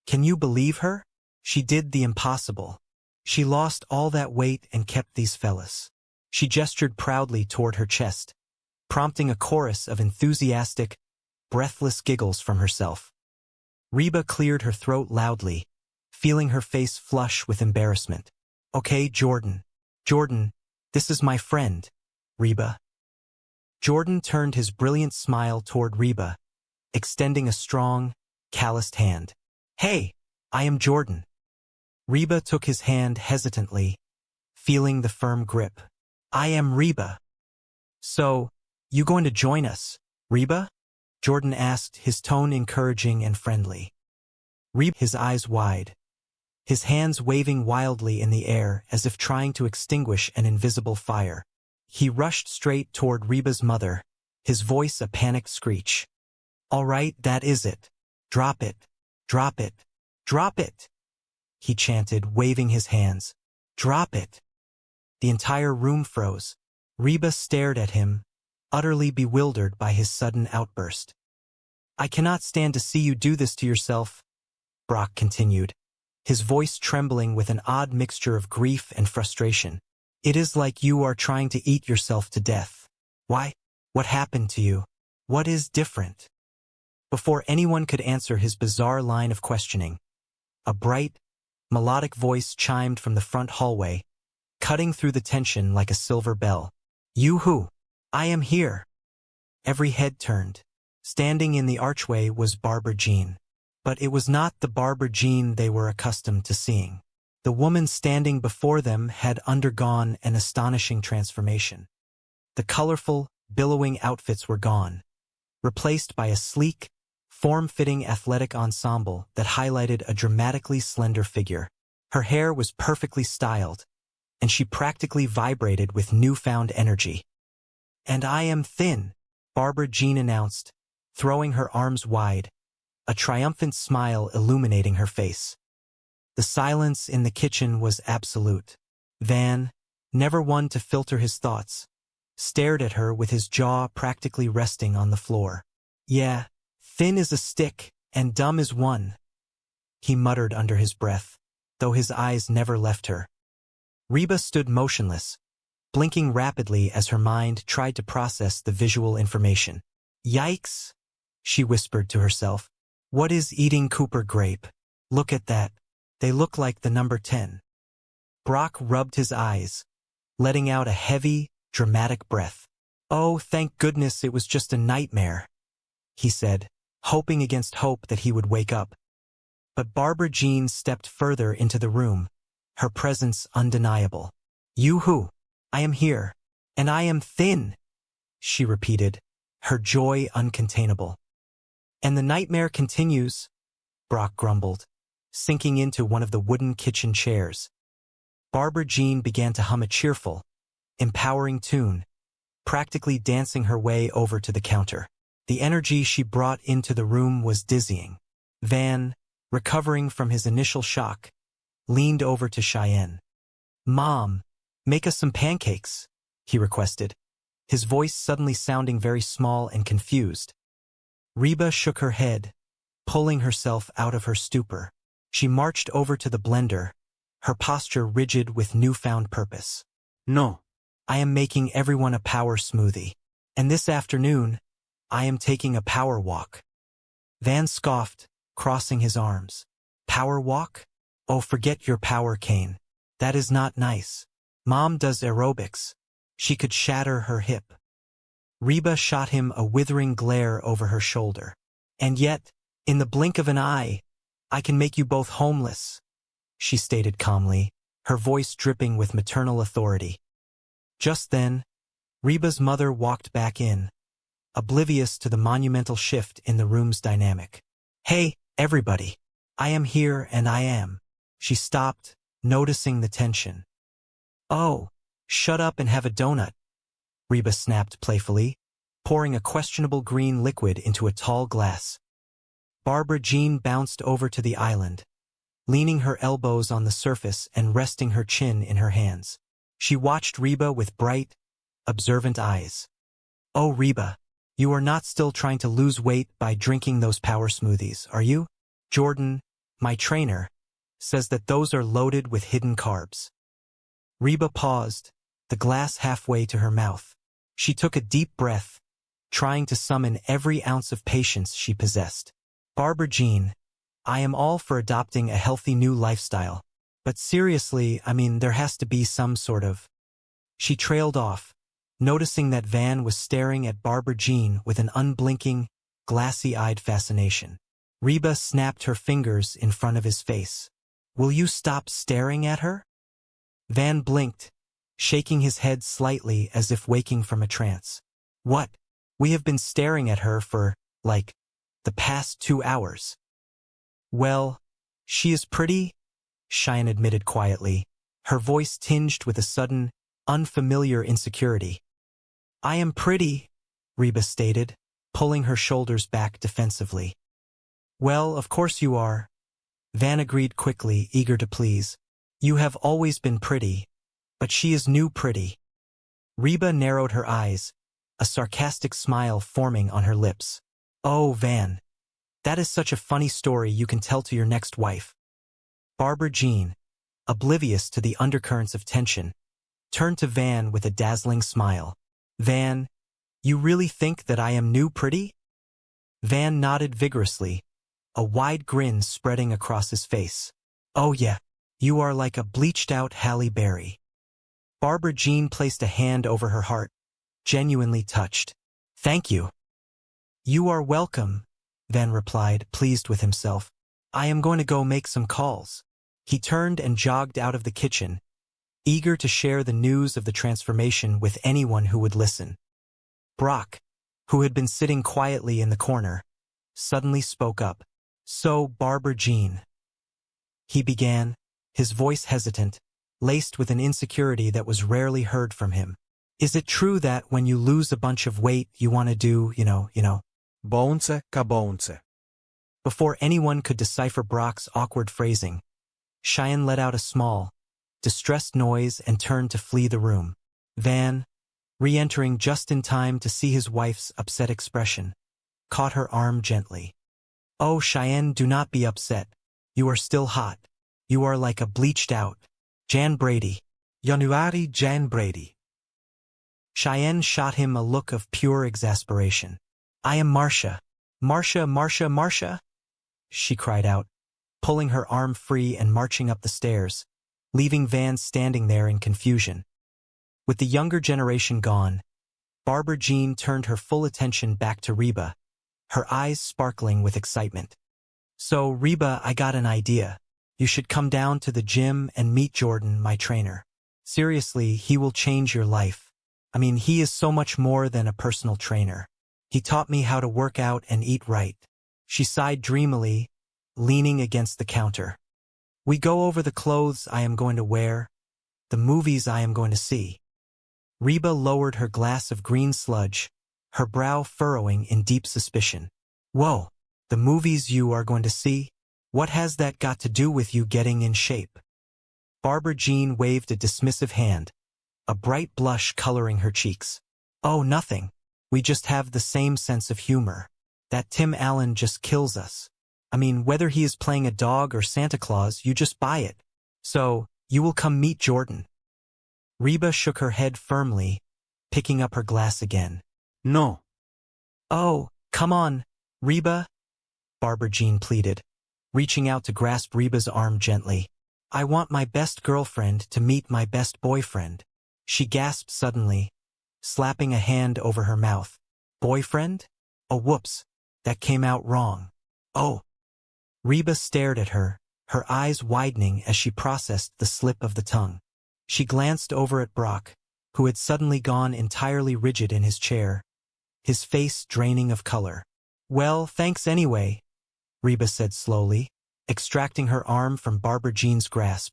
Can you believe her? She did the impossible. She lost all that weight and kept these fellas. She gestured proudly toward her chest, prompting a chorus of enthusiastic, breathless giggles from herself. Reba cleared her throat loudly, feeling her face flush with embarrassment. Okay, Jordan, this is my friend, Reba. Jordan turned his brilliant smile toward Reba, extending a strong, calloused hand. Hey, I am Jordan. Reba took his hand hesitantly, feeling the firm grip. I am Reba. So, you going to join us, Reba? Jordan asked, his tone encouraging and friendly. Reba, his eyes wide, his hands waving wildly in the air as if trying to extinguish an invisible fire. He rushed straight toward Reba's mother, his voice a panicked screech. All right, that is it. Drop it. Drop it. Drop it. He chanted, waving his hands. Drop it. The entire room froze. Reba stared at him, utterly bewildered by his sudden outburst. I cannot stand to see you do this to yourself, Brock continued, his voice trembling with an odd mixture of grief and frustration. It is like you are trying to eat yourself to death. Why? What happened to you? What is different? Before anyone could answer his bizarre line of questioning, a bright, melodic voice chimed from the front hallway, cutting through the tension like a silver bell. You who? I am here. Every head turned. Standing in the archway was Barbara Jean. But it was not the Barbara Jean they were accustomed to seeing. The woman standing before them had undergone an astonishing transformation. The colorful, billowing outfits were gone, replaced by a sleek, form-fitting athletic ensemble that highlighted a dramatically slender figure. Her hair was perfectly styled, and she practically vibrated with newfound energy. "And I am thin," Barbara Jean announced, throwing her arms wide, a triumphant smile illuminating her face. The silence in the kitchen was absolute. Van, never one to filter his thoughts, stared at her with his jaw practically resting on the floor. "Yeah, thin is a stick, and dumb is one," he muttered under his breath, though his eyes never left her. Reba stood motionless, blinking rapidly as her mind tried to process the visual information. "Yikes," she whispered to herself. "What is eating Cooper grape? Look at that. They look like the number 10. Brock rubbed his eyes, letting out a heavy, dramatic breath. "Oh, thank goodness it was just a nightmare," he said, hoping against hope that he would wake up. But Barbara Jean stepped further into the room, her presence undeniable. "Yoo-hoo, I am here, and I am thin," she repeated, her joy uncontainable. "And the nightmare continues," Brock grumbled, sinking into one of the wooden kitchen chairs. Barbara Jean began to hum a cheerful, empowering tune, practically dancing her way over to the counter. The energy she brought into the room was dizzying. Van, recovering from his initial shock, leaned over to Cheyenne. "Mom, make us some pancakes," he requested, his voice suddenly sounding very small and confused. Reba shook her head, pulling herself out of her stupor. She marched over to the blender, her posture rigid with newfound purpose. "No, I am making everyone a power smoothie. And this afternoon, I am taking a power walk." Van scoffed, crossing his arms. "Power walk? Oh, forget your power cane. That is not nice. Mom does aerobics. She could shatter her hip." Reba shot him a withering glare over her shoulder. "And yet, in the blink of an eye, I can make you both homeless," she stated calmly, her voice dripping with maternal authority. Just then, Reba's mother walked back in, oblivious to the monumental shift in the room's dynamic. "Hey, everybody. I am here and I am." She stopped, noticing the tension. "Oh, shut up and have a donut," Reba snapped playfully, pouring a questionable green liquid into a tall glass. Barbara Jean bounced over to the island, leaning her elbows on the surface and resting her chin in her hands. She watched Reba with bright, observant eyes. "Oh, Reba, you are not still trying to lose weight by drinking those power smoothies, are you? Jordan, my trainer, says that those are loaded with hidden carbs." Reba paused, the glass halfway to her mouth. She took a deep breath, trying to summon every ounce of patience she possessed. "Barbara Jean, I am all for adopting a healthy new lifestyle, but seriously, I mean, there has to be some sort of..." She trailed off, noticing that Van was staring at Barbara Jean with an unblinking, glassy-eyed fascination. Reba snapped her fingers in front of his face. "Will you stop staring at her?" Van blinked, shaking his head slightly as if waking from a trance. "What? We have been staring at her for, like, the past 2 hours." "Well, she is pretty," Cheyenne admitted quietly, her voice tinged with a sudden, unfamiliar insecurity. "I am pretty," Reba stated, pulling her shoulders back defensively. "Well, of course you are," Van agreed quickly, eager to please. "You have always been pretty, but she is new pretty." Reba narrowed her eyes, a sarcastic smile forming on her lips. "Oh, Van, that is such a funny story you can tell to your next wife." Barbara Jean, oblivious to the undercurrents of tension, turned to Van with a dazzling smile. "Van, you really think that I am new pretty?" Van nodded vigorously, a wide grin spreading across his face. "Oh yeah, you are like a bleached-out Halle Berry." Barbara Jean placed a hand over her heart, genuinely touched. "Thank you." "You are welcome," Van replied, pleased with himself. "I am going to go make some calls." He turned and jogged out of the kitchen, eager to share the news of the transformation with anyone who would listen. Brock, who had been sitting quietly in the corner, suddenly spoke up. "So, Barbara Jean," he began, his voice hesitant, laced with an insecurity that was rarely heard from him. "Is it true that when you lose a bunch of weight, you want to do, you know? Bounce ka bounce." Before anyone could decipher Brock's awkward phrasing, Cheyenne let out a small, distressed noise and turned to flee the room. Van, re-entering just in time to see his wife's upset expression, caught her arm gently. "Oh, Cheyenne, do not be upset. You are still hot. You are like a bleached-out Jan Brady." Januari Jan Brady. Cheyenne shot him a look of pure exasperation. "I am Marcia. Marcia," she cried out, pulling her arm free and marching up the stairs, leaving Van standing there in confusion. With the younger generation gone, Barbara Jean turned her full attention back to Reba, her eyes sparkling with excitement. "So, Reba, I got an idea. You should come down to the gym and meet Jordan, my trainer. Seriously, he will change your life. I mean, he is so much more than a personal trainer. He taught me how to work out and eat right." She sighed dreamily, leaning against the counter. "We go over the clothes I am going to wear, the movies I am going to see." Reba lowered her glass of green sludge, her brow furrowing in deep suspicion. "Whoa, the movies you are going to see? What has that got to do with you getting in shape?" Barbara Jean waved a dismissive hand, a bright blush coloring her cheeks. "Oh, nothing. We just have the same sense of humor. That Tim Allen just kills us. I mean, whether he is playing a dog or Santa Claus, you just buy it. So, you will come meet Jordan." Reba shook her head firmly, picking up her glass again. No. "Oh, come on, Reba," Barbara Jean pleaded, reaching out to grasp Reba's arm gently. "I want my best girlfriend to meet my best boyfriend." She gasped suddenly, slapping a hand over her mouth. "Boyfriend? Oh, whoops, that came out wrong. Oh." Reba stared at her, her eyes widening as she processed the slip of the tongue. She glanced over at Brock, who had suddenly gone entirely rigid in his chair, his face draining of color. "Well, thanks anyway," Reba said slowly, extracting her arm from Barbara Jean's grasp.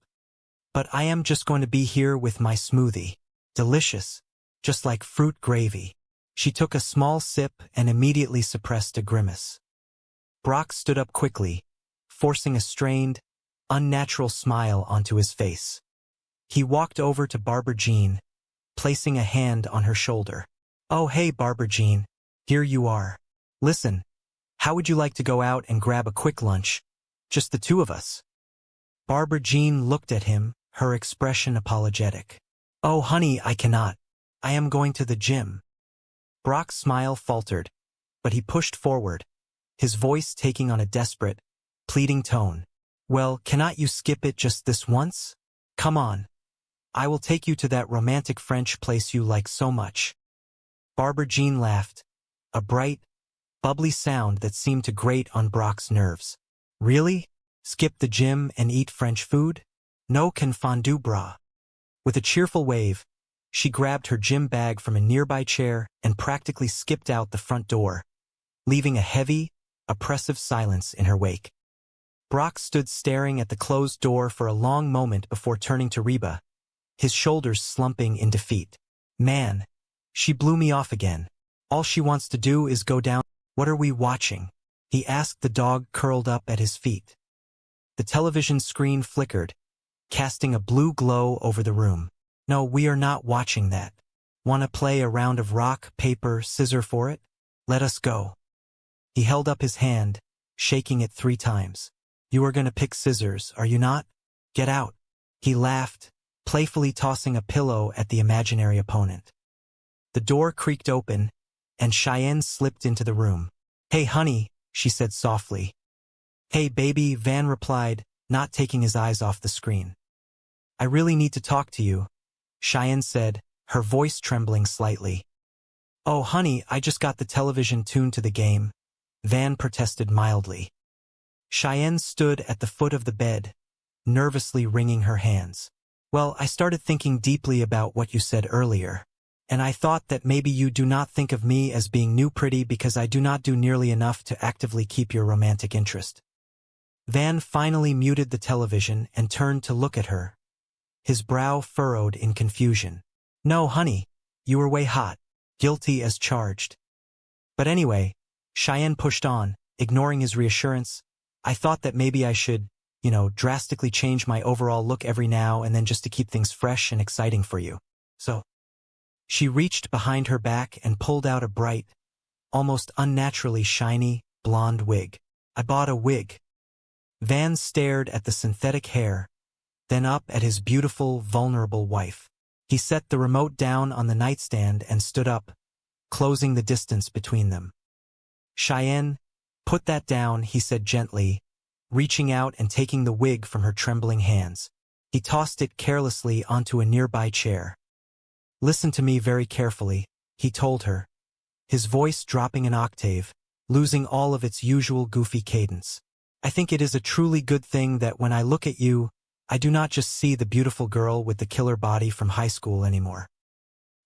"But I am just going to be here with my smoothie. Delicious, just like fruit gravy." She took a small sip and immediately suppressed a grimace. Brock stood up quickly, forcing a strained, unnatural smile onto his face. He walked over to Barbara Jean, placing a hand on her shoulder. "Oh, hey, Barbara Jean, here you are. Listen, how would you like to go out and grab a quick lunch? Just the two of us?" Barbara Jean looked at him, her expression apologetic. "Oh, honey, I cannot. I am going to the gym." Brock's smile faltered, but he pushed forward, his voice taking on a desperate, pleading tone. "Well, cannot you skip it just this once? Come on. I will take you to that romantic French place you like so much." Barbara Jean laughed, a bright, bubbly sound that seemed to grate on Brock's nerves. "Really? Skip the gym and eat French food? No confondu, bras." With a cheerful wave, she grabbed her gym bag from a nearby chair and practically skipped out the front door, leaving a heavy, oppressive silence in her wake. Brock stood staring at the closed door for a long moment before turning to Reba, his shoulders slumping in defeat. "Man, she blew me off again. All she wants to do is go down." "What are we watching?" he asked the dog curled up at his feet. The television screen flickered, casting a blue glow over the room. "No, we are not watching that. Want to play a round of rock, paper, scissors for it? Let us go." He held up his hand, shaking it 3 times. "You are going to pick scissors, are you not? Get out." He laughed, playfully tossing a pillow at the imaginary opponent. The door creaked open, and Cheyenne slipped into the room. "Hey, honey," she said softly. "Hey, baby," Van replied, not taking his eyes off the screen. "I really need to talk to you," Cheyenne said, her voice trembling slightly. "Oh, honey, I just got the television tuned to the game," Van protested mildly. Cheyenne stood at the foot of the bed, nervously wringing her hands. Well, I started thinking deeply about what you said earlier, and I thought that maybe you do not think of me as being new pretty because I do not do nearly enough to actively keep your romantic interest. Van finally muted the television and turned to look at her, his brow furrowed in confusion. No, honey, you were way hot, guilty as charged. But anyway, Cheyenne pushed on, ignoring his reassurance. I thought that maybe I should, drastically change my overall look every now and then just to keep things fresh and exciting for you. So, she reached behind her back and pulled out a bright, almost unnaturally shiny, blonde wig. I bought a wig. Van stared at the synthetic hair, then up at his beautiful, vulnerable wife. He set the remote down on the nightstand and stood up, closing the distance between them. Cheyenne, put that down, he said gently, reaching out and taking the wig from her trembling hands. He tossed it carelessly onto a nearby chair. Listen to me very carefully, he told her, his voice dropping an octave, losing all of its usual goofy cadence. I think it is a truly good thing that when I look at you, I do not just see the beautiful girl with the killer body from high school anymore.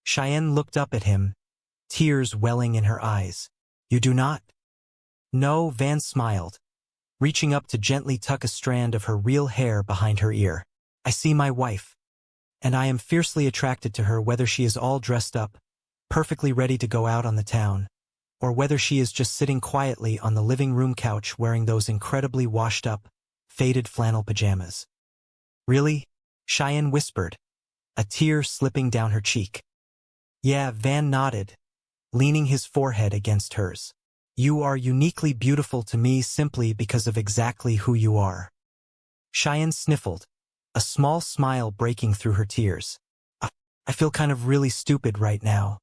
Cheyenne looked up at him, tears welling in her eyes. You do not? No, Van smiled, reaching up to gently tuck a strand of her real hair behind her ear. I see my wife, and I am fiercely attracted to her whether she is all dressed up, perfectly ready to go out on the town, or whether she is just sitting quietly on the living room couch wearing those incredibly washed-up, faded flannel pajamas. Really? Cheyenne whispered, a tear slipping down her cheek. Yeah, Van nodded, leaning his forehead against hers. You are uniquely beautiful to me simply because of exactly who you are. Cheyenne sniffled, a small smile breaking through her tears. I feel kind of really stupid right now.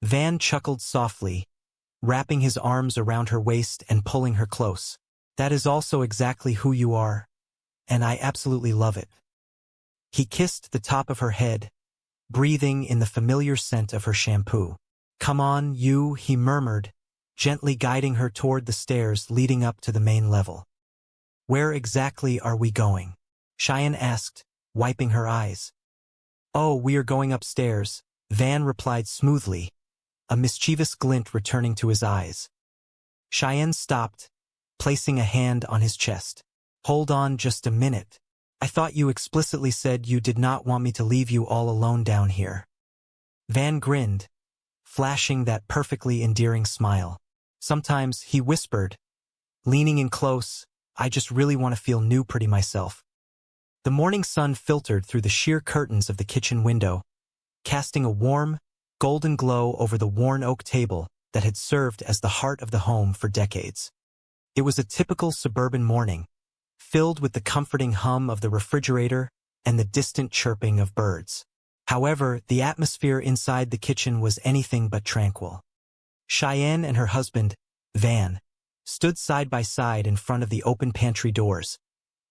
Van chuckled softly, wrapping his arms around her waist and pulling her close. That is also exactly who you are, and I absolutely love it. He kissed the top of her head, breathing in the familiar scent of her shampoo. Come on, you, he murmured, gently guiding her toward the stairs leading up to the main level. Where exactly are we going? Cheyenne asked, wiping her eyes. Oh, we are going upstairs, Van replied smoothly, a mischievous glint returning to his eyes. Cheyenne stopped, placing a hand on his chest. Hold on just a minute. I thought you explicitly said you did not want me to leave you all alone down here. Van grinned, flashing that perfectly endearing smile. Sometimes, he whispered, leaning in close, I just really want to feel new pretty myself. The morning sun filtered through the sheer curtains of the kitchen window, casting a warm, golden glow over the worn oak table that had served as the heart of the home for decades. It was a typical suburban morning, filled with the comforting hum of the refrigerator and the distant chirping of birds. However, the atmosphere inside the kitchen was anything but tranquil. Cheyenne and her husband, Van, stood side by side in front of the open pantry doors,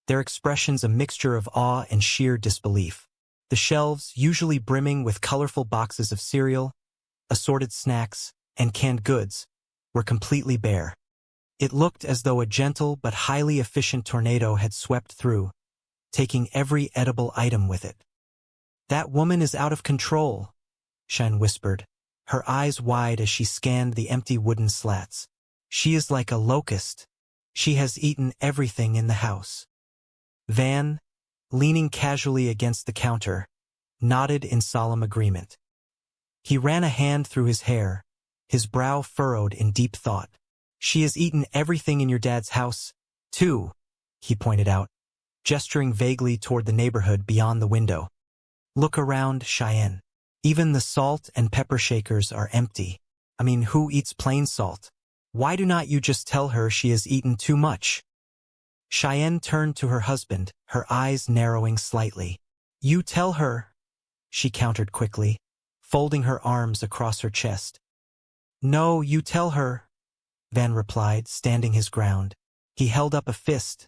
their expressions a mixture of awe and sheer disbelief. The shelves, usually brimming with colorful boxes of cereal, assorted snacks, and canned goods, were completely bare. It looked as though a gentle but highly efficient tornado had swept through, taking every edible item with it. That woman is out of control, Cheyenne whispered, her eyes wide as she scanned the empty wooden slats. She is like a locust. She has eaten everything in the house. Van, leaning casually against the counter, nodded in solemn agreement. He ran a hand through his hair, his brow furrowed in deep thought. She has eaten everything in your dad's house, too, he pointed out, gesturing vaguely toward the neighborhood beyond the window. Look around, Cheyenne. Even the salt and pepper shakers are empty. I mean, who eats plain salt? Why do not you just tell her she has eaten too much? Cheyenne turned to her husband, her eyes narrowing slightly. You tell her, she countered quickly, folding her arms across her chest. No, you tell her, Van replied, standing his ground. He held up a fist,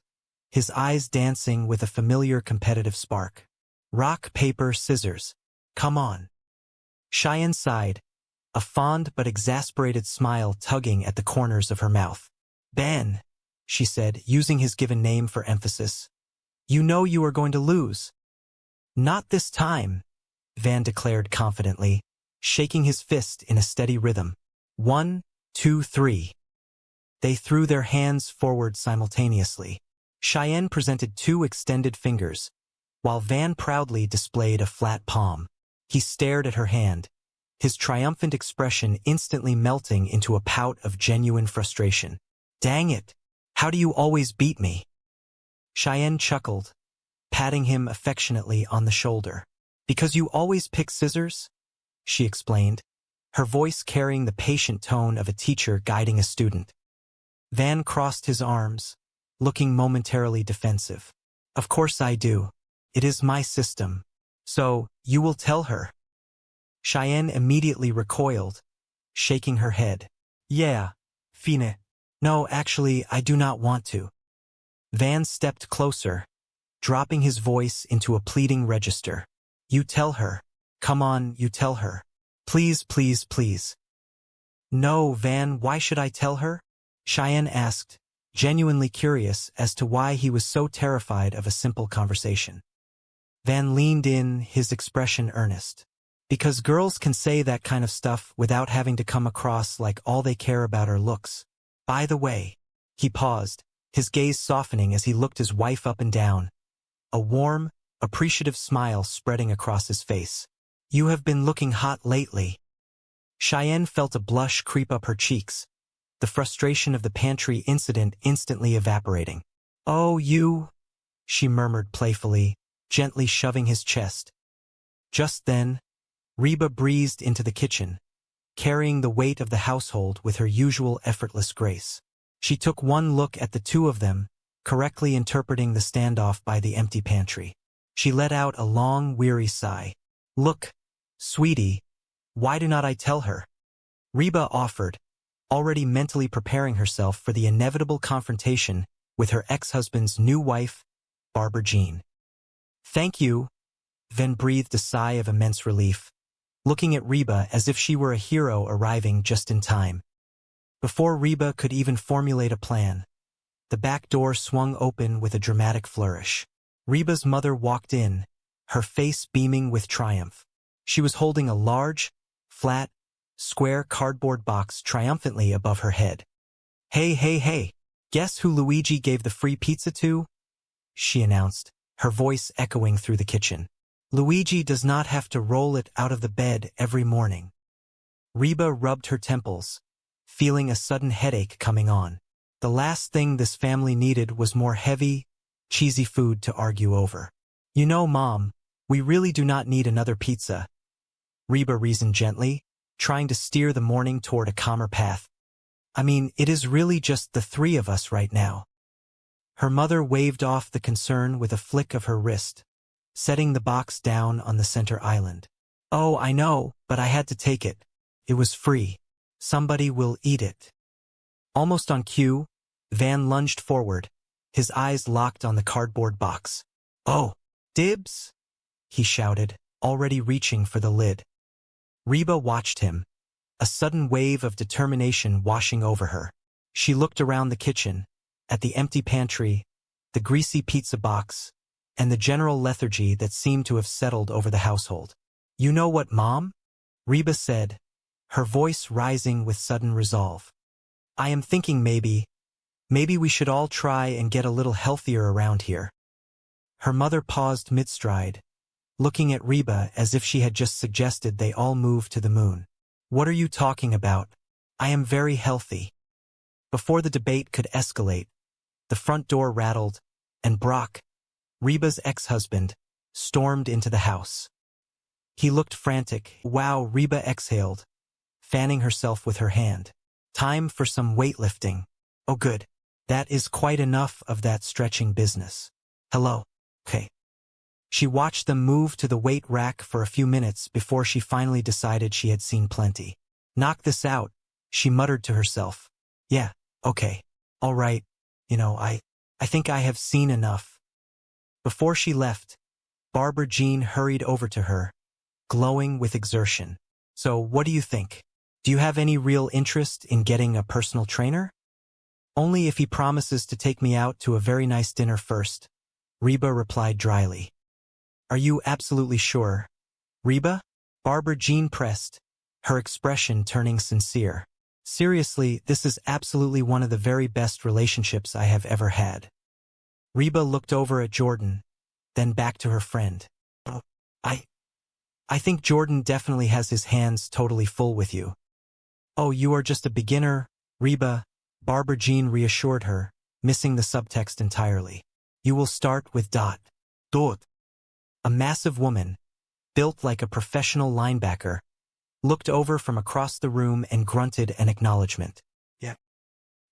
his eyes dancing with a familiar competitive spark. Rock, paper, scissors. Come on. Cheyenne sighed, a fond but exasperated smile tugging at the corners of her mouth. Ben, she said, using his given name for emphasis. You know you are going to lose. Not this time, Van declared confidently, shaking his fist in a steady rhythm. 1, 2, 3. They threw their hands forward simultaneously. Cheyenne presented 2 extended fingers, while Van proudly displayed a flat palm. He stared at her hand, his triumphant expression instantly melting into a pout of genuine frustration. Dang it! How do you always beat me? Cheyenne chuckled, patting him affectionately on the shoulder. Because you always pick scissors? She explained, her voice carrying the patient tone of a teacher guiding a student. Van crossed his arms, looking momentarily defensive. Of course I do. It is my system. So, you will tell her. Cheyenne immediately recoiled, shaking her head. Yeah, fine. No, actually, I do not want to. Van stepped closer, dropping his voice into a pleading register. You tell her. Come on, you tell her. Please, please, please. No, Van, why should I tell her? Cheyenne asked, genuinely curious as to why he was so terrified of a simple conversation. Van leaned in, his expression earnest. Because girls can say that kind of stuff without having to come across like all they care about are looks. By the way, he paused, his gaze softening as he looked his wife up and down, a warm, appreciative smile spreading across his face. You have been looking hot lately. Cheyenne felt a blush creep up her cheeks, the frustration of the pantry incident instantly evaporating. Oh, you, she murmured playfully, gently shoving his chest. Just then, Reba breezed into the kitchen, carrying the weight of the household with her usual effortless grace. She took one look at the two of them, correctly interpreting the standoff by the empty pantry. She let out a long, weary sigh. Look, sweetie, why do not I tell her? Reba offered, already mentally preparing herself for the inevitable confrontation with her ex-husband's new wife, Barbara Jean. Thank you, Van breathed a sigh of immense relief, looking at Reba as if she were a hero arriving just in time. Before Reba could even formulate a plan, the back door swung open with a dramatic flourish. Reba's mother walked in, her face beaming with triumph. She was holding a large, flat, square cardboard box triumphantly above her head. Hey, hey, hey, guess who Luigi gave the free pizza to? She announced, her voice echoing through the kitchen. Luigi does not have to roll it out of the bed every morning. Reba rubbed her temples, feeling a sudden headache coming on. The last thing this family needed was more heavy, cheesy food to argue over. You know, Mom, we really do not need another pizza, Reba reasoned gently, trying to steer the morning toward a calmer path. I mean, it is really just the three of us right now. Her mother waved off the concern with a flick of her wrist, setting the box down on the center island. Oh, I know, but I had to take it. It was free. Somebody will eat it. Almost on cue, Van lunged forward, his eyes locked on the cardboard box. Oh, dibs? He shouted, already reaching for the lid. Reba watched him, a sudden wave of determination washing over her. She looked around the kitchen, at the empty pantry, the greasy pizza box, and the general lethargy that seemed to have settled over the household. You know what, Mom? Reba said, her voice rising with sudden resolve. I am thinking maybe we should all try and get a little healthier around here. Her mother paused mid-stride, looking at Reba as if she had just suggested they all move to the moon. What are you talking about? I am very healthy. Before the debate could escalate, the front door rattled, and Brock, Reba's ex-husband, stormed into the house. He looked frantic. Wow, Reba exhaled, fanning herself with her hand. Time for some weightlifting. Oh good. That is quite enough of that stretching business. Hello. Okay. She watched them move to the weight rack for a few minutes before she finally decided she had seen plenty. Knock this out, she muttered to herself. Yeah, okay. All right. You know, I think I have seen enough. Before she left, Barbara Jean hurried over to her, glowing with exertion. So what do you think? Do you have any real interest in getting a personal trainer? Only if he promises to take me out to a very nice dinner first, Reba replied dryly. Are you absolutely sure? Reba? Barbara Jean pressed, her expression turning sincere. Seriously, this is absolutely one of the very best relationships I have ever had. Reba looked over at Jordan, then back to her friend. Oh, I think Jordan definitely has his hands totally full with you. Oh, you are just a beginner, Reba, Barbara Jean reassured her, missing the subtext entirely. You will start with Dot. Dot. A massive woman, built like a professional linebacker, looked over from across the room and grunted an acknowledgement. Yeah.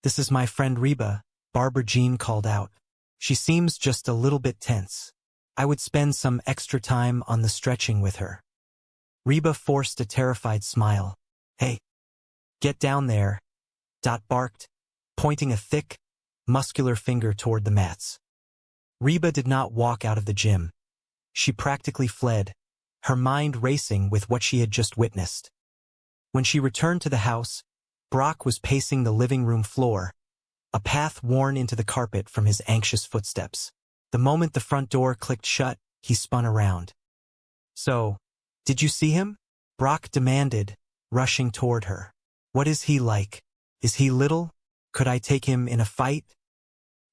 This is my friend Reba, Barbara Jean called out. She seems just a little bit tense. I would spend some extra time on the stretching with her. Reba forced a terrified smile. Hey, get down there, Dot barked, pointing a thick, muscular finger toward the mats. Reba did not walk out of the gym. She practically fled, her mind racing with what she had just witnessed. When she returned to the house, Brock was pacing the living room floor, a path worn into the carpet from his anxious footsteps. The moment the front door clicked shut, he spun around. So, did you see him? Brock demanded, rushing toward her. What is he like? Is he little? Could I take him in a fight?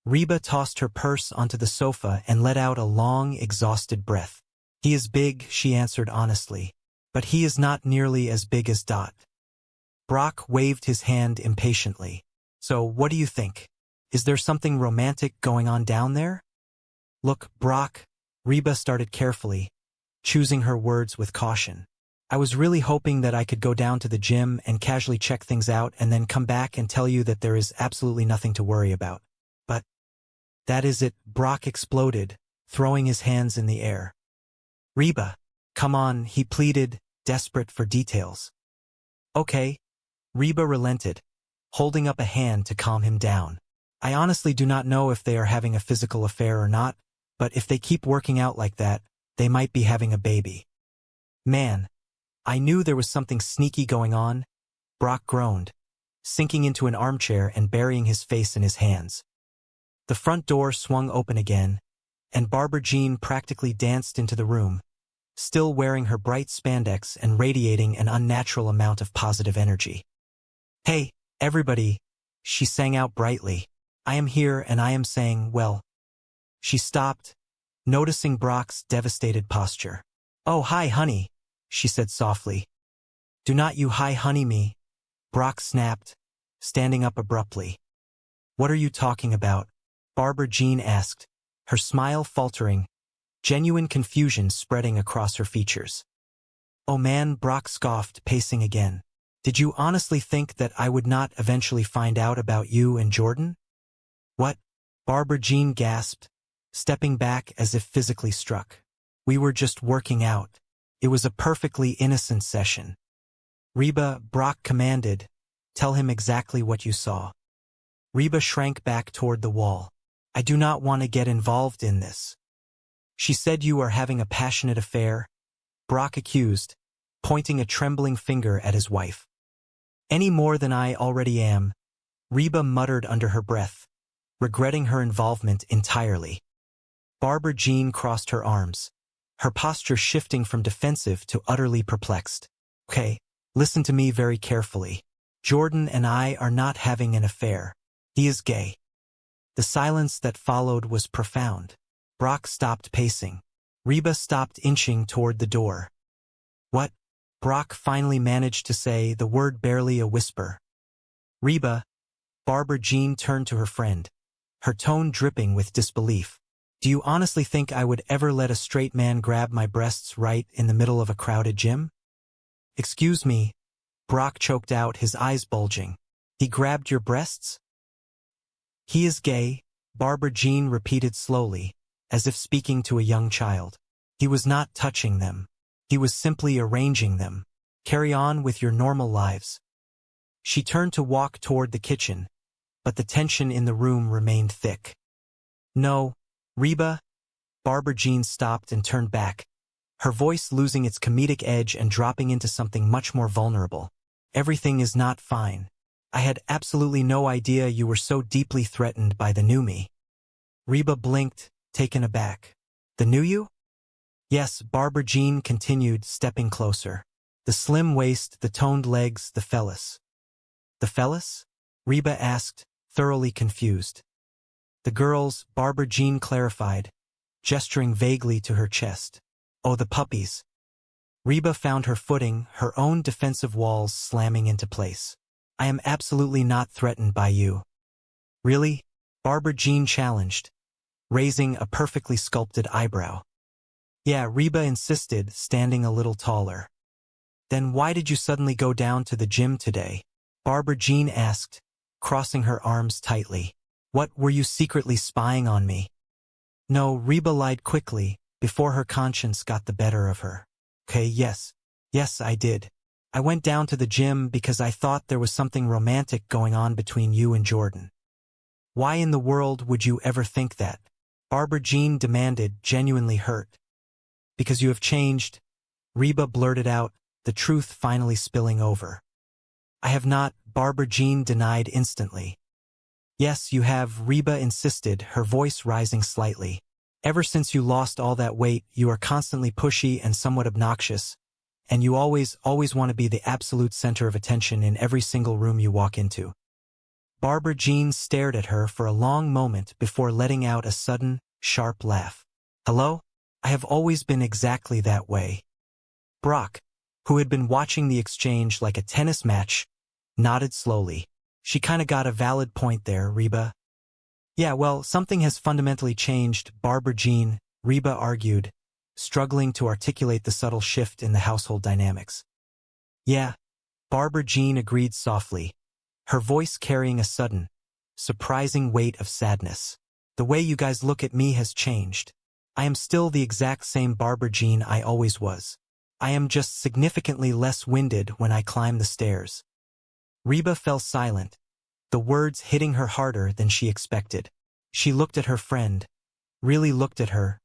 Reba tossed her purse onto the sofa and let out a long, exhausted breath. He is big, she answered honestly, but he is not nearly as big as Dot. Brock waved his hand impatiently. So, what do you think? Is there something romantic going on down there? Look, Brock, Reba started carefully, choosing her words with caution. I was really hoping that I could go down to the gym and casually check things out and then come back and tell you that there is absolutely nothing to worry about. But that is it, Brock exploded, throwing his hands in the air. Reba, come on, he pleaded, desperate for details. Okay. Reba relented, holding up a hand to calm him down. I honestly do not know if they are having a physical affair or not, but if they keep working out like that, they might be having a baby. Man, I knew there was something sneaky going on, Brock groaned, sinking into an armchair and burying his face in his hands. The front door swung open again, and Barbara Jean practically danced into the room, still wearing her bright spandex and radiating an unnatural amount of positive energy. Hey, everybody, she sang out brightly. I am here and I am saying, well. She stopped, noticing Brock's devastated posture. Oh, hi, honey, she said softly. Do not you hi honey me, Brock snapped, standing up abruptly. What are you talking about? Barbara Jean asked, her smile faltering, genuine confusion spreading across her features. Oh man, Brock scoffed, pacing again. Did you honestly think that I would not eventually find out about you and Jordan? What? Barbara Jean gasped, stepping back as if physically struck. We were just working out. It was a perfectly innocent session. Reba, Brock commanded, tell him exactly what you saw. Reba shrank back toward the wall. I do not want to get involved in this. She said you are having a passionate affair, Brock accused, pointing a trembling finger at his wife. Any more than I already am, Reba muttered under her breath, regretting her involvement entirely. Barbara Jean crossed her arms, her posture shifting from defensive to utterly perplexed. Okay, listen to me very carefully. Jordan and I are not having an affair. He is gay. The silence that followed was profound. Brock stopped pacing. Reba stopped inching toward the door. What? Brock finally managed to say, the word barely a whisper. Reba, Barbara Jean turned to her friend, her tone dripping with disbelief. Do you honestly think I would ever let a straight man grab my breasts right in the middle of a crowded gym? Excuse me, Brock choked out, his eyes bulging. He grabbed your breasts? He is gay, Barbara Jean repeated slowly, as if speaking to a young child. He was not touching them. He was simply arranging them. Carry on with your normal lives. She turned to walk toward the kitchen, but the tension in the room remained thick. No, Reba. Barbara Jean stopped and turned back, her voice losing its comedic edge and dropping into something much more vulnerable. Everything is not fine. I had absolutely no idea you were so deeply threatened by the new me. Reba blinked, taken aback. The new you? Yes, Barbara Jean continued, stepping closer. The slim waist, the toned legs, the phallus. The phallus? Reba asked, thoroughly confused. The girls, Barbara Jean clarified, gesturing vaguely to her chest. Oh, the puppies. Reba found her footing, her own defensive walls slamming into place. I am absolutely not threatened by you. Really? Barbara Jean challenged, raising a perfectly sculpted eyebrow. Yeah, Reba insisted, standing a little taller. Then why did you suddenly go down to the gym today? Barbara Jean asked, crossing her arms tightly. What, were you secretly spying on me? No, Reba lied quickly, before her conscience got the better of her. Okay, yes, I did. I went down to the gym because I thought there was something romantic going on between you and Jordan. Why in the world would you ever think that? Barbara Jean demanded, genuinely hurt. Because you have changed, Reba blurted out, the truth finally spilling over. I have not, Barbara Jean denied instantly. Yes, you have, Reba insisted, her voice rising slightly. Ever since you lost all that weight, you are constantly pushy and somewhat obnoxious, and you always want to be the absolute center of attention in every single room you walk into. Barbara Jean stared at her for a long moment before letting out a sudden, sharp laugh. Hello? I have always been exactly that way. Brock, who had been watching the exchange like a tennis match, nodded slowly. She kinda got a valid point there, Reba. Yeah, well, something has fundamentally changed, Barbara Jean, Reba argued, struggling to articulate the subtle shift in the household dynamics. Yeah, Barbara Jean agreed softly, her voice carrying a sudden, surprising weight of sadness. The way you guys look at me has changed. I am still the exact same Barbara Jean I always was. I am just significantly less winded when I climb the stairs. Reba fell silent, the words hitting her harder than she expected. She looked at her friend, really looked at her,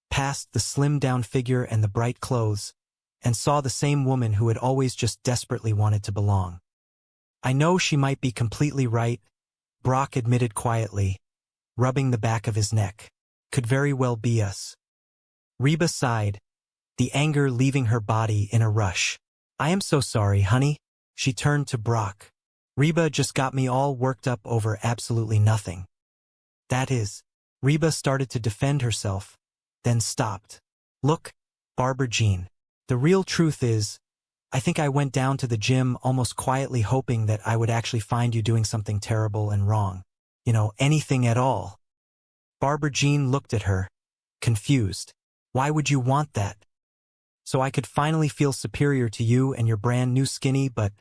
past the slimmed-down figure and the bright clothes, and saw the same woman who had always just desperately wanted to belong. I know she might be completely right, Brock admitted quietly, rubbing the back of his neck. Could very well be us. Reba sighed, the anger leaving her body in a rush. I am so sorry, honey. She turned to Brock. Reba just got me all worked up over absolutely nothing. That is, Reba started to defend herself, then stopped. Look, Barbara Jean, the real truth is, I think I went down to the gym almost quietly hoping that I would actually find you doing something terrible and wrong. You know, anything at all. Barbara Jean looked at her, confused. Why would you want that? So I could finally feel superior to you and your brand new skinny, but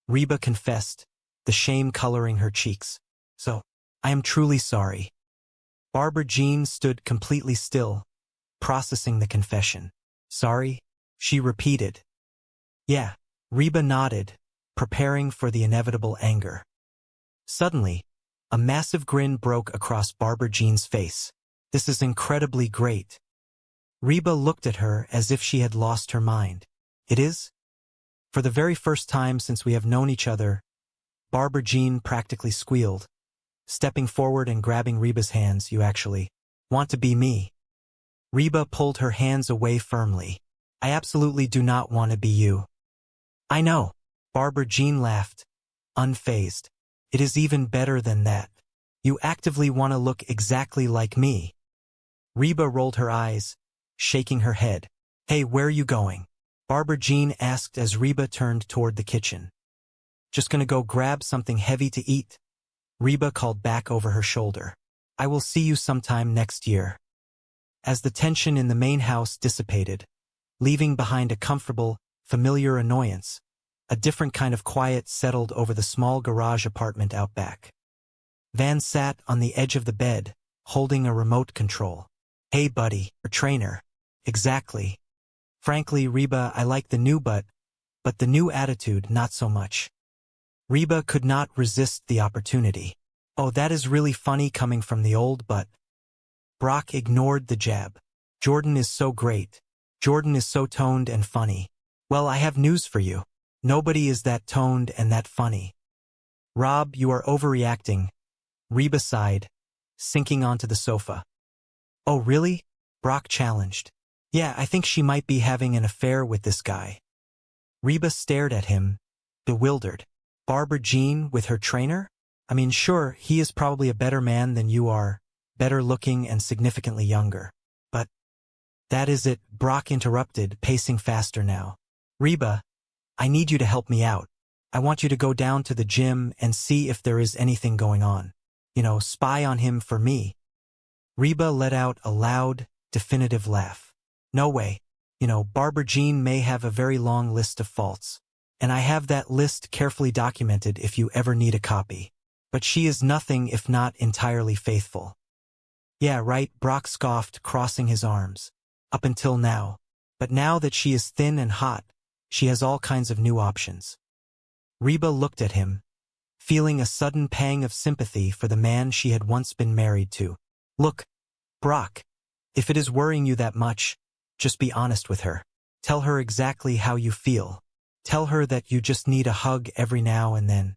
Reba confessed, the shame coloring her cheeks. So, I am truly sorry. Barbara Jean stood completely still, processing the confession. Sorry? She repeated. Yeah, Reba nodded, preparing for the inevitable anger. Suddenly, a massive grin broke across Barbara Jean's face. This is incredibly great. Reba looked at her as if she had lost her mind. It is? For the very first time since we have known each other, Barbara Jean practically squealed, stepping forward and grabbing Reba's hands. You actually want to be me? Reba pulled her hands away firmly. I absolutely do not want to be you. I know. Barbara Jean laughed, unfazed. It is even better than that. You actively want to look exactly like me. Reba rolled her eyes, shaking her head. Hey, where are you going? Barbara Jean asked as Reba turned toward the kitchen. Just gonna go grab something heavy to eat, Reba called back over her shoulder. I will see you sometime next year. As the tension in the main house dissipated, leaving behind a comfortable, familiar annoyance, a different kind of quiet settled over the small garage apartment out back. Van sat on the edge of the bed, holding a remote control. Hey buddy, or trainer. Exactly. Frankly, Reba, I like the new but the new attitude not so much. Reba could not resist the opportunity. Oh, that is really funny coming from the old but. Brock ignored the jab. Jordan is so great. Jordan is so toned and funny. Well, I have news for you. Nobody is that toned and that funny. Rob, you are overreacting. Reba sighed, sinking onto the sofa. Oh, really? Brock challenged. Yeah, I think she might be having an affair with this guy. Reba stared at him, bewildered. Barbara Jean with her trainer? I mean, sure, he is probably a better man than you are, better looking and significantly younger. But that is it, Brock interrupted, pacing faster now. Reba, I need you to help me out. I want you to go down to the gym and see if there is anything going on. You know, spy on him for me. Reba let out a loud, definitive laugh. No way. You know, Barbara Jean may have a very long list of faults. And I have that list carefully documented if you ever need a copy. But she is nothing if not entirely faithful. Yeah, right, Brock scoffed, crossing his arms. Up until now. But now that she is thin and hot, she has all kinds of new options. Reba looked at him, feeling a sudden pang of sympathy for the man she had once been married to. Look, Brock, if it is worrying you that much, just be honest with her. Tell her exactly how you feel. Tell her that you just need a hug every now and then.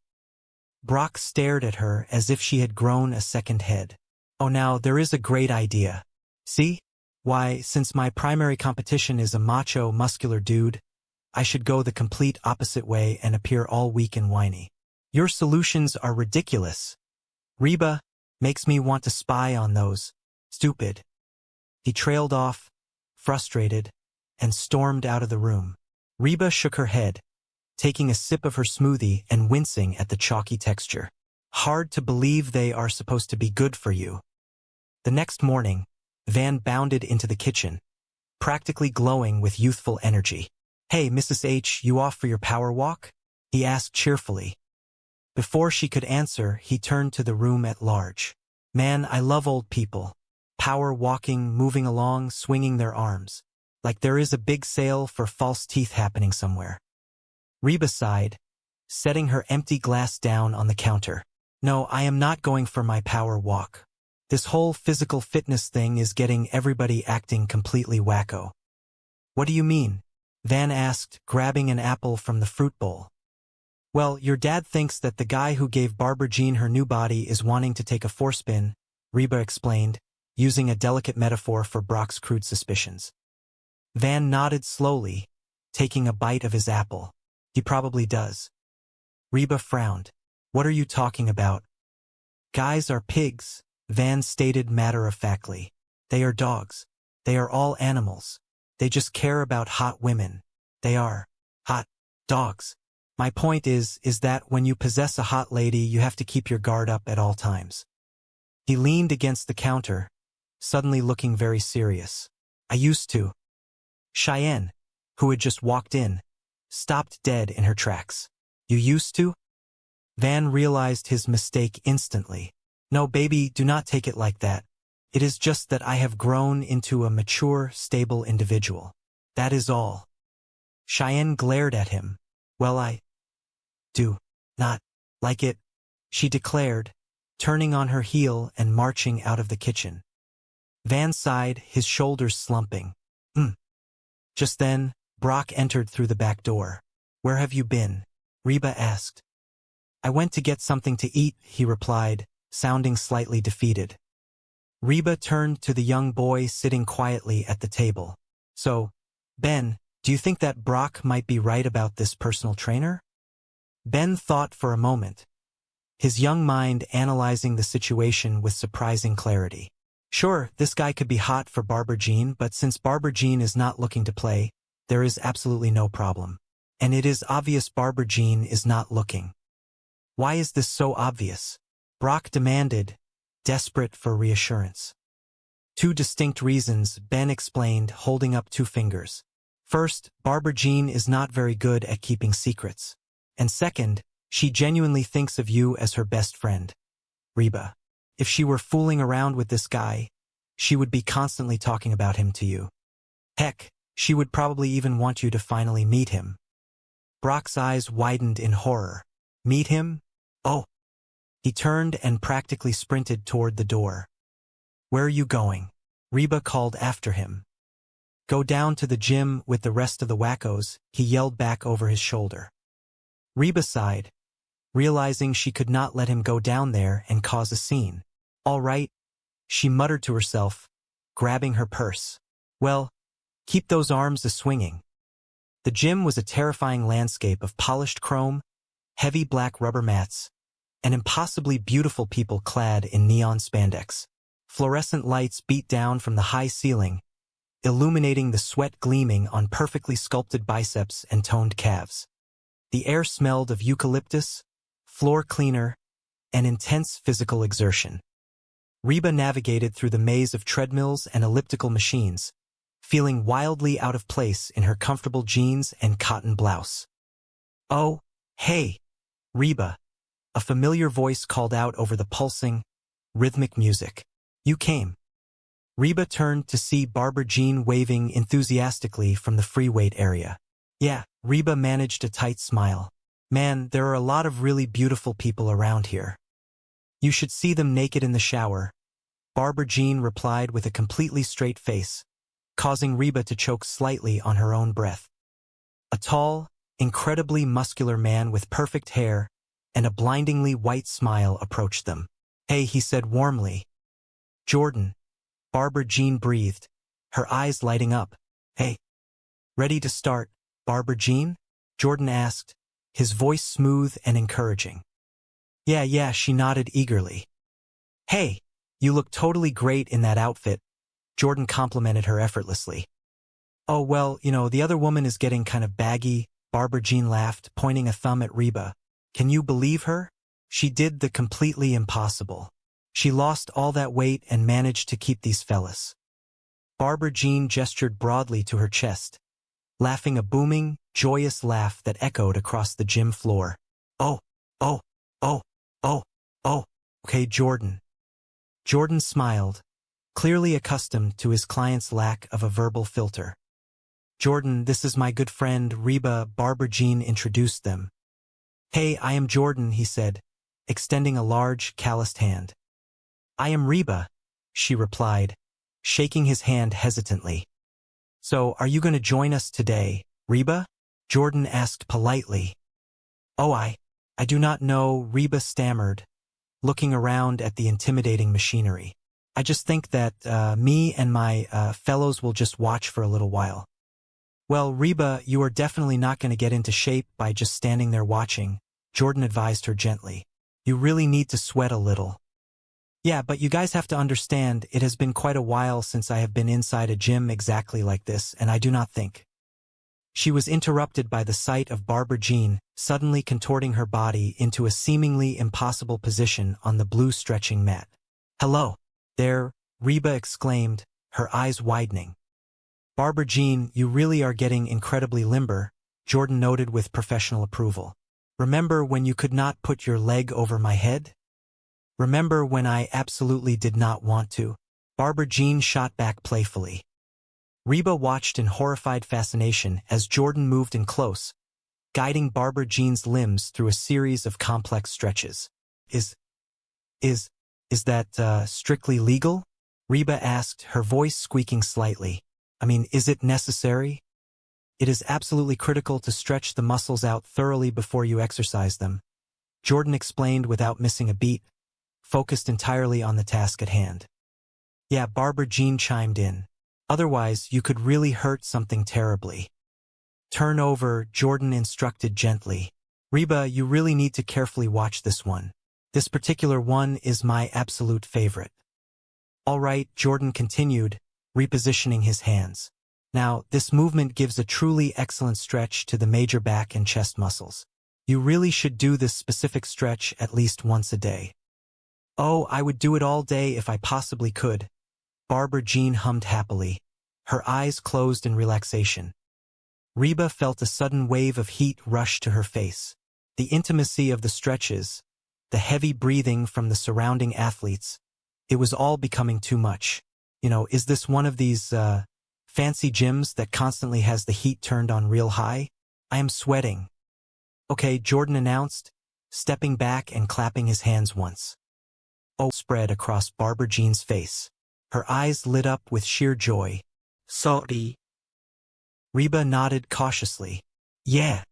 Brock stared at her as if she had grown a second head. Oh, now, there is a great idea. See? Why, since my primary competition is a macho, muscular dude, I should go the complete opposite way and appear all weak and whiny. Your solutions are ridiculous. Reba makes me want to spy on those. Stupid. He trailed off, frustrated, and stormed out of the room. Reba shook her head, taking a sip of her smoothie and wincing at the chalky texture. Hard to believe they are supposed to be good for you. The next morning, Van bounded into the kitchen, practically glowing with youthful energy. Hey, Mrs. H, you off for your power walk? He asked cheerfully. Before she could answer, he turned to the room at large. Man, I love old people. Power walking, moving along, swinging their arms. Like there is a big sale for false teeth happening somewhere. Reba sighed, setting her empty glass down on the counter. No, I am not going for my power walk. This whole physical fitness thing is getting everybody acting completely wacko. What do you mean? Van asked, grabbing an apple from the fruit bowl. Well, your dad thinks that the guy who gave Barbara Jean her new body is wanting to take a forespin, Reba explained, using a delicate metaphor for Brock's crude suspicions. Van nodded slowly, taking a bite of his apple. He probably does. Reba frowned. What are you talking about? Guys are pigs, Van stated matter-of-factly. They are dogs. They are all animals. They just care about hot women. They are hot dogs. My point is that when you possess a hot lady, you have to keep your guard up at all times. He leaned against the counter, suddenly looking very serious. I used to. Cheyenne, who had just walked in, stopped dead in her tracks. You used to? Van realized his mistake instantly. No, baby, do not take it like that. It is just that I have grown into a mature, stable individual. That is all. Cheyenne glared at him. Well, I do not like it, she declared, turning on her heel and marching out of the kitchen. Van sighed, his shoulders slumping. Just then, Brock entered through the back door. Where have you been? Reba asked. I went to get something to eat, he replied, sounding slightly defeated. Reba turned to the young boy sitting quietly at the table. So, Ben, do you think that Brock might be right about this personal trainer? Ben thought for a moment, his young mind analyzing the situation with surprising clarity. Sure, this guy could be hot for Barbara Jean, but since Barbara Jean is not looking to play, there is absolutely no problem. And it is obvious Barbara Jean is not looking. Why is this so obvious? Brock demanded, desperate for reassurance. Two distinct reasons, Ben explained, holding up two fingers. First, Barbara Jean is not very good at keeping secrets. And second, she genuinely thinks of you as her best friend. Reba, if she were fooling around with this guy, she would be constantly talking about him to you. Heck, she would probably even want you to finally meet him. Brock's eyes widened in horror. Meet him? Oh. He turned and practically sprinted toward the door. Where are you going? Reba called after him. Go down to the gym with the rest of the wackos, he yelled back over his shoulder. Reba sighed, realizing she could not let him go down there and cause a scene. All right, she muttered to herself, grabbing her purse. Well, Keep those arms a-swinging. The gym was a terrifying landscape of polished chrome, heavy black rubber mats, and impossibly beautiful people clad in neon spandex. Fluorescent lights beat down from the high ceiling, illuminating the sweat gleaming on perfectly sculpted biceps and toned calves. The air smelled of eucalyptus, floor cleaner, and intense physical exertion. Reba navigated through the maze of treadmills and elliptical machines, feeling wildly out of place in her comfortable jeans and cotton blouse. "Oh, hey, Reba," a familiar voice called out over the pulsing, rhythmic music. "You came." Reba turned to see Barbara Jean waving enthusiastically from the free weight area. "Yeah," Reba managed a tight smile. "Man, there are a lot of really beautiful people around here. You should see them naked in the shower," Barbara Jean replied with a completely straight face, causing Reba to choke slightly on her own breath. A tall, incredibly muscular man with perfect hair and a blindingly white smile approached them. "Hey," he said warmly. "Jordan," Barbara Jean breathed, her eyes lighting up. "Hey, ready to start, Barbara Jean?" Jordan asked, his voice smooth and encouraging. Yeah, she nodded eagerly. "Hey, you look totally great in that outfit," Jordan complimented her effortlessly. "Oh, well, the other woman is getting kind of baggy," Barbara Jean laughed, pointing a thumb at Reba. "Can you believe her? She did the completely impossible. She lost all that weight and managed to keep these fellas." Barbara Jean gestured broadly to her chest, laughing a booming, joyous laugh that echoed across the gym floor. Oh, okay, Jordan." Jordan smiled, clearly accustomed to his client's lack of a verbal filter. "Jordan, this is my good friend, Reba," Barbara Jean introduced them. "Hey, I am Jordan," he said, extending a large, calloused hand. "I am Reba," she replied, shaking his hand hesitantly. "So, are you going to join us today, Reba?" Jordan asked politely. "Oh, I do not know," Reba stammered, looking around at the intimidating machinery. "I just think that me and my fellows will just watch for a little while." "Well, Reba, you are definitely not going to get into shape by just standing there watching," Jordan advised her gently. "You really need to sweat a little." "Yeah, but you guys have to understand, it has been quite a while since I have been inside a gym exactly like this, and I do not think." She was interrupted by the sight of Barbara Jean suddenly contorting her body into a seemingly impossible position on the blue stretching mat. "Hello there," Reba exclaimed, her eyes widening. "Barbara Jean, you really are getting incredibly limber," Jordan noted with professional approval. "Remember when you could not put your leg over my head? Remember when I absolutely did not want to?" Barbara Jean shot back playfully. Reba watched in horrified fascination as Jordan moved in close, guiding Barbara Jean's limbs through a series of complex stretches. Is that strictly legal?" Reba asked, her voice squeaking slightly. "I mean, is it necessary?" "It is absolutely critical to stretch the muscles out thoroughly before you exercise them," Jordan explained without missing a beat, focused entirely on the task at hand. "Yeah," Barbara Jean chimed in. "Otherwise, you could really hurt something terribly." "Turn over," Jordan instructed gently. "Reba, you really need to carefully watch this one. This particular one is my absolute favorite." "All right," Jordan continued, repositioning his hands. "Now, this movement gives a truly excellent stretch to the major back and chest muscles. You really should do this specific stretch at least once a day." "Oh, I would do it all day if I possibly could," Barbara Jean hummed happily, her eyes closed in relaxation. Reba felt a sudden wave of heat rush to her face. The intimacy of the stretches, the heavy breathing from the surrounding athletes, it was all becoming too much. Is this one of these fancy gyms that constantly has the heat turned on real high? I am sweating. "Okay," Jordan announced, stepping back and clapping his hands once. Oh, spread across Barbara Jean's face. Her eyes lit up with sheer joy. "Sorry." Reba nodded cautiously. "Yeah."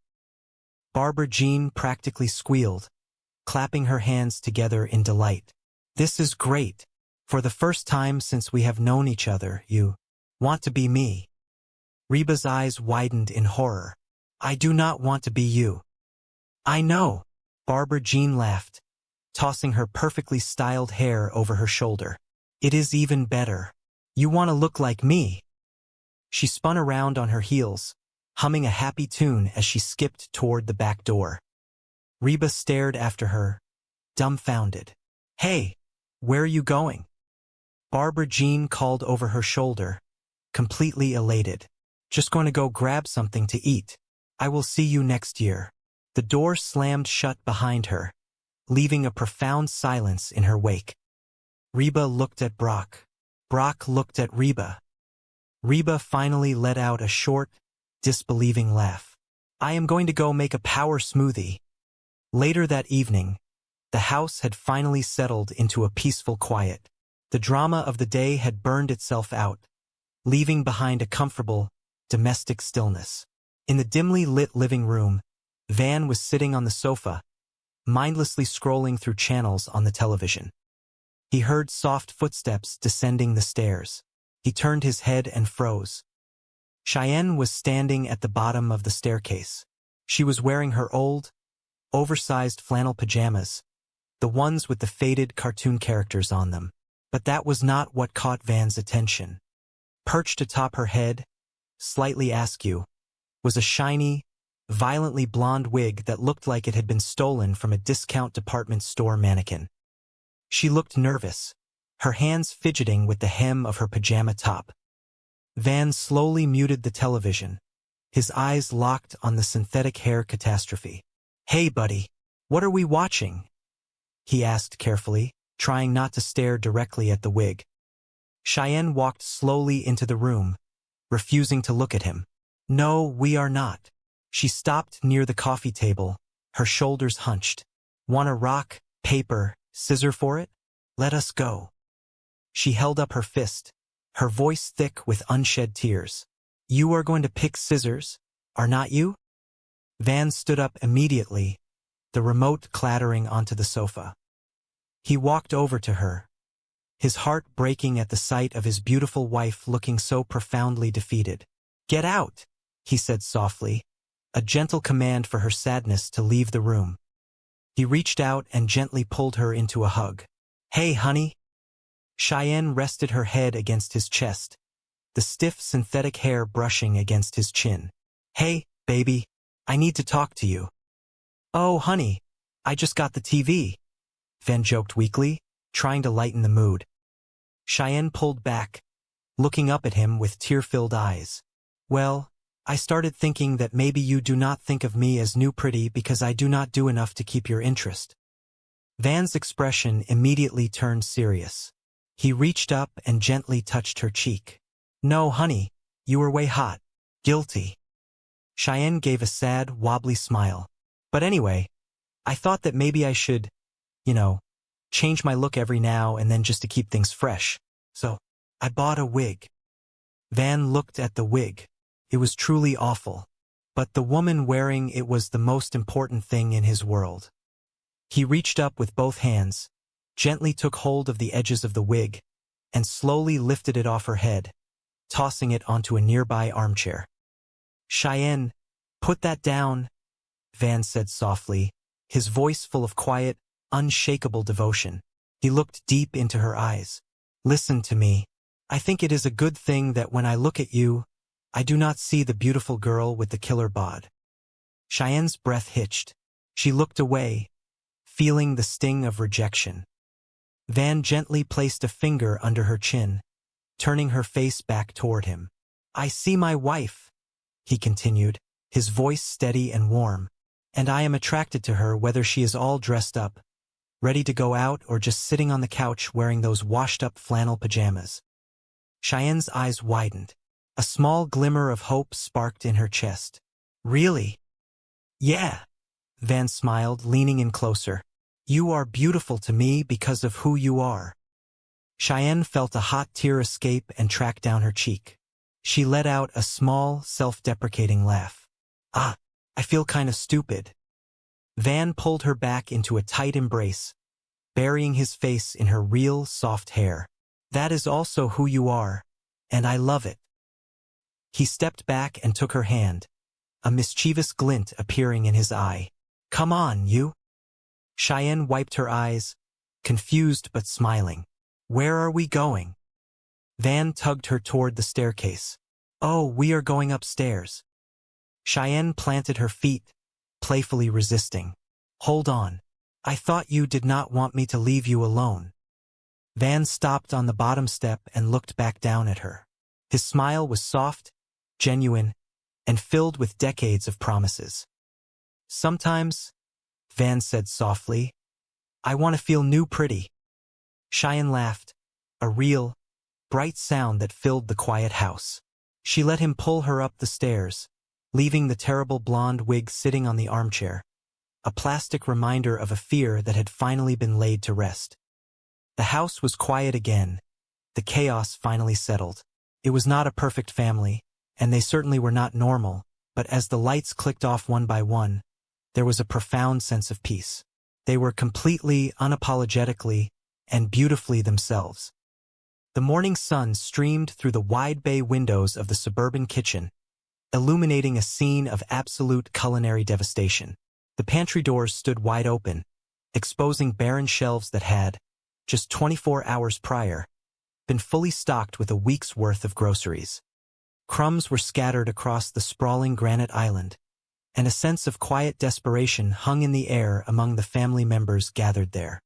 Barbara Jean practically squealed, clapping her hands together in delight. "This is great. For the first time since we have known each other, you want to be me." Reba's eyes widened in horror. I do not want to be you. I know. Barbara Jean laughed, tossing her perfectly styled hair over her shoulder. It is even better. You want to look like me. She spun around on her heels, humming a happy tune as she skipped toward the back door. Reba stared after her, dumbfounded. Hey, where are you going? Barbara Jean called over her shoulder, completely elated. Just going to go grab something to eat. I will see you next year. The door slammed shut behind her, leaving a profound silence in her wake. Reba looked at Brock. Brock looked at Reba. Reba finally let out a short, disbelieving laugh. I am going to go make a power smoothie. Later that evening, the house had finally settled into a peaceful quiet. The drama of the day had burned itself out, leaving behind a comfortable, domestic stillness. In the dimly lit living room, Van was sitting on the sofa, mindlessly scrolling through channels on the television. He heard soft footsteps descending the stairs. He turned his head and froze. Cheyenne was standing at the bottom of the staircase. She was wearing her old, oversized flannel pajamas, the ones with the faded cartoon characters on them. But that was not what caught Van's attention. Perched atop her head, slightly askew, was a shiny, violently blonde wig that looked like it had been stolen from a discount department store mannequin. She looked nervous, her hands fidgeting with the hem of her pajama top. Van slowly muted the television, his eyes locked on the synthetic hair catastrophe. Hey, buddy, what are we watching? He asked carefully, trying not to stare directly at the wig. Cheyenne walked slowly into the room, refusing to look at him. No, we are not. She stopped near the coffee table, her shoulders hunched. Want a rock, paper, scissor for it? Let us go. She held up her fist, her voice thick with unshed tears. You are going to pick scissors, are not you? Van stood up immediately, the remote clattering onto the sofa. He walked over to her, his heart breaking at the sight of his beautiful wife looking so profoundly defeated. Get out, he said softly, a gentle command for her sadness to leave the room. He reached out and gently pulled her into a hug. Hey, honey. Cheyenne rested her head against his chest, the stiff synthetic hair brushing against his chin. Hey, baby, I need to talk to you. Oh, honey, I just got the TV. Van joked weakly, trying to lighten the mood. Cheyenne pulled back, looking up at him with tear-filled eyes. Well, I started thinking that maybe you do not think of me as new pretty because I do not do enough to keep your interest. Van's expression immediately turned serious. He reached up and gently touched her cheek. No, honey, you were way hot. Guilty. Cheyenne gave a sad, wobbly smile. But anyway, I thought that maybe I should, change my look every now and then just to keep things fresh. So, I bought a wig. Van looked at the wig. It was truly awful. But the woman wearing it was the most important thing in his world. He reached up with both hands, gently took hold of the edges of the wig, and slowly lifted it off her head, tossing it onto a nearby armchair. Cheyenne, put that down, Van said softly, his voice full of quiet, unshakable devotion. He looked deep into her eyes. Listen to me. I think it is a good thing that when I look at you, I do not see the beautiful girl with the killer bod. Cheyenne's breath hitched. She looked away, feeling the sting of rejection. Van gently placed a finger under her chin, turning her face back toward him. I see my wife, he continued, his voice steady and warm, and I am attracted to her whether she is all dressed up, ready to go out or just sitting on the couch wearing those washed-up flannel pajamas. Cheyenne's eyes widened. A small glimmer of hope sparked in her chest. Really? Yeah, Van smiled, leaning in closer. You are beautiful to me because of who you are. Cheyenne felt a hot tear escape and track down her cheek. She let out a small, self-deprecating laugh. I feel kinda stupid. Van pulled her back into a tight embrace, burying his face in her real, soft hair. That is also who you are, and I love it. He stepped back and took her hand, a mischievous glint appearing in his eye. Come on, you. Cheyenne wiped her eyes, confused but smiling. Where are we going? Van tugged her toward the staircase. Oh, we are going upstairs. Cheyenne planted her feet, playfully resisting. Hold on. I thought you did not want me to leave you alone. Van stopped on the bottom step and looked back down at her. His smile was soft, genuine, and filled with decades of promises. Sometimes, Van said softly, I want to feel new pretty. Cheyenne laughed, a real, bright sound that filled the quiet house. She let him pull her up the stairs, leaving the terrible blonde wig sitting on the armchair, a plastic reminder of a fear that had finally been laid to rest. The house was quiet again, the chaos finally settled. It was not a perfect family, and they certainly were not normal, but as the lights clicked off one by one, there was a profound sense of peace. They were completely, unapologetically, and beautifully themselves. The morning sun streamed through the wide bay windows of the suburban kitchen, illuminating a scene of absolute culinary devastation. The pantry doors stood wide open, exposing barren shelves that had, just 24 hours prior, been fully stocked with a week's worth of groceries. Crumbs were scattered across the sprawling granite island, and a sense of quiet desperation hung in the air among the family members gathered there.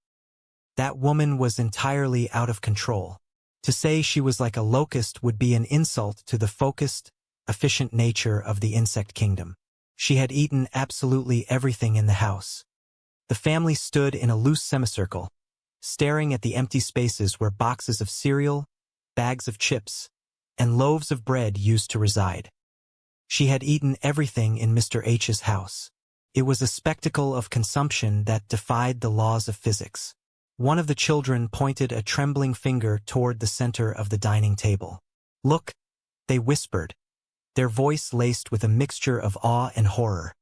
That woman was entirely out of control. To say she was like a locust would be an insult to the focused, efficient nature of the insect kingdom. She had eaten absolutely everything in the house. The family stood in a loose semicircle, staring at the empty spaces where boxes of cereal, bags of chips, and loaves of bread used to reside. She had eaten everything in Mr. H's house. It was a spectacle of consumption that defied the laws of physics. One of the children pointed a trembling finger toward the center of the dining table. Look, they whispered, their voice laced with a mixture of awe and horror.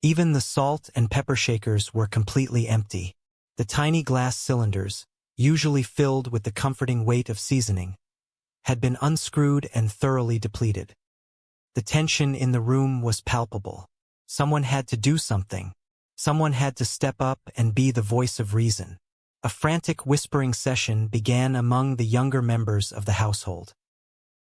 Even the salt and pepper shakers were completely empty. The tiny glass cylinders, usually filled with the comforting weight of seasoning, had been unscrewed and thoroughly depleted. The tension in the room was palpable. Someone had to do something. Someone had to step up and be the voice of reason. A frantic whispering session began among the younger members of the household.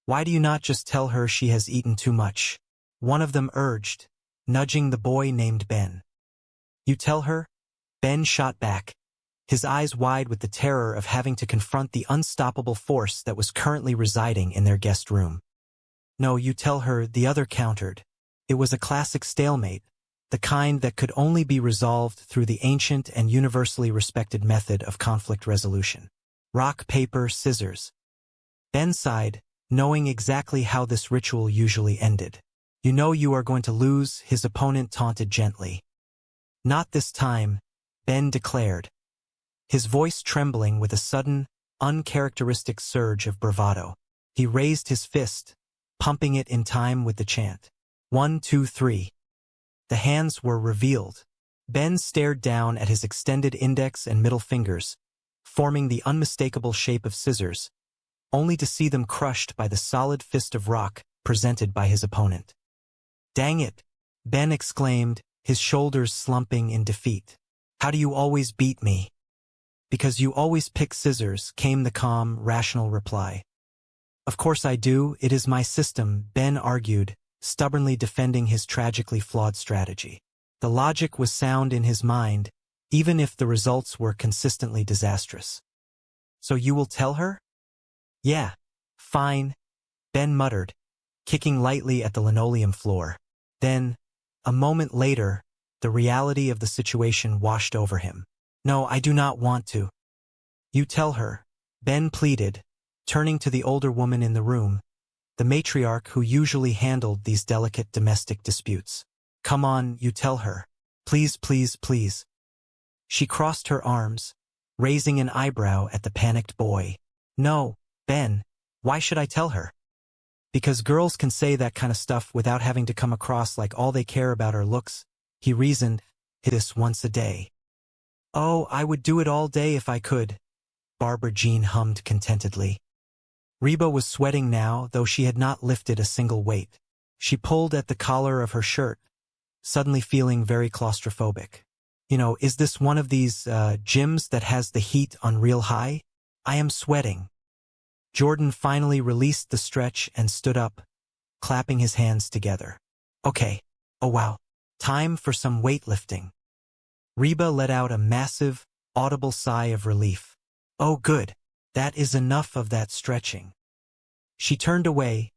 Why do you not just tell her she has eaten too much? One of them urged, nudging the boy named Ben. You tell her? Ben shot back, his eyes wide with the terror of having to confront the unstoppable force that was currently residing in their guest room. No, you tell her, the other countered. It was a classic stalemate, the kind that could only be resolved through the ancient and universally respected method of conflict resolution. Rock, paper, scissors. Ben sighed, knowing exactly how this ritual usually ended. You know you are going to lose, his opponent taunted gently. Not this time, Ben declared, his voice trembling with a sudden, uncharacteristic surge of bravado. He raised his fist, pumping it in time with the chant. 1, 2, 3. The hands were revealed. Ben stared down at his extended index and middle fingers, forming the unmistakable shape of scissors, only to see them crushed by the solid fist of rock presented by his opponent. Dang it, Ben exclaimed, his shoulders slumping in defeat. How do you always beat me? Because you always pick scissors, came the calm, rational reply. Of course I do, it is my system, Ben argued, stubbornly defending his tragically flawed strategy. The logic was sound in his mind, even if the results were consistently disastrous. So you will tell her? Yeah, fine, Ben muttered, kicking lightly at the linoleum floor. Then, a moment later, the reality of the situation washed over him. No, I do not want to. You tell her, Ben pleaded, turning to the older woman in the room, the matriarch who usually handled these delicate domestic disputes. Come on, you tell her. Please, please, please. She crossed her arms, raising an eyebrow at the panicked boy. No, Ben, why should I tell her? Because girls can say that kind of stuff without having to come across like all they care about are looks, he reasoned, this once a day. Oh, I would do it all day if I could, Barbara Jean hummed contentedly. Reba was sweating now, though she had not lifted a single weight. She pulled at the collar of her shirt, suddenly feeling very claustrophobic. You know, is this one of these gyms that has the heat on real high? I am sweating. Jordan finally released the stretch and stood up, clapping his hands together. Okay, oh wow, time for some weightlifting. Reba let out a massive, audible sigh of relief. Oh good, that is enough of that stretching. She turned away,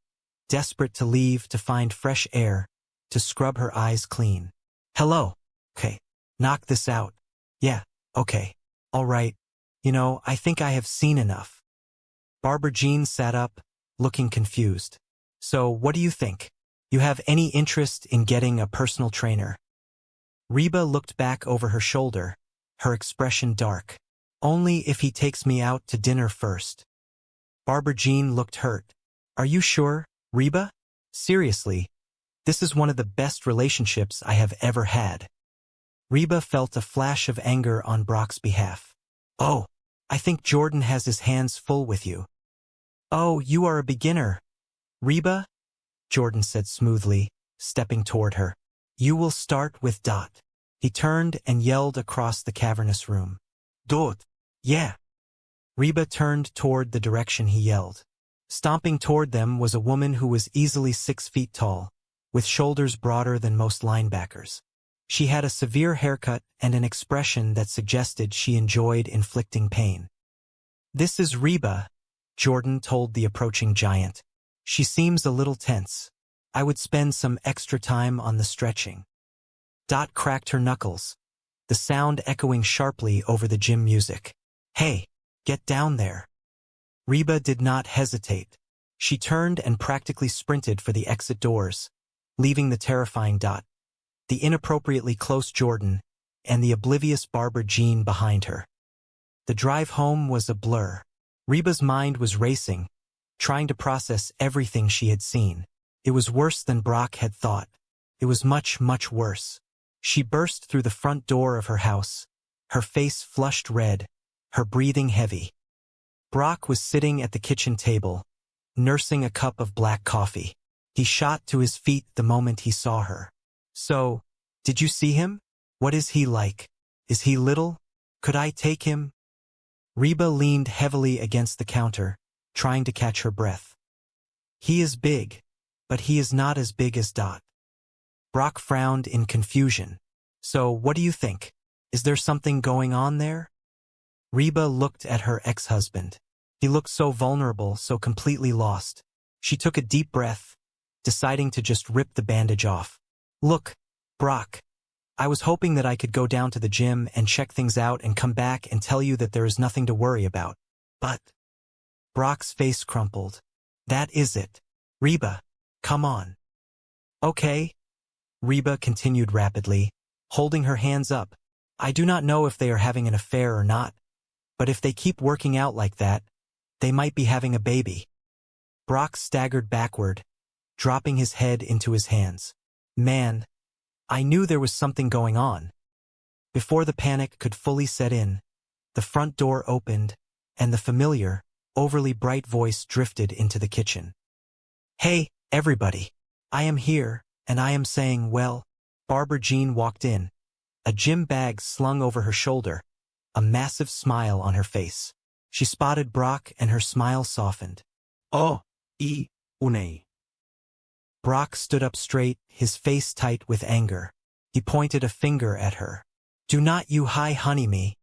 desperate to leave to find fresh air, to scrub her eyes clean. Hello. Okay, knock this out. Yeah, okay, all right. You know, I think I have seen enough. Barbara Jean sat up, looking confused. So, what do you think? You have any interest in getting a personal trainer? Reba looked back over her shoulder, her expression dark. Only if he takes me out to dinner first. Barbara Jean looked hurt. Are you sure, Reba? Seriously, this is one of the best relationships I have ever had. Reba felt a flash of anger on Brock's behalf. Oh, I think Jordan has his hands full with you. Oh, you are a beginner. Reba? Jordan said smoothly, stepping toward her. You will start with Dot. He turned and yelled across the cavernous room. Dot. Yeah. Reba turned toward the direction he yelled. Stomping toward them was a woman who was easily 6 feet tall, with shoulders broader than most linebackers. She had a severe haircut and an expression that suggested she enjoyed inflicting pain. This is Reba, Jordan told the approaching giant. She seems a little tense. I would spend some extra time on the stretching. Dot cracked her knuckles, the sound echoing sharply over the gym music. Hey, get down there. Reba did not hesitate. She turned and practically sprinted for the exit doors, leaving the terrifying Dot, the inappropriately close Jordan, and the oblivious Barbara Jean behind her. The drive home was a blur. Reba's mind was racing, trying to process everything she had seen. It was worse than Brock had thought. It was much, much worse. She burst through the front door of her house, her face flushed red, her breathing heavy. Brock was sitting at the kitchen table, nursing a cup of black coffee. He shot to his feet the moment he saw her. So, did you see him? What is he like? Is he little? Could I take him? Reba leaned heavily against the counter, trying to catch her breath. He is big, but he is not as big as Dot. Brock frowned in confusion. So, what do you think? Is there something going on there? Reba looked at her ex-husband. He looked so vulnerable, so completely lost. She took a deep breath, deciding to just rip the bandage off. Look, Brock, I was hoping that I could go down to the gym and check things out and come back and tell you that there is nothing to worry about. But Brock's face crumpled. That is it. Reba, come on. Okay. Reba continued rapidly, holding her hands up. I do not know if they are having an affair or not, but if they keep working out like that, they might be having a baby. Brock staggered backward, dropping his head into his hands. Man, I knew there was something going on. Before the panic could fully set in, the front door opened, and the familiar, overly bright voice drifted into the kitchen. Hey, everybody. I am here, and I am saying, well, Barbara Jean walked in, a gym bag slung over her shoulder, a massive smile on her face. She spotted Brock and her smile softened. Oh, une. Brock stood up straight, his face tight with anger. He pointed a finger at her. Do not you honey me.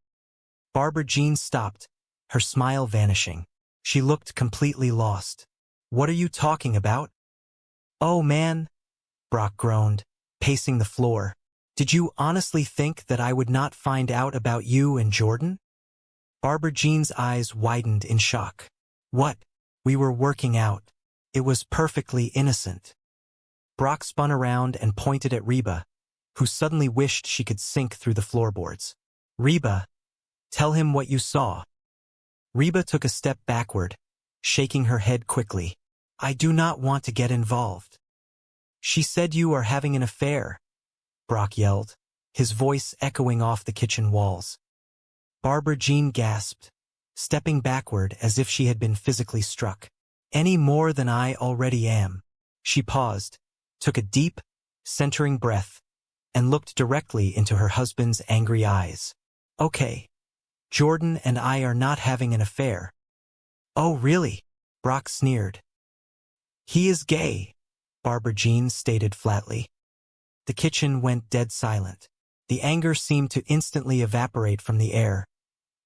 Barbara Jean stopped, her smile vanishing. She looked completely lost. What are you talking about? Oh man, Brock groaned, pacing the floor. Did you honestly think that I would not find out about you and Jordan? Barbara Jean's eyes widened in shock. What? We were working out. It was perfectly innocent. Brock spun around and pointed at Reba, who suddenly wished she could sink through the floorboards. Reba, tell him what you saw. Reba took a step backward, shaking her head quickly. I do not want to get involved. She said you are having an affair, Brock yelled, his voice echoing off the kitchen walls. Barbara Jean gasped, stepping backward as if she had been physically struck. Any more than I already am. She paused, took a deep, centering breath, and looked directly into her husband's angry eyes. Okay. Jordan and I are not having an affair. Oh, really? Brock sneered. He is gay, Barbara Jean stated flatly. The kitchen went dead silent. The anger seemed to instantly evaporate from the air,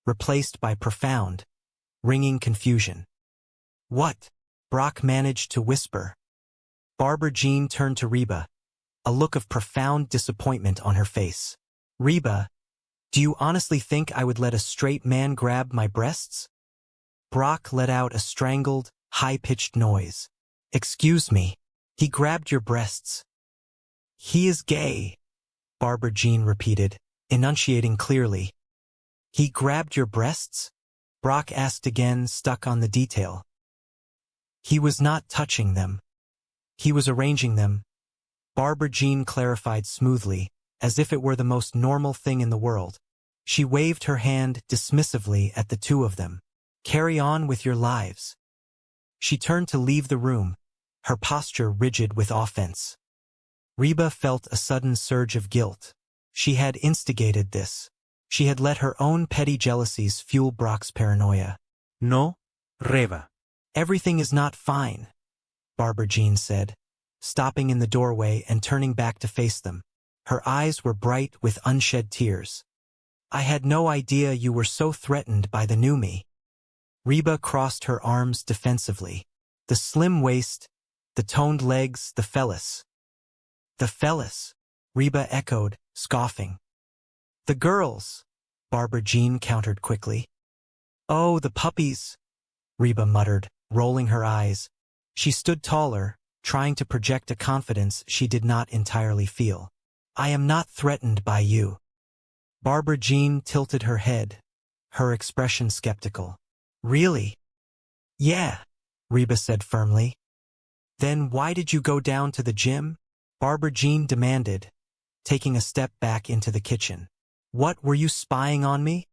replaced by profound, ringing confusion. What? Brock managed to whisper. Barbara Jean turned to Reba, a look of profound disappointment on her face. Reba, do you honestly think I would let a straight man grab my breasts? Brock let out a strangled, high-pitched noise. Excuse me, he grabbed your breasts. He is gay, Barbara Jean repeated, enunciating clearly. He grabbed your breasts? Brock asked again, stuck on the detail. He was not touching them. He was arranging them. Barbara Jean clarified smoothly, as if it were the most normal thing in the world. She waved her hand dismissively at the two of them. Carry on with your lives. She turned to leave the room, her posture rigid with offense. Reba felt a sudden surge of guilt. She had instigated this. She had let her own petty jealousies fuel Brock's paranoia. No, Reba. Everything is not fine, Barbara Jean said, stopping in the doorway and turning back to face them. Her eyes were bright with unshed tears. I had no idea you were so threatened by the new me. Reba crossed her arms defensively. The slim waist, the toned legs, the phallus. The phallus, Reba echoed, scoffing. The girls, Barbara Jean countered quickly. Oh, the puppies, Reba muttered, rolling her eyes. She stood taller, trying to project a confidence she did not entirely feel. I am not threatened by you. Barbara Jean tilted her head, her expression skeptical. Really? Yeah, Reba said firmly. Then why did you go down to the gym? Barbara Jean demanded, taking a step back into the kitchen. What, were you spying on me?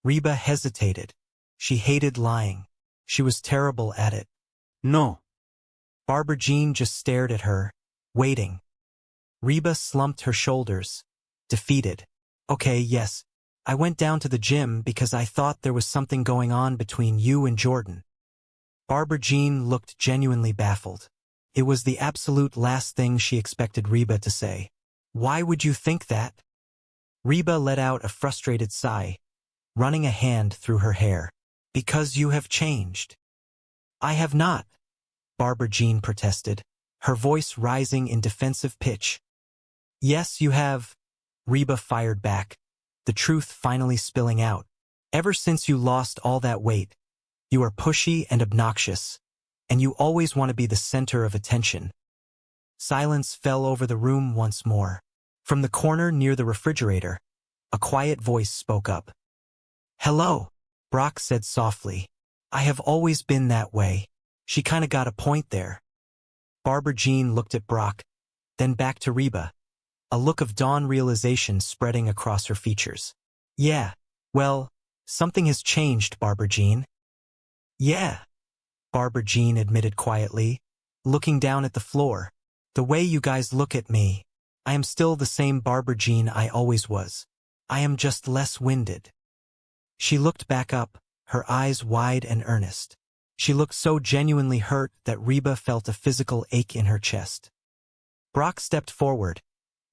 Reba hesitated. She hated lying. She was terrible at it. No. Barbara Jean just stared at her, waiting. Reba slumped her shoulders, defeated. Okay, yes, I went down to the gym because I thought there was something going on between you and Jordan. Barbara Jean looked genuinely baffled. It was the absolute last thing she expected Reba to say. Why would you think that? Reba let out a frustrated sigh, running a hand through her hair. Because you have changed. I have not, Barbara Jean protested, her voice rising in defensive pitch. Yes, you have, Reba fired back, the truth finally spilling out. Ever since you lost all that weight, you are pushy and obnoxious, and you always want to be the center of attention. Silence fell over the room once more. From the corner near the refrigerator, a quiet voice spoke up. Hello, Brock said softly. I have always been that way. She kinda got a point there. Barbara Jean looked at Brock, then back to Reba, a look of dawn realization spreading across her features. Yeah, well, something has changed, Barbara Jean. Yeah, Barbara Jean admitted quietly, looking down at the floor. The way you guys look at me, I am still the same Barbara Jean I always was. I am just less winded. She looked back up, her eyes wide and earnest. She looked so genuinely hurt that Reba felt a physical ache in her chest. Brock stepped forward,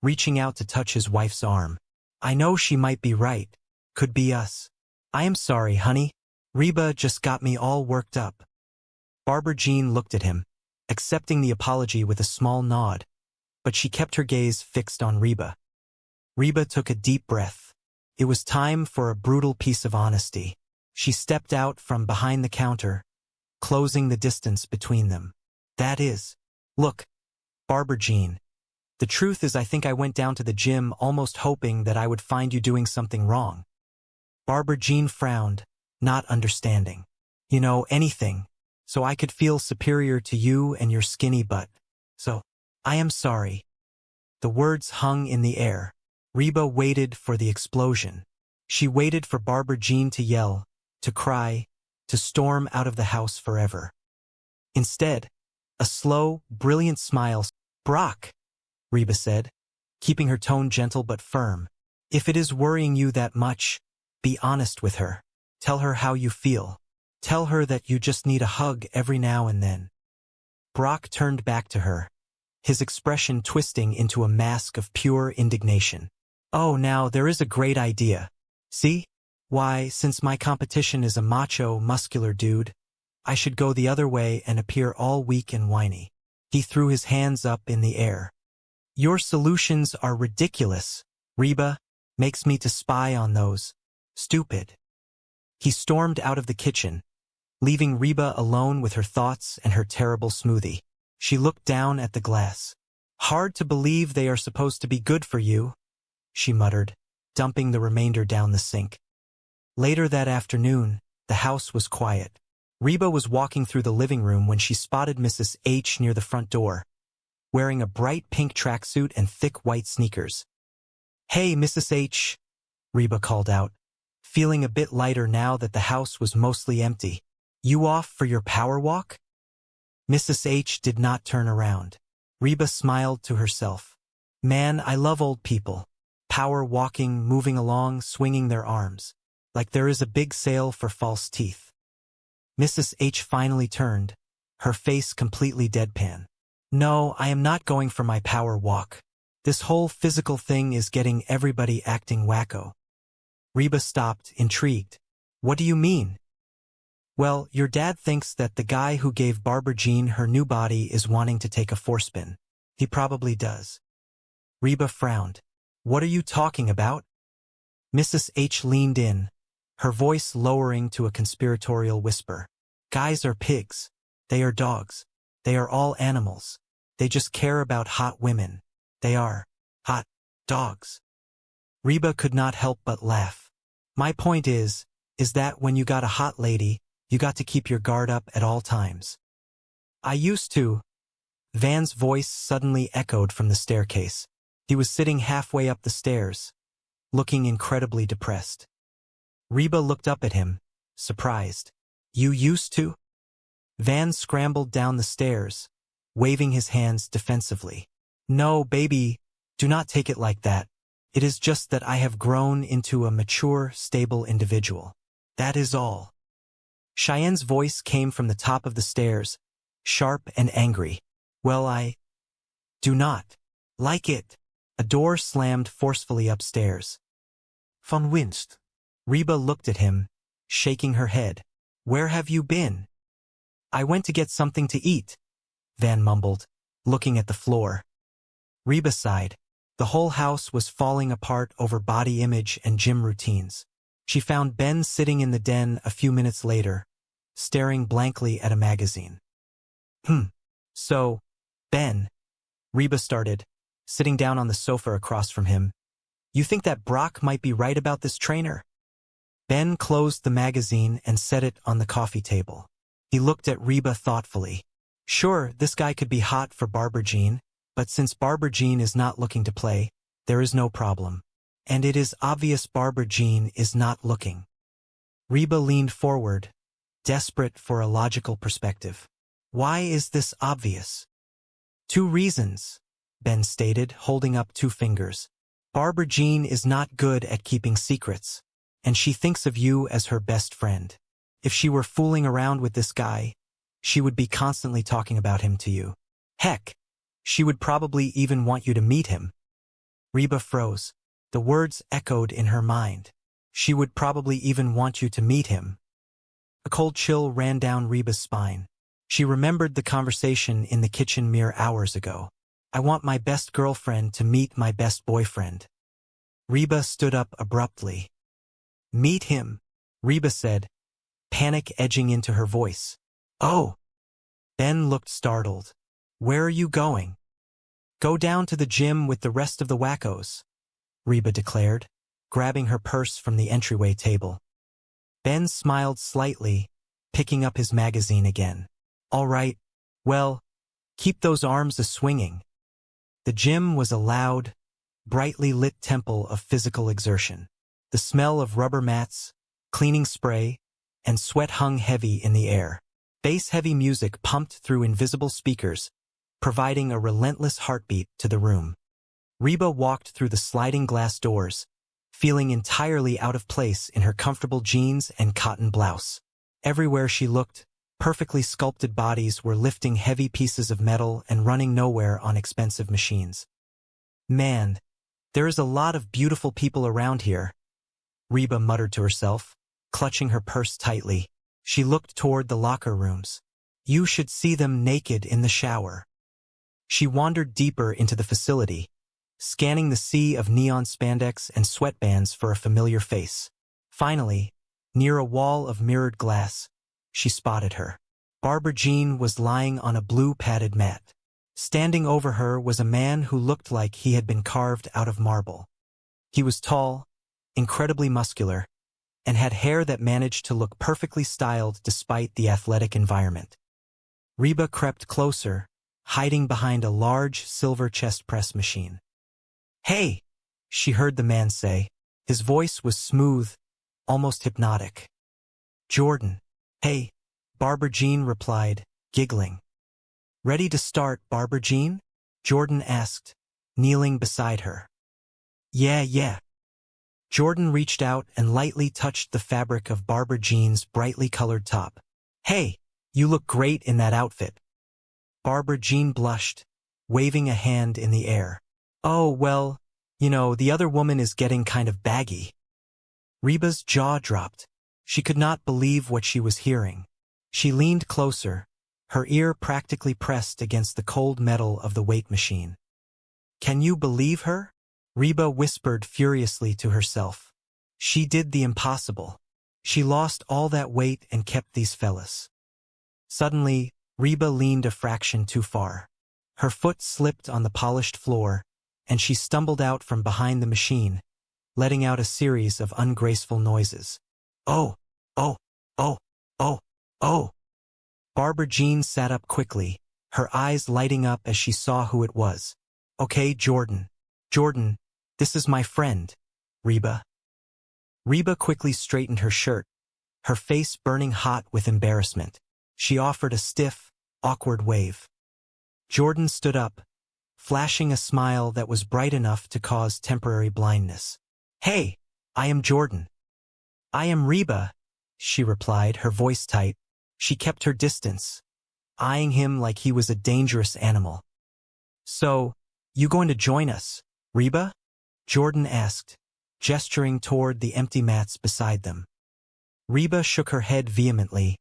reaching out to touch his wife's arm. I know she might be right. Could be us. I am sorry, honey. Reba just got me all worked up. Barbara Jean looked at him, accepting the apology with a small nod, but she kept her gaze fixed on Reba. Reba took a deep breath. It was time for a brutal piece of honesty. She stepped out from behind the counter, closing the distance between them. That is, look, Barbara Jean, the truth is I think I went down to the gym almost hoping that I would find you doing something wrong. Barbara Jean frowned, not understanding. You know, anything, so I could feel superior to you and your skinny butt. So, I am sorry. The words hung in the air. Reba waited for the explosion. She waited for Barbara Jean to yell, to cry, to storm out of the house forever. Instead, a slow, brilliant smile. Brock, Reba said, keeping her tone gentle but firm. If it is worrying you that much, be honest with her. Tell her how you feel. Tell her that you just need a hug every now and then. Brock turned back to her, his expression twisting into a mask of pure indignation. Oh, now there is a great idea. See? Why, since my competition is a macho, muscular dude, I should go the other way and appear all weak and whiny. He threw his hands up in the air. Your solutions are ridiculous, Reba. Makes me to spy on those. Stupid. He stormed out of the kitchen, leaving Reba alone with her thoughts and her terrible smoothie. She looked down at the glass. Hard to believe they are supposed to be good for you, she muttered, dumping the remainder down the sink. Later that afternoon, the house was quiet. Reba was walking through the living room when she spotted Mrs. H near the front door, wearing a bright pink tracksuit and thick white sneakers. Hey, Mrs. H, Reba called out, feeling a bit lighter now that the house was mostly empty. You off for your power walk? Mrs. H did not turn around. Reba smiled to herself. Man, I love old people. Power walking, moving along, swinging their arms. Like there is a big sale for false teeth. Mrs. H finally turned, her face completely deadpan. No, I am not going for my power walk. This whole physical thing is getting everybody acting wacko. Reba stopped, intrigued. What do you mean? Well, your dad thinks that the guy who gave Barbara Jean her new body is wanting to take a forespin. He probably does. Reba frowned. What are you talking about? Mrs. H leaned in, her voice lowering to a conspiratorial whisper. Guys are pigs. They are dogs. They are all animals. They just care about hot women. They are hot dogs. Reba could not help but laugh. My point is that when you got a hot lady, you got to keep your guard up at all times. I used to. Van's voice suddenly echoed from the staircase. He was sitting halfway up the stairs, looking incredibly depressed. Reba looked up at him, surprised. You used to? Van scrambled down the stairs, waving his hands defensively. No, baby, do not take it like that. It is just that I have grown into a mature, stable individual. That is all. Cheyenne's voice came from the top of the stairs, sharp and angry. Well, I do not like it. A door slammed forcefully upstairs. Van Winst. Reba looked at him, shaking her head. Where have you been? I went to get something to eat, Van mumbled, looking at the floor. Reba sighed. The whole house was falling apart over body image and gym routines. She found Ben sitting in the den a few minutes later, staring blankly at a magazine. So, Ben, Reba started, sitting down on the sofa across from him. You think that Brock might be right about this trainer? Ben closed the magazine and set it on the coffee table. He looked at Reba thoughtfully. Sure, this guy could be hot for Barbara Jean, but since Barbara Jean is not looking to play, there is no problem. And it is obvious Barbara Jean is not looking. Reba leaned forward, desperate for a logical perspective. Why is this obvious? 2 reasons, Ben stated, holding up 2 fingers. Barbara Jean is not good at keeping secrets, and she thinks of you as her best friend. If she were fooling around with this guy, she would be constantly talking about him to you. Heck, she would probably even want you to meet him. Reba froze. The words echoed in her mind. She would probably even want you to meet him. A cold chill ran down Reba's spine. She remembered the conversation in the kitchen mere hours ago. I want my best girlfriend to meet my best boyfriend. Reba stood up abruptly. Meet him, Reba said, panic edging into her voice. Oh! Ben looked startled. Where are you going? Go down to the gym with the rest of the wackos, Reba declared, grabbing her purse from the entryway table. Ben smiled slightly, picking up his magazine again. All right, well, keep those arms a-swinging. The gym was a loud, brightly lit temple of physical exertion. The smell of rubber mats, cleaning spray, and sweat hung heavy in the air. Bass-heavy music pumped through invisible speakers, providing a relentless heartbeat to the room. Reba walked through the sliding glass doors, feeling entirely out of place in her comfortable jeans and cotton blouse. Everywhere she looked, perfectly sculpted bodies were lifting heavy pieces of metal and running nowhere on expensive machines. Man, there is a lot of beautiful people around here, Reba muttered to herself, clutching her purse tightly. She looked toward the locker rooms. You should see them naked in the shower. She wandered deeper into the facility, scanning the sea of neon spandex and sweatbands for a familiar face. Finally, near a wall of mirrored glass, she spotted her. Barbara Jean was lying on a blue padded mat. Standing over her was a man who looked like he had been carved out of marble. He was tall, incredibly muscular, and had hair that managed to look perfectly styled despite the athletic environment. Reba crept closer, hiding behind a large silver chest press machine. "Hey," she heard the man say. His voice was smooth, almost hypnotic. "Jordan." "Hey," Barbara Jean replied, giggling. "Ready to start, Barbara Jean?" Jordan asked, kneeling beside her. Yeah. Jordan reached out and lightly touched the fabric of Barbara Jean's brightly colored top. "Hey, you look great in that outfit." Barbara Jean blushed, waving a hand in the air. "Oh, well, the other woman is getting kind of baggy." Reba's jaw dropped. She could not believe what she was hearing. She leaned closer, her ear practically pressed against the cold metal of the weight machine. "Can you believe her?" Reba whispered furiously to herself. She did the impossible. She lost all that weight and kept these fellas. Suddenly, Reba leaned a fraction too far. Her foot slipped on the polished floor, and she stumbled out from behind the machine, letting out a series of ungraceful noises. Oh. Barbara Jean sat up quickly, her eyes lighting up as she saw who it was. "Okay, Jordan, this is my friend, Reba." Reba quickly straightened her shirt, her face burning hot with embarrassment. She offered a stiff, awkward wave. Jordan stood up, flashing a smile that was bright enough to cause temporary blindness. "Hey, I am Jordan." "I am Reba," she replied, her voice tight. She kept her distance, eyeing him like he was a dangerous animal. "So, you going to join us, Reba?" Jordan asked, gesturing toward the empty mats beside them. Reba shook her head vehemently,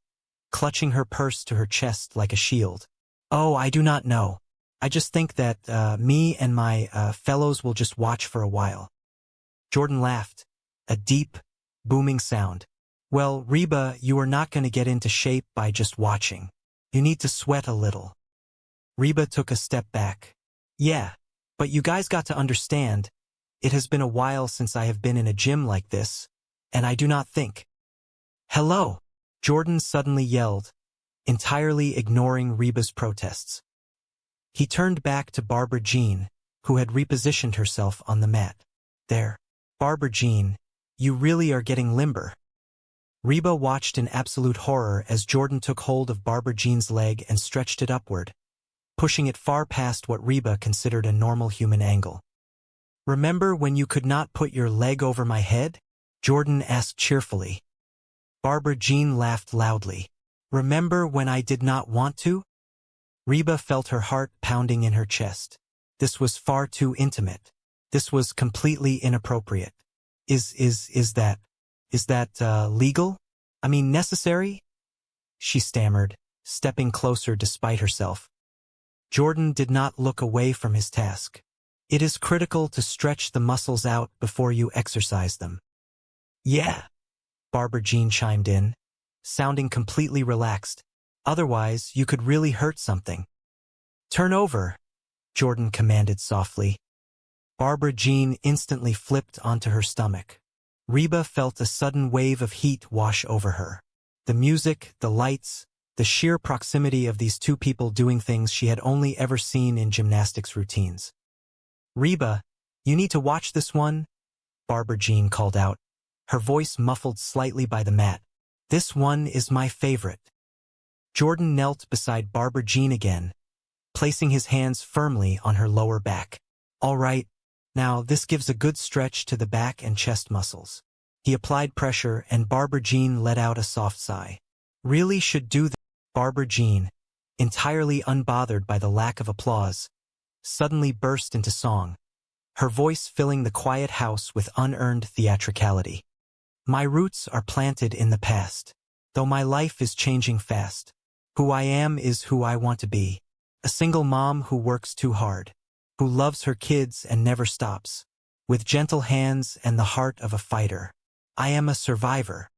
clutching her purse to her chest like a shield. "Oh, I do not know. I just think that me and my fellows will just watch for a while." Jordan laughed, a deep, booming sound. "Well, Reba, you are not going to get into shape by just watching. You need to sweat a little." Reba took a step back. "Yeah, but you guys got to understand, it has been a while since I have been in a gym like this, and I do not think." "Hello," Jordan suddenly yelled, entirely ignoring Reba's protests. He turned back to Barbara Jean, who had repositioned herself on the mat. "There, Barbara Jean, you really are getting limber." Reba watched in absolute horror as Jordan took hold of Barbara Jean's leg and stretched it upward, pushing it far past what Reba considered a normal human angle. "Remember when you could not put your leg over my head?" Jordan asked cheerfully. Barbara Jean laughed loudly. "Remember when I did not want to?" Reba felt her heart pounding in her chest. This was far too intimate. This was completely inappropriate. Is that legal? I mean, necessary?" she stammered, stepping closer despite herself. Jordan did not look away from his task. "It is critical to stretch the muscles out before you exercise them." "Yeah," Barbara Jean chimed in, sounding completely relaxed. "Otherwise, you could really hurt something." "Turn over," Jordan commanded softly. Barbara Jean instantly flipped onto her stomach. Reba felt a sudden wave of heat wash over her. The music, the lights, the sheer proximity of these two people doing things she had only ever seen in gymnastics routines. "Reba, you need to watch this one," Barbara Jean called out, her voice muffled slightly by the mat. "This one is my favorite." Jordan knelt beside Barbara Jean again, placing his hands firmly on her lower back. All right, now this gives a good stretch to the back and chest muscles. He applied pressure and Barbara Jean let out a soft sigh. Really should do that. Barbara Jean, entirely unbothered by the lack of applause, suddenly burst into song, her voice filling the quiet house with unearned theatricality. My roots are planted in the past, though my life is changing fast. Who I am is who I want to be. A single mom who works too hard, who loves her kids and never stops, with gentle hands and the heart of a fighter. I am a survivor.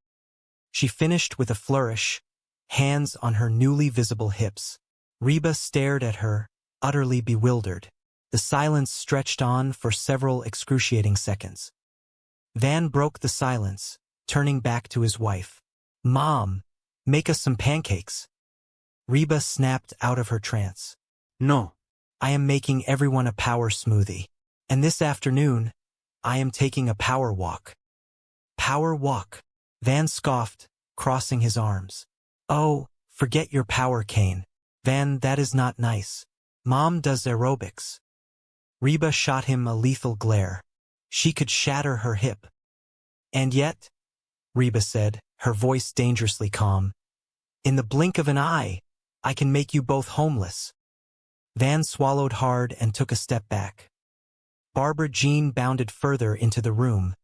She finished with a flourish, hands on her newly visible hips. Reba stared at her, utterly bewildered. The silence stretched on for several excruciating seconds. Van broke the silence, turning back to his wife. Mom, make us some pancakes. Reba snapped out of her trance. No. I am making everyone a power smoothie. And this afternoon, I am taking a power walk. Power walk? Van scoffed, crossing his arms. Oh, forget your power cane. Van, that is not nice. Mom does aerobics. Reba shot him a lethal glare. She could shatter her hip. And yet, Reba said, her voice dangerously calm, in the blink of an eye, I can make you both homeless. Van swallowed hard and took a step back. Barbara Jean bounded further into the room,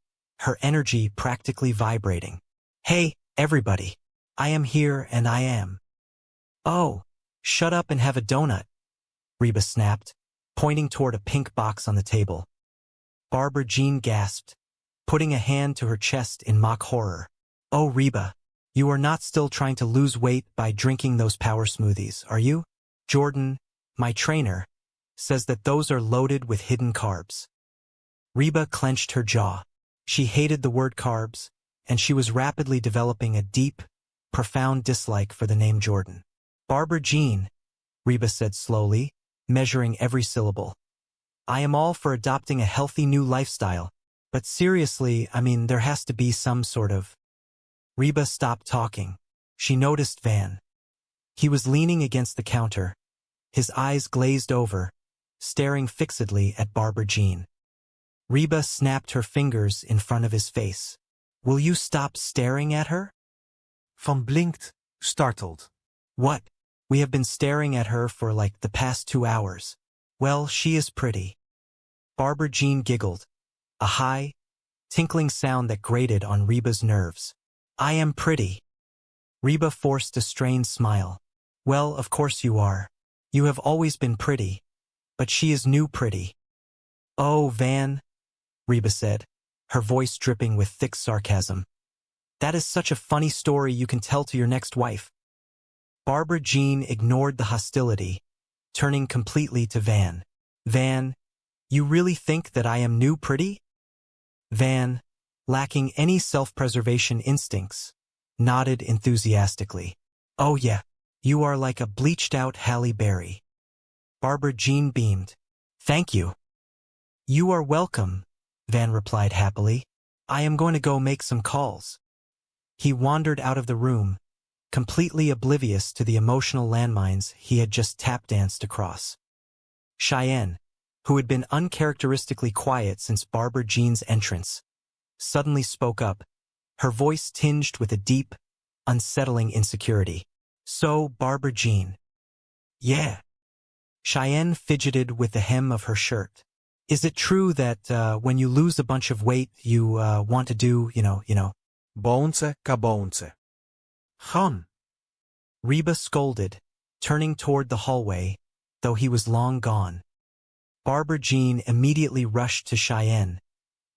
her energy practically vibrating. Hey, everybody. I am here and I am. Oh, shut up and have a donut, Reba snapped, pointing toward a pink box on the table. Barbara Jean gasped, putting a hand to her chest in mock horror. Oh, Reba, you are not still trying to lose weight by drinking those power smoothies, are you? Jordan, my trainer, says that those are loaded with hidden carbs. Reba clenched her jaw. She hated the word carbs, and she was rapidly developing a deep, profound dislike for the name Jordan. Barbara Jean, Reba said slowly, measuring every syllable. I am all for adopting a healthy new lifestyle, but seriously, I mean, there has to be some sort of... Reba stopped talking. She noticed Van. He was leaning against the counter, his eyes glazed over, staring fixedly at Barbara Jean. Reba snapped her fingers in front of his face. Will you stop staring at her? Van blinked, startled. What? We have been staring at her for like the past 2 hours. Well, she is pretty. Barbara Jean giggled, a high, tinkling sound that grated on Reba's nerves. I am pretty. Reba forced a strained smile. Well, of course you are. You have always been pretty. But she is new pretty. Oh, Van, Reba said, her voice dripping with thick sarcasm. That is such a funny story you can tell to your next wife. Barbara Jean ignored the hostility, turning completely to Van. Van, you really think that I am new pretty? Van, lacking any self-preservation instincts, nodded enthusiastically. Oh yeah, you are like a bleached-out Halle Berry. Barbara Jean beamed. Thank you. You are welcome, Van replied happily. I am going to go make some calls. He wandered out of the room, completely oblivious to the emotional landmines he had just tap-danced across. Cheyenne, who had been uncharacteristically quiet since Barbara Jean's entrance, suddenly spoke up, her voice tinged with a deep, unsettling insecurity. So, Barbara Jean. Yeah. Cheyenne fidgeted with the hem of her shirt. Is it true that when you lose a bunch of weight, you want to do, you know? Bounce ka bounce. Hun. Reba scolded, turning toward the hallway, though he was long gone. Barbara Jean immediately rushed to Cheyenne,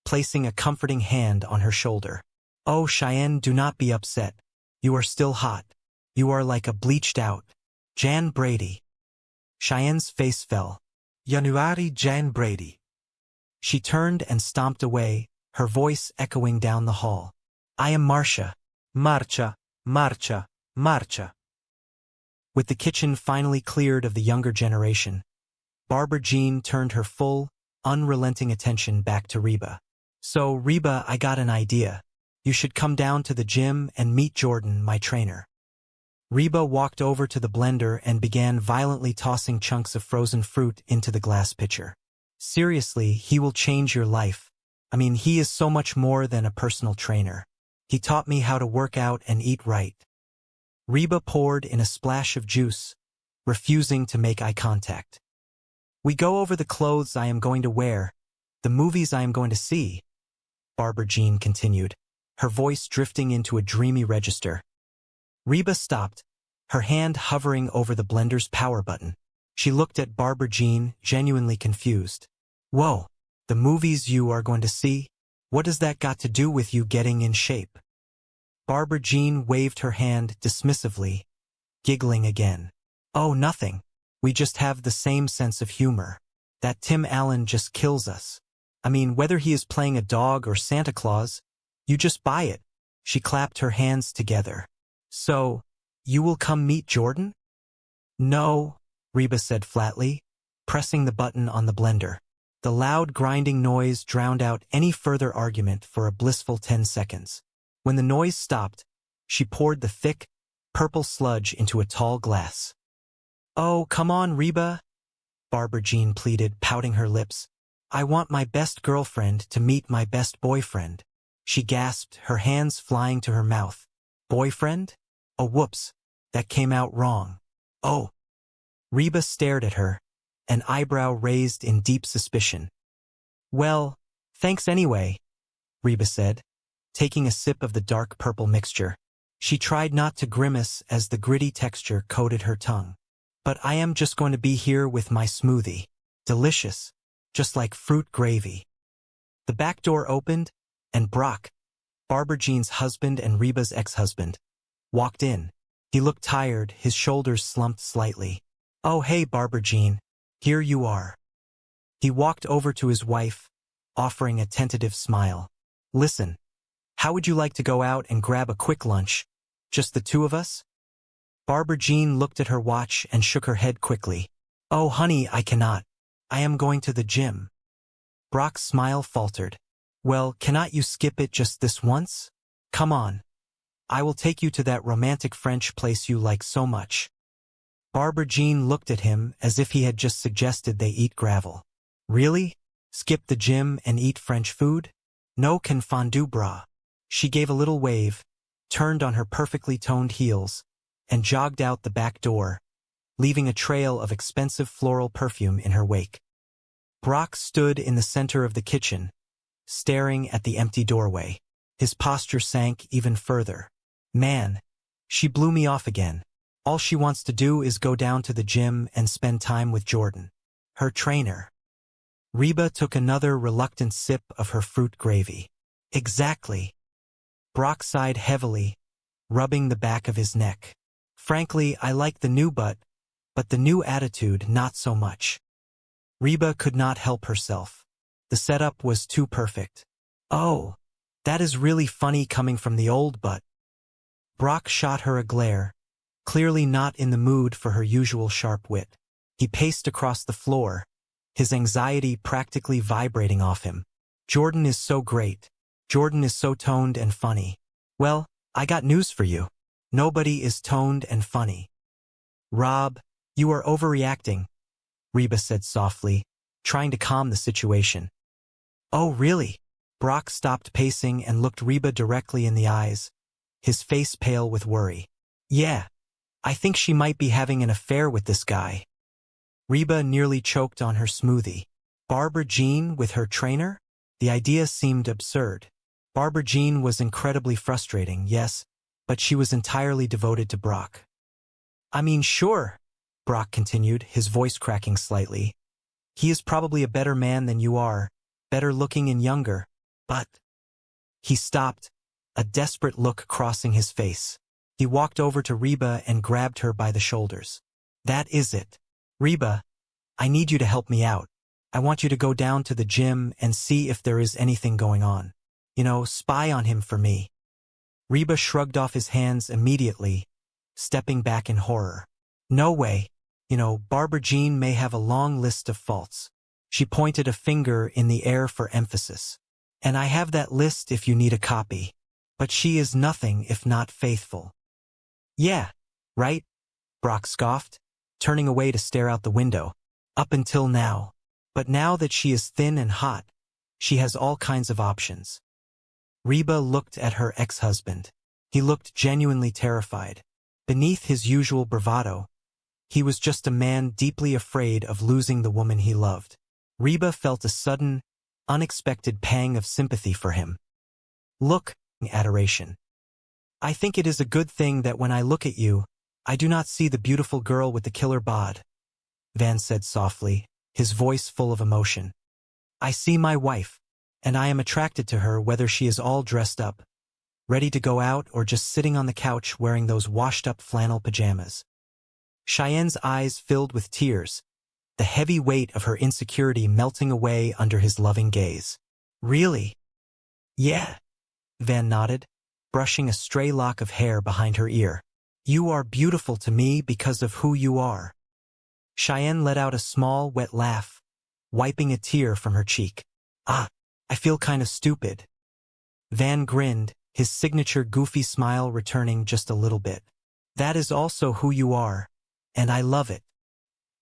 placing a comforting hand on her shoulder. Oh, Cheyenne, do not be upset. You are still hot. You are like a bleached-out Jan Brady. Cheyenne's face fell. Januari Jan Brady. She turned and stomped away, her voice echoing down the hall. I am Marcia. Marcia, Marcia, Marcia. With the kitchen finally cleared of the younger generation, Barbara Jean turned her full, unrelenting attention back to Reba. So, Reba, I got an idea. You should come down to the gym and meet Jordan, my trainer. Reba walked over to the blender and began violently tossing chunks of frozen fruit into the glass pitcher. Seriously, he will change your life. I mean, he is so much more than a personal trainer. He taught me how to work out and eat right. Reba poured in a splash of juice, refusing to make eye contact. We go over the clothes I am going to wear, the movies I am going to see, Barbara Jean continued, her voice drifting into a dreamy register. Reba stopped, her hand hovering over the blender's power button. She looked at Barbara Jean, genuinely confused. Whoa, the movies you are going to see? What does that got to do with you getting in shape? Barbara Jean waved her hand dismissively, giggling again. Oh, nothing. We just have the same sense of humor. That Tim Allen just kills us. I mean, whether he is playing a dog or Santa Claus, you just buy it. She clapped her hands together. So, you will come meet Jordan? No, Reba said flatly, pressing the button on the blender. The loud grinding noise drowned out any further argument for a blissful 10 seconds. When the noise stopped, she poured the thick, purple sludge into a tall glass. Oh, come on, Reba, Barbara Jean pleaded, pouting her lips. I want my best girlfriend to meet my best boyfriend. She gasped, her hands flying to her mouth. Boyfriend? Oh, whoops, that came out wrong. Oh. Reba stared at her, an eyebrow raised in deep suspicion. Well, thanks anyway, Reba said, taking a sip of the dark purple mixture. She tried not to grimace as the gritty texture coated her tongue. But I am just going to be here with my smoothie. Delicious, just like fruit gravy. The back door opened, and Brock, Barbara Jean's husband and Reba's ex-husband, walked in. He looked tired, his shoulders slumped slightly. Oh, hey, Barbara Jean, here you are. He walked over to his wife, offering a tentative smile. Listen, how would you like to go out and grab a quick lunch? Just the two of us? Barbara Jean looked at her watch and shook her head quickly. Oh, honey, I cannot. I am going to the gym. Brock's smile faltered. Well, cannot you skip it just this once? Come on. I will take you to that romantic French place you like so much. Barbara Jean looked at him as if he had just suggested they eat gravel. Really? Skip the gym and eat French food? No confondu bras. She gave a little wave, turned on her perfectly toned heels, and jogged out the back door, leaving a trail of expensive floral perfume in her wake. Brock stood in the center of the kitchen, staring at the empty doorway. His posture sank even further. Man, she blew me off again. All she wants to do is go down to the gym and spend time with Jordan, her trainer. Reba took another reluctant sip of her fruit gravy. Exactly. Brock sighed heavily, rubbing the back of his neck. Frankly, I like the new but the new attitude not so much. Reba could not help herself. The setup was too perfect. Oh, that is really funny coming from the old but. Brock shot her a glare, clearly not in the mood for her usual sharp wit. He paced across the floor, his anxiety practically vibrating off him. Jordan is so great. Jordan is so toned and funny. Well, I got news for you. Nobody is toned and funny. Rob, you are overreacting, Reba said softly, trying to calm the situation. Oh, really? Brock stopped pacing and looked Reba directly in the eyes, his face pale with worry. Yeah, I think she might be having an affair with this guy. Reba nearly choked on her smoothie. Barbara Jean with her trainer? The idea seemed absurd. Barbara Jean was incredibly frustrating, yes, but she was entirely devoted to Brock. I mean, sure, Brock continued, his voice cracking slightly. He is probably a better man than you are, better looking and younger, but... He stopped, a desperate look crossing his face. He walked over to Reba and grabbed her by the shoulders. That is it. Reba, I need you to help me out. I want you to go down to the gym and see if there is anything going on. You know, spy on him for me. Reba shrugged off his hands immediately, stepping back in horror. No way. You know, Barbara Jean may have a long list of faults. She pointed a finger in the air for emphasis. And I have that list if you need a copy. But she is nothing if not faithful. Yeah, Right? Brock scoffed, turning away to stare out the window. Up until now. But now that she is thin and hot, she has all kinds of options. Reba looked at her ex-husband. He looked genuinely terrified. Beneath his usual bravado, he was just a man deeply afraid of losing the woman he loved. Reba felt a sudden, unexpected pang of sympathy for him. Look, adoration. I think it is a good thing that when I look at you, I do not see the beautiful girl with the killer bod, Van said softly, his voice full of emotion. I see my wife, and I am attracted to her whether she is all dressed up, ready to go out or just sitting on the couch wearing those washed-up flannel pajamas. Cheyenne's eyes filled with tears, the heavy weight of her insecurity melting away under his loving gaze. Really? Yeah, Van nodded, brushing a stray lock of hair behind her ear. You are beautiful to me because of who you are. Cheyenne let out a small, wet laugh, wiping a tear from her cheek. Ah, I feel kind of stupid. Van grinned, his signature goofy smile returning just a little bit. That is also who you are, and I love it.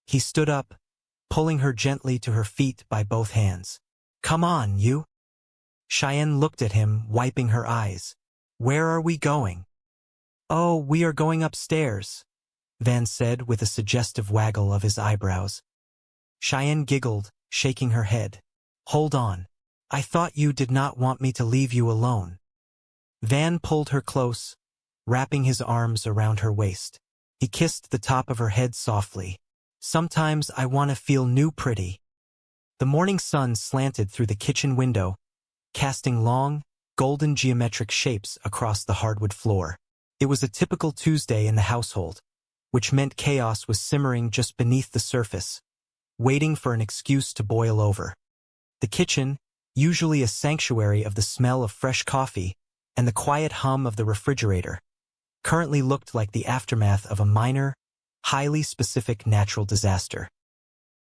He stood up, pulling her gently to her feet by both hands. Come on, you. Cheyenne looked at him, wiping her eyes. Where are we going? Oh, we are going upstairs, Van said with a suggestive waggle of his eyebrows. Cheyenne giggled, shaking her head. Hold on. I thought you did not want me to leave you alone. Van pulled her close, wrapping his arms around her waist. He kissed the top of her head softly. Sometimes I want to feel new pretty. The morning sun slanted through the kitchen window, casting long, golden geometric shapes across the hardwood floor. It was a typical Tuesday in the household, which meant chaos was simmering just beneath the surface, waiting for an excuse to boil over. The kitchen, usually a sanctuary of the smell of fresh coffee and the quiet hum of the refrigerator, currently looked like the aftermath of a minor, highly specific natural disaster.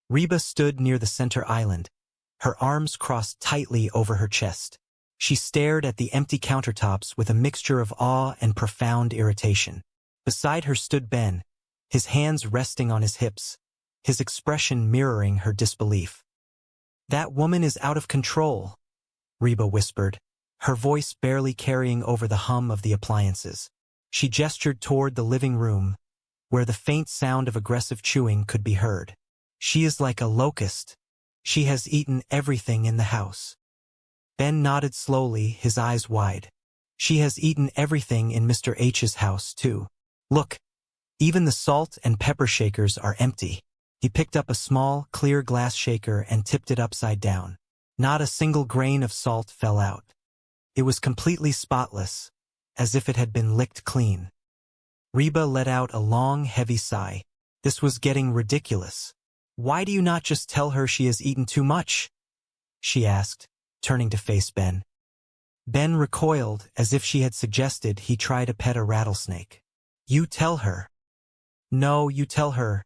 Reba stood near the center island, her arms crossed tightly over her chest. She stared at the empty countertops with a mixture of awe and profound irritation. Beside her stood Ben, his hands resting on his hips, his expression mirroring her disbelief. That woman is out of control, Reba whispered, her voice barely carrying over the hum of the appliances. She gestured toward the living room, where the faint sound of aggressive chewing could be heard. She is like a locust. She has eaten everything in the house. Ben nodded slowly, his eyes wide. She has eaten everything in Mr. H's house, too. Look, even the salt and pepper shakers are empty. He picked up a small, clear glass shaker and tipped it upside down. Not a single grain of salt fell out. It was completely spotless, as if it had been licked clean. Reba let out a long, heavy sigh. This was getting ridiculous. Why do you not just tell her she has eaten too much? She asked, turning to face Ben. Ben recoiled as if she had suggested he try to pet a rattlesnake. You tell her. No, you tell her.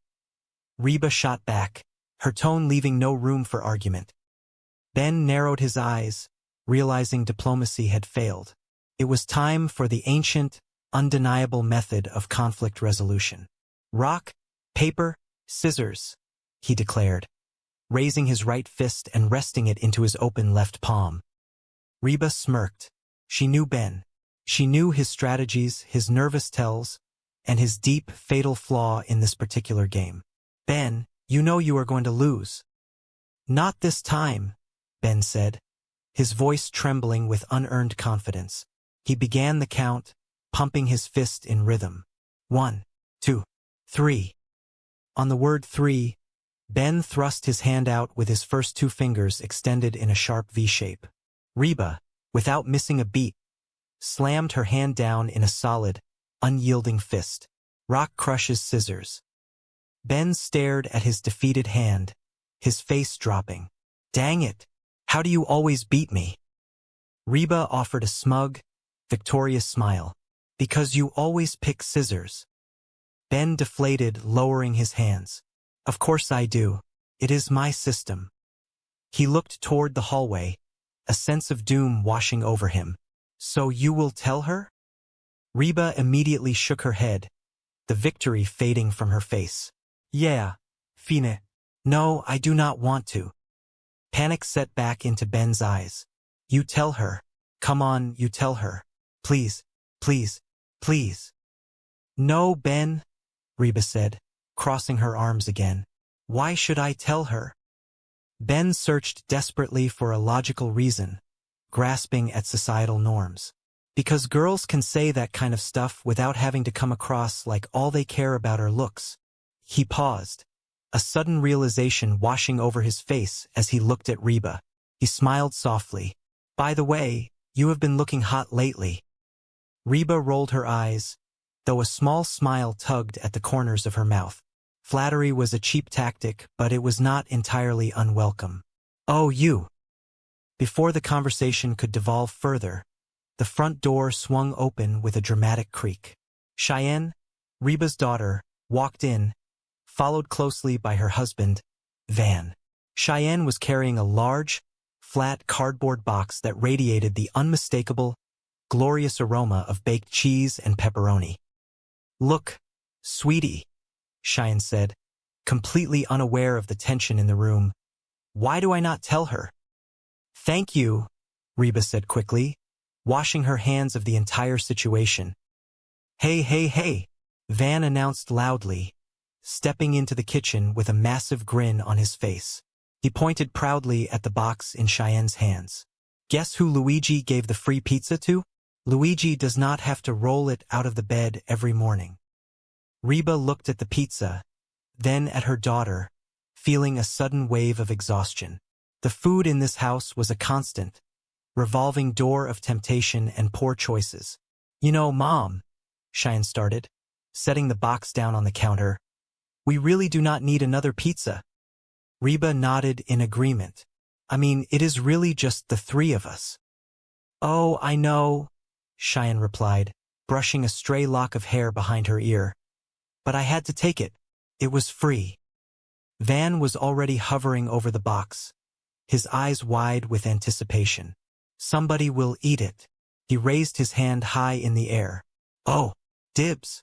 Reba shot back, her tone leaving no room for argument. Ben narrowed his eyes, realizing diplomacy had failed. It was time for the ancient, undeniable method of conflict resolution. Rock, paper, scissors, he declared, raising his right fist and resting it into his open left palm. Reba smirked. She knew Ben. She knew his strategies, his nervous tells, and his deep, fatal flaw in this particular game. Ben, you know you are going to lose. Not this time, Ben said, his voice trembling with unearned confidence. He began the count, pumping his fist in rhythm. 1, 2, 3. On the word 3, Ben thrust his hand out with his first two fingers extended in a sharp V shape. Reba, without missing a beat, slammed her hand down in a solid, unyielding fist. Rock crushes scissors. Ben stared at his defeated hand, his face dropping. Dang it, how do you always beat me? Reba offered a smug, victorious smile. Because you always pick scissors. Ben deflated, lowering his hands. Of course I do. It is my system. He looked toward the hallway, a sense of doom washing over him. So you will tell her? Reba immediately shook her head, the victory fading from her face. Yeah, fine. No, I do not want to. Panic set back into Ben's eyes. You tell her. Come on, you tell her. Please, please, please. No, Ben, Reba said, crossing her arms again. Why should I tell her? Ben searched desperately for a logical reason, grasping at societal norms. Because girls can say that kind of stuff without having to come across like all they care about are looks. He paused, a sudden realization washing over his face as he looked at Reba. He smiled softly. By the way, you have been looking hot lately. Reba rolled her eyes, though a small smile tugged at the corners of her mouth. Flattery was a cheap tactic, but it was not entirely unwelcome. Oh, you. Before the conversation could devolve further, the front door swung open with a dramatic creak. Cheyenne, Reba's daughter, walked in, followed closely by her husband, Van. Cheyenne was carrying a large, flat cardboard box that radiated the unmistakable, glorious aroma of baked cheese and pepperoni. Look, sweetie, Cheyenne said, completely unaware of the tension in the room. Why do I not tell her? Thank you, Reba said quickly, washing her hands of the entire situation. Hey, hey, hey, Van announced loudly, stepping into the kitchen with a massive grin on his face. He pointed proudly at the box in Cheyenne's hands. Guess who Luigi gave the free pizza to? Luigi does not have to roll it out of the bed every morning. Reba looked at the pizza, then at her daughter, feeling a sudden wave of exhaustion. The food in this house was a constant, revolving door of temptation and poor choices. You know, Mom, Cheyenne started, setting the box down on the counter. We really do not need another pizza. Reba nodded in agreement. I mean, it is really just the three of us. Oh, I know, Cheyenne replied, brushing a stray lock of hair behind her ear. But I had to take it. It was free. Van was already hovering over the box, his eyes wide with anticipation. Somebody will eat it. He raised his hand high in the air. Oh, dibs.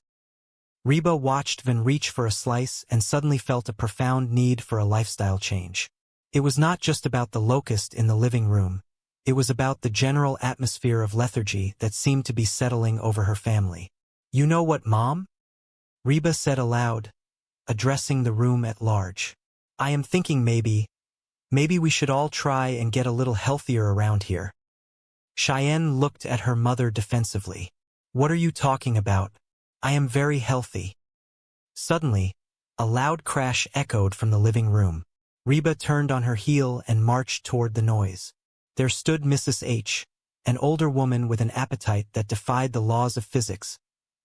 Reba watched Van reach for a slice and suddenly felt a profound need for a lifestyle change. It was not just about the locust in the living room. It was about the general atmosphere of lethargy that seemed to be settling over her family. You know what, Mom? Reba said aloud, addressing the room at large. I am thinking maybe we should all try and get a little healthier around here. Cheyenne looked at her mother defensively. What are you talking about? I am very healthy. Suddenly, a loud crash echoed from the living room. Reba turned on her heel and marched toward the noise. There stood Mrs. H, an older woman with an appetite that defied the laws of physics,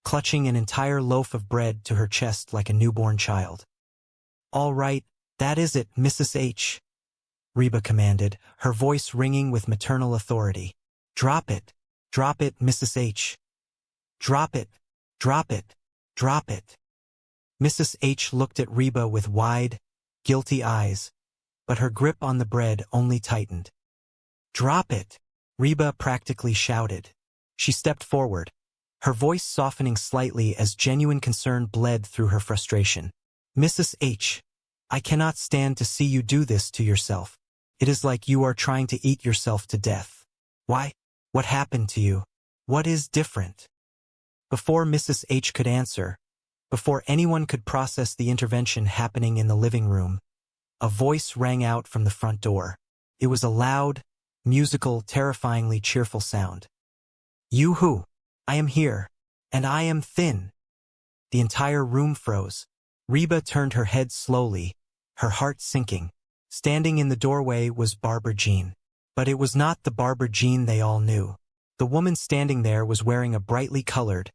clutching an entire loaf of bread to her chest like a newborn child. All right, that is it, Mrs. H, Reba commanded, her voice ringing with maternal authority. Drop it, Mrs. H. Drop it, drop it, drop it. Mrs. H looked at Reba with wide, guilty eyes, but her grip on the bread only tightened. Drop it, Reba practically shouted. She stepped forward, her voice softening slightly as genuine concern bled through her frustration. Mrs. H, I cannot stand to see you do this to yourself. It is like you are trying to eat yourself to death. Why? What happened to you? What is different? Before Mrs. H could answer, before anyone could process the intervention happening in the living room, a voice rang out from the front door. It was a loud, musical, terrifyingly cheerful sound. You who? I am here, and I am thin. The entire room froze. Reba turned her head slowly, her heart sinking. Standing in the doorway was Barbara Jean. But it was not the Barbara Jean they all knew. The woman standing there was wearing a brightly colored,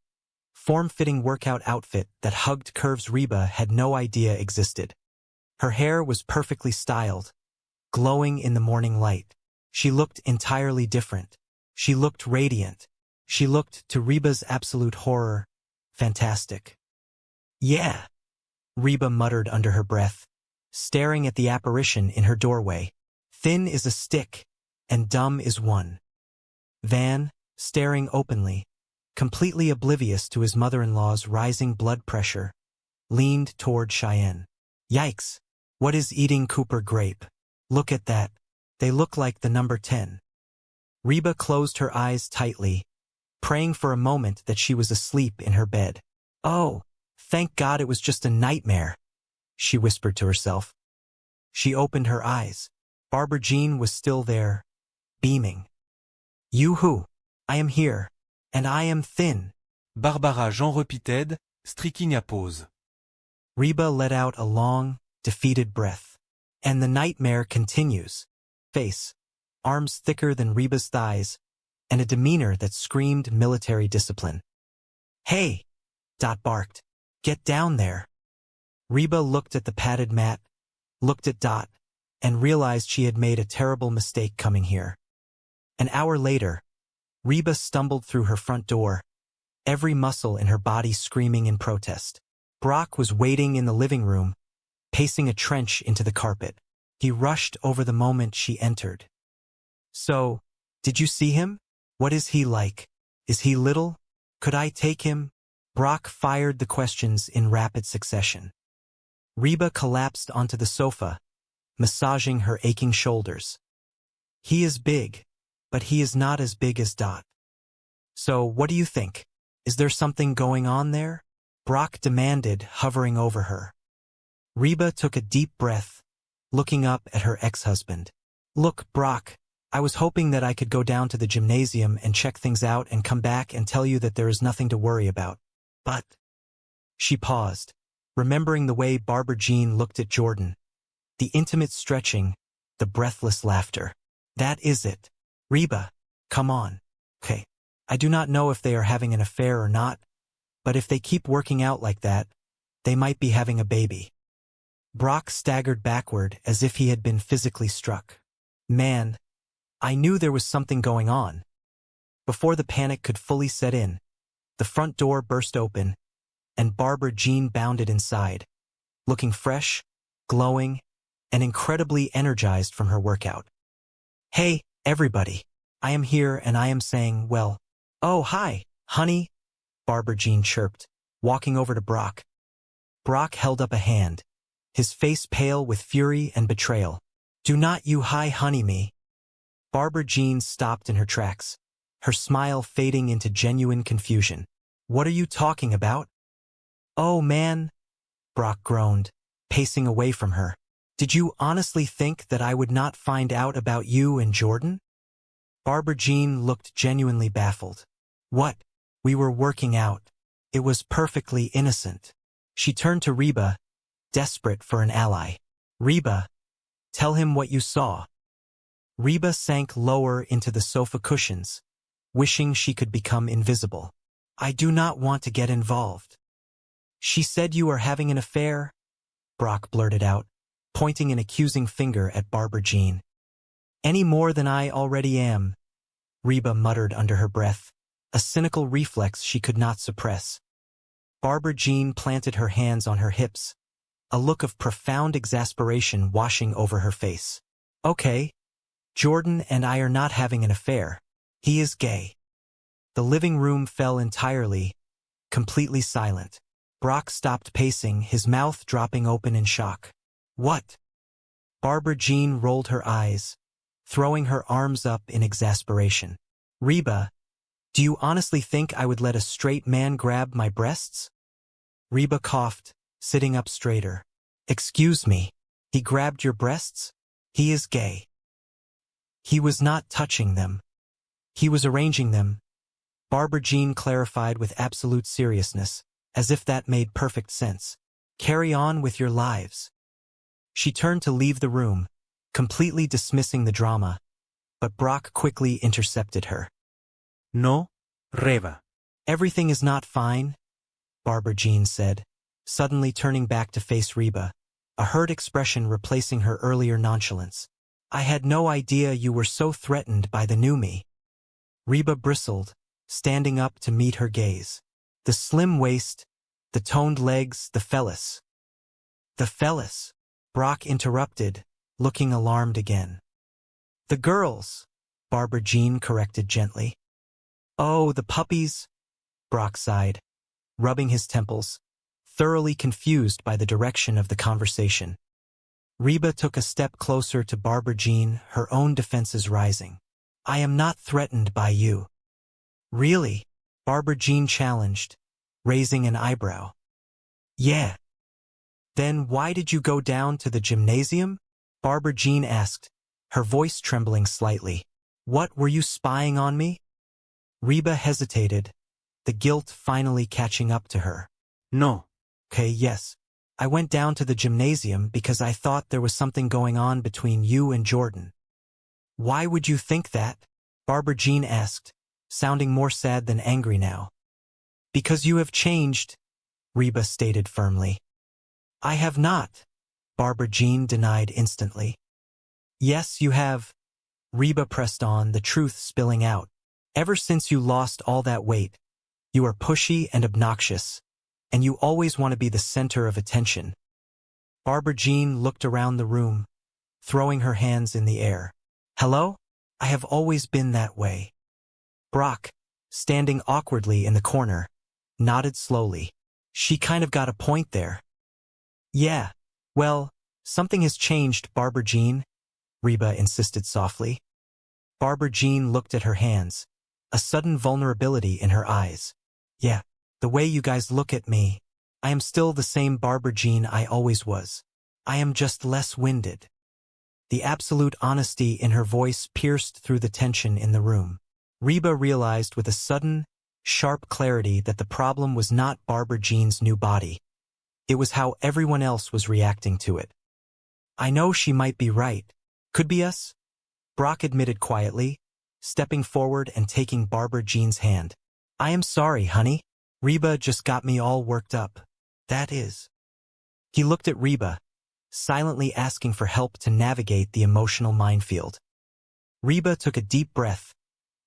form-fitting workout outfit that hugged curves Reba had no idea existed. Her hair was perfectly styled, glowing in the morning light. She looked entirely different. She looked radiant. She looked, to Reba's absolute horror, fantastic. Yeah, Reba muttered under her breath, staring at the apparition in her doorway. Thin is a stick, and dumb is one. Van, staring openly, completely oblivious to his mother-in-law's rising blood pressure, leaned toward Cheyenne. Yikes! What is eating Cooper grape? Look at that. They look like the number 10. Reba closed her eyes tightly, praying for a moment that she was asleep in her bed. Oh, thank God it was just a nightmare, she whispered to herself. She opened her eyes. Barbara Jean was still there, beaming. Yoo-hoo, I am here, and I am thin. Barbara Jean repeated, striking a pause. Reba let out a long, defeated breath. And the nightmare continues. Face, arms thicker than Reba's thighs, and a demeanor that screamed military discipline. Hey! Dot barked. Get down there. Reba looked at the padded mat, looked at Dot, and realized she had made a terrible mistake coming here. An hour later, Reba stumbled through her front door, every muscle in her body screaming in protest. Brock was waiting in the living room, pacing a trench into the carpet. He rushed over the moment she entered. So, did you see him? What is he like? Is he little? Could I take him? Brock fired the questions in rapid succession. Reba collapsed onto the sofa, massaging her aching shoulders. He is big, but he is not as big as Dot. So, what do you think? Is there something going on there? Brock demanded, hovering over her. Reba took a deep breath, looking up at her ex-husband. Look, Brock, I was hoping that I could go down to the gymnasium and check things out and come back and tell you that there is nothing to worry about. But... She paused, remembering the way Barbara Jean looked at Jordan. The intimate stretching, the breathless laughter. That is it. Reba, come on. Okay, I do not know if they are having an affair or not, but if they keep working out like that, they might be having a baby. Brock staggered backward as if he had been physically struck. Man, I knew there was something going on. Before the panic could fully set in, the front door burst open, and Barbara Jean bounded inside, looking fresh, glowing, and incredibly energized from her workout. Hey, everybody, I am here and I am saying, well, oh, hi, honey, Barbara Jean chirped, walking over to Brock. Brock held up a hand, his face pale with fury and betrayal. Do not you hi honey me. Barbara Jean stopped in her tracks, her smile fading into genuine confusion. What are you talking about? Oh, man, Brock groaned, pacing away from her. Did you honestly think that I would not find out about you and Jordan? Barbara Jean looked genuinely baffled. What? We were working out. It was perfectly innocent. She turned to Reba, desperate for an ally. Reba, tell him what you saw. Reba sank lower into the sofa cushions, wishing she could become invisible. I do not want to get involved. She said you are having an affair, Brock blurted out, pointing an accusing finger at Barbara Jean. Any more than I already am, Reba muttered under her breath, a cynical reflex she could not suppress. Barbara Jean planted her hands on her hips, a look of profound exasperation washing over her face. Okay, Jordan and I are not having an affair. He is gay. The living room fell entirely, completely silent. Brock stopped pacing, his mouth dropping open in shock. What? Barbara Jean rolled her eyes, throwing her arms up in exasperation. Reba, do you honestly think I would let a straight man grab my breasts? Reba coughed, sitting up straighter. Excuse me, he grabbed your breasts? He is gay. He was not touching them. He was arranging them. Barbara Jean clarified with absolute seriousness, as if that made perfect sense. Carry on with your lives. She turned to leave the room, completely dismissing the drama, but Brock quickly intercepted her. No, Reba. Everything is not fine, Barbara Jean said, suddenly turning back to face Reba, a hurt expression replacing her earlier nonchalance. I had no idea you were so threatened by the new me. Reba bristled, standing up to meet her gaze. The slim waist, the toned legs, the phallus. The phallus, Brock interrupted, looking alarmed again. The girls, Barbara Jean corrected gently. Oh, the puppies, Brock sighed, rubbing his temples, thoroughly confused by the direction of the conversation. Reba took a step closer to Barbara Jean, her own defenses rising. I am not threatened by you. Really? Barbara Jean challenged, raising an eyebrow. Yeah. Then why did you go down to the gymnasium? Barbara Jean asked, her voice trembling slightly. What, were you spying on me? Reba hesitated, the guilt finally catching up to her. No. Okay, yes. I went down to the gymnasium because I thought there was something going on between you and Jordan. Why would you think that? Barbara Jean asked, sounding more sad than angry now. Because you have changed, Reba stated firmly. I have not, Barbara Jean denied instantly. Yes, you have. Reba pressed on, the truth spilling out. Ever since you lost all that weight, you are pushy and obnoxious, and you always want to be the center of attention. Barbara Jean looked around the room, throwing her hands in the air. Hello? I have always been that way. Brock, standing awkwardly in the corner, nodded slowly. She kind of got a point there. Yeah, well, something has changed, Barbara Jean, Reba insisted softly. Barbara Jean looked at her hands, a sudden vulnerability in her eyes. Yeah, the way you guys look at me, I am still the same Barbara Jean I always was. I am just less winded. The absolute honesty in her voice pierced through the tension in the room. Reba realized with a sudden, sharp clarity that the problem was not Barbara Jean's new body. It was how everyone else was reacting to it. I know she might be right. Could be us? Brock admitted quietly, stepping forward and taking Barbara Jean's hand. I am sorry, honey. Reba just got me all worked up. That is. He looked at Reba, silently asking for help to navigate the emotional minefield. Reba took a deep breath,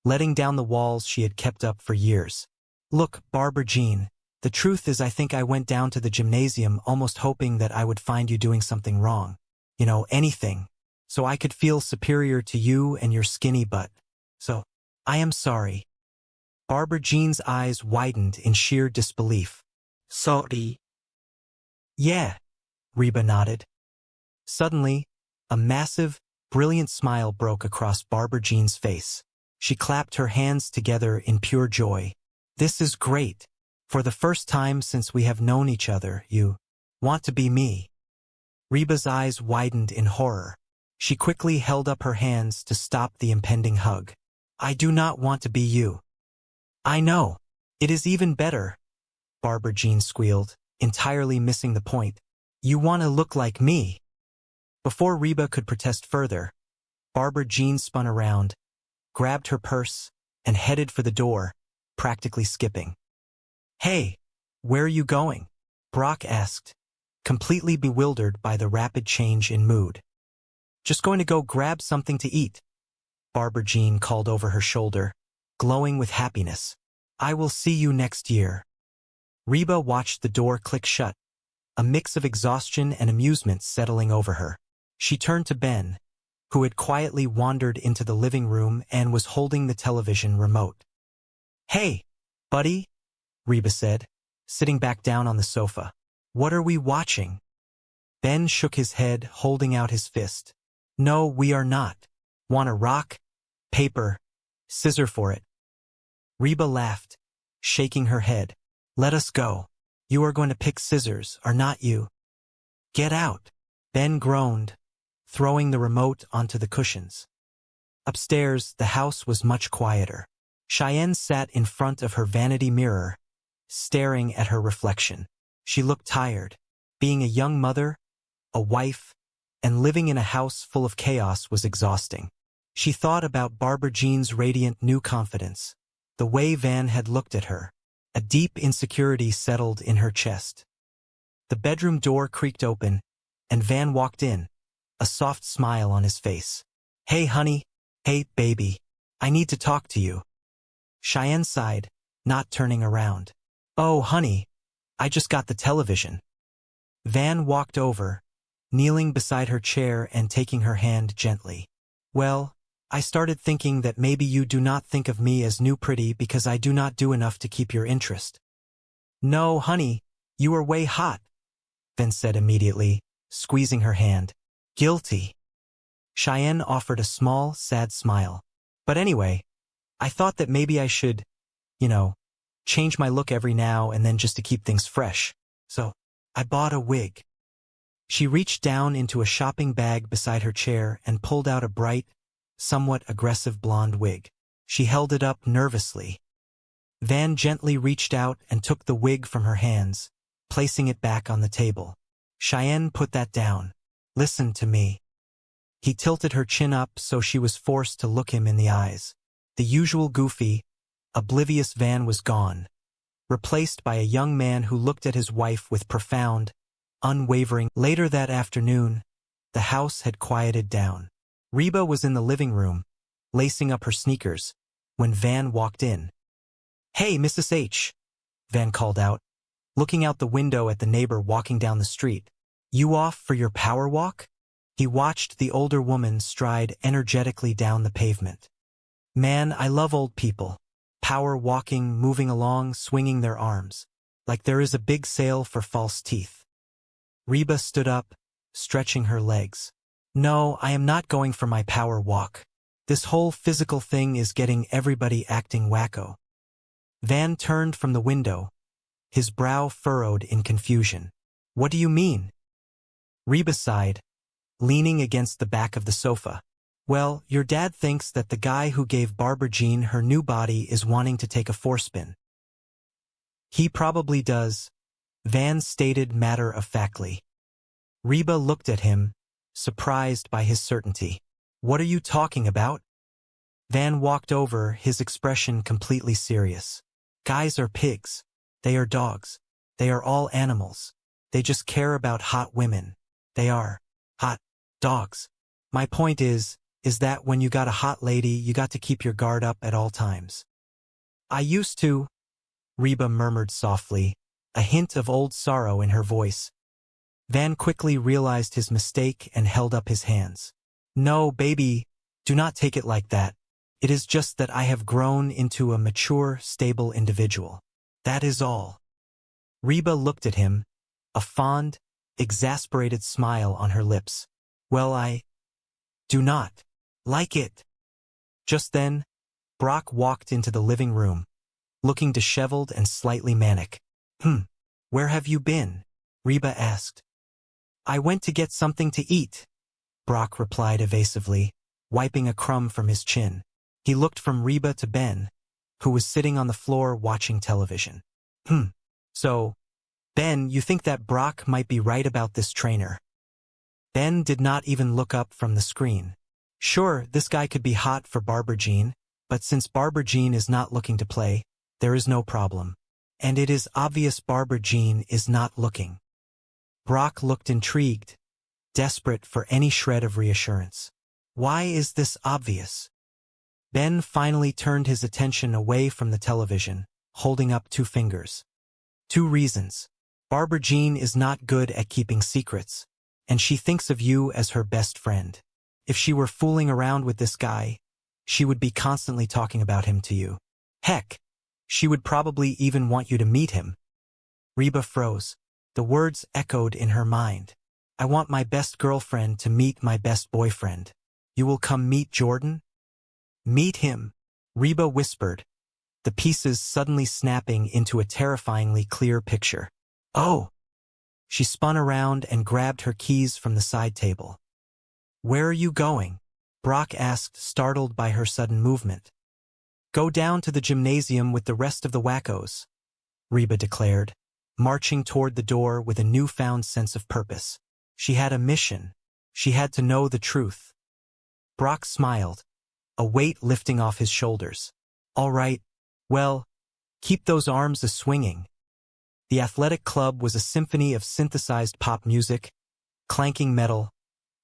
letting down the walls she had kept up for years. Look, Barbara Jean, the truth is I think I went down to the gymnasium almost hoping that I would find you doing something wrong. You know, anything. So I could feel superior to you and your skinny butt. So, I am sorry. Barbara Jean's eyes widened in sheer disbelief. Sorry. Yeah, Reba nodded. Suddenly, a massive, brilliant smile broke across Barbara Jean's face. She clapped her hands together in pure joy. This is great. For the first time since we have known each other, you want to be me. Reba's eyes widened in horror. She quickly held up her hands to stop the impending hug. I do not want to be you. I know. It is even better, Barbara Jean squealed, entirely missing the point. You want to look like me. Before Reba could protest further, Barbara Jean spun around, grabbed her purse, and headed for the door, practically skipping. Hey, where are you going? Brock asked, completely bewildered by the rapid change in mood. Just going to go grab something to eat, Barbara Jean called over her shoulder, glowing with happiness. I will see you next year. Reba watched the door click shut, a mix of exhaustion and amusement settling over her. She turned to Ben, who had quietly wandered into the living room and was holding the television remote. Hey, buddy, Reba said, sitting back down on the sofa. What are we watching? Ben shook his head, holding out his fist. No, we are not. Want a rock, paper, scissor for it? Reba laughed, shaking her head. Let us go. You are going to pick scissors, are not you? Get out. Ben groaned, throwing the remote onto the cushions. Upstairs, the house was much quieter. Cheyenne sat in front of her vanity mirror, staring at her reflection. She looked tired. Being a young mother, a wife, and living in a house full of chaos was exhausting. She thought about Barbara Jean's radiant new confidence, the way Van had looked at her. A deep insecurity settled in her chest. The bedroom door creaked open, and Van walked in, a soft smile on his face. Hey, honey. Hey, baby. I need to talk to you. Cheyenne sighed, not turning around. Oh, honey, I just got the television. Van walked over, kneeling beside her chair and taking her hand gently. Well, I started thinking that maybe you do not think of me as new pretty because I do not do enough to keep your interest. No, honey, you are way hot, Ben said immediately, squeezing her hand. Guilty. Cheyenne offered a small, sad smile. But anyway, I thought that maybe I should, change my look every now and then just to keep things fresh. So, I bought a wig. She reached down into a shopping bag beside her chair and pulled out a bright, somewhat aggressive blonde wig. She held it up nervously. Van gently reached out and took the wig from her hands, placing it back on the table. Cheyenne put that down. Listen to me. He tilted her chin up so she was forced to look him in the eyes. The usual goofy, oblivious Van was gone, replaced by a young man who looked at his wife with profound, unwavering. Later that afternoon, the house had quieted down. Reba was in the living room, lacing up her sneakers, when Van walked in. Hey, Mrs. H, Van called out, looking out the window at the neighbor walking down the street. You off for your power walk? He watched the older woman stride energetically down the pavement. Man, I love old people. Power walking, moving along, swinging their arms, like there is a big sale for false teeth. Reba stood up, stretching her legs. No, I am not going for my power walk. This whole physical thing is getting everybody acting wacko. Van turned from the window, his brow furrowed in confusion. What do you mean? Reba sighed, leaning against the back of the sofa. Well, your dad thinks that the guy who gave Barbara Jean her new body is wanting to take a forespin. He probably does, Van stated matter-of-factly. Reba looked at him, surprised by his certainty. What are you talking about? Van walked over, his expression completely serious. Guys are pigs. They are dogs. They are all animals. They just care about hot women. They are hot dogs. My point is that when you got a hot lady, you got to keep your guard up at all times. I used to, Reba murmured softly, a hint of old sorrow in her voice. Van quickly realized his mistake and held up his hands. No, baby, do not take it like that. It is just that I have grown into a mature, stable individual. That is all. Reba looked at him, a fond, exasperated smile on her lips. Well, I do not like it. Just then, Brock walked into the living room, looking disheveled and slightly manic. Where have you been? Reba asked. I went to get something to eat, Brock replied evasively, wiping a crumb from his chin. He looked from Reba to Ben, who was sitting on the floor watching television. So, Ben, you think that Brock might be right about this trainer? Ben did not even look up from the screen. Sure, this guy could be hot for Barbara Jean, but since Barbara Jean is not looking to play, there is no problem. And it is obvious Barbara Jean is not looking. Brock looked intrigued, desperate for any shred of reassurance. Why is this obvious? Ben finally turned his attention away from the television, holding up 2 fingers. 2 reasons. Barbara Jean is not good at keeping secrets, and she thinks of you as her best friend. If she were fooling around with this guy, she would be constantly talking about him to you. Heck, she would probably even want you to meet him. Reba froze. The words echoed in her mind. I want my best girlfriend to meet my best boyfriend. You will come meet Jordan? Meet him, Reba whispered, the pieces suddenly snapping into a terrifyingly clear picture. Oh! She spun around and grabbed her keys from the side table. Where are you going? Brock asked, startled by her sudden movement. Go down to the gymnasium with the rest of the wackos, Reba declared, marching toward the door with a newfound sense of purpose. She had a mission. She had to know the truth. Brock smiled, a weight lifting off his shoulders. All right, well, keep those arms a-swinging. The athletic club was a symphony of synthesized pop music, clanking metal,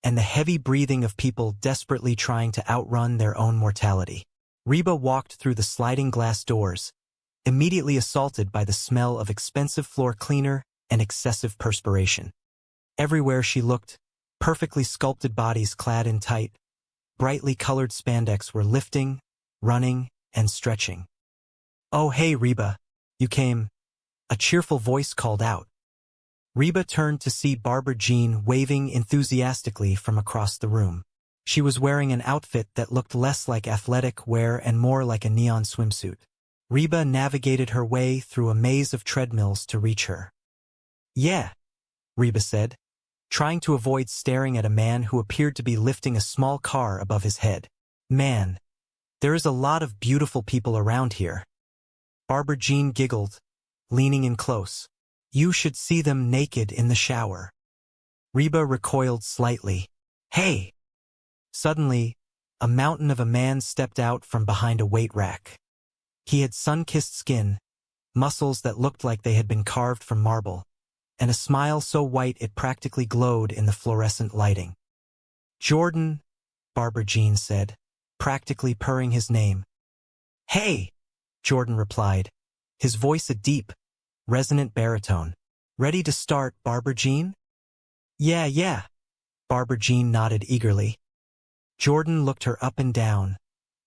and the heavy breathing of people desperately trying to outrun their own mortality. Reba walked through the sliding glass doors, immediately assaulted by the smell of expensive floor cleaner and excessive perspiration. Everywhere she looked, perfectly sculpted bodies clad in tight, brightly colored spandex were lifting, running, and stretching. "Oh, hey, Reba, you came," a cheerful voice called out. Reba turned to see Barbara Jean waving enthusiastically from across the room. She was wearing an outfit that looked less like athletic wear and more like a neon swimsuit. Reba navigated her way through a maze of treadmills to reach her. "Yeah," Reba said, trying to avoid staring at a man who appeared to be lifting a small car above his head. "Man, there is a lot of beautiful people around here." Barbara Jean giggled, leaning in close. "You should see them naked in the shower." Reba recoiled slightly. "Hey!" Suddenly, a mountain of a man stepped out from behind a weight rack. He had sun-kissed skin, muscles that looked like they had been carved from marble, and a smile so white it practically glowed in the fluorescent lighting. "Jordan," Barbara Jean said, practically purring his name. "Hey!" Jordan replied, his voice a deep, resonant baritone. "Ready to start, Barbara Jean?" Yeah, Barbara Jean nodded eagerly. Jordan looked her up and down,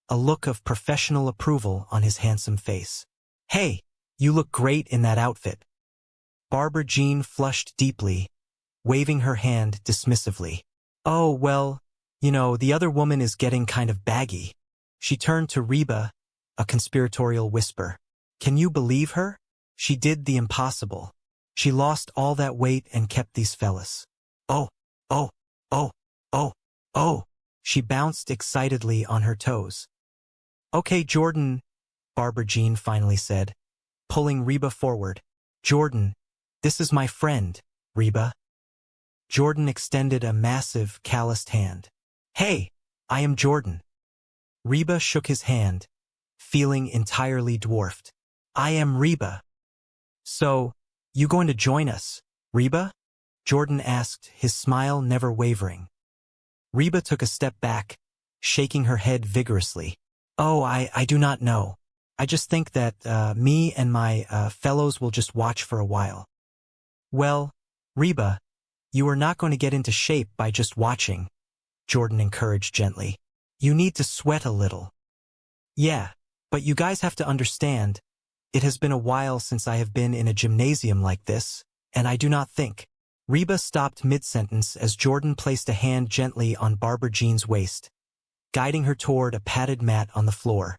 a look of professional approval on his handsome face. "Hey, you look great in that outfit." Barbara Jean flushed deeply, waving her hand dismissively. "Oh, well, the other woman is getting kind of baggy." She turned to Reba, a conspiratorial whisper. "Can you believe her? She did the impossible. She lost all that weight and kept these fellas." Oh. She bounced excitedly on her toes. "Okay, Jordan," Barbara Jean finally said, pulling Reba forward. "Jordan, this is my friend, Reba." Jordan extended a massive, calloused hand. "Hey, I am Jordan." Reba shook his hand, feeling entirely dwarfed. "I am Reba." "So, you going to join us, Reba?" Jordan asked, his smile never wavering. Reba took a step back, shaking her head vigorously. "Oh, I do not know. I just think that me and my fellows will just watch for a while." "Well, Reba, you are not going to get into shape by just watching," Jordan encouraged gently. "You need to sweat a little." "Yeah, but you guys have to understand, it has been a while since I have been in a gymnasium like this, and I do not think." Reba stopped mid-sentence as Jordan placed a hand gently on Barbara Jean's waist, guiding her toward a padded mat on the floor.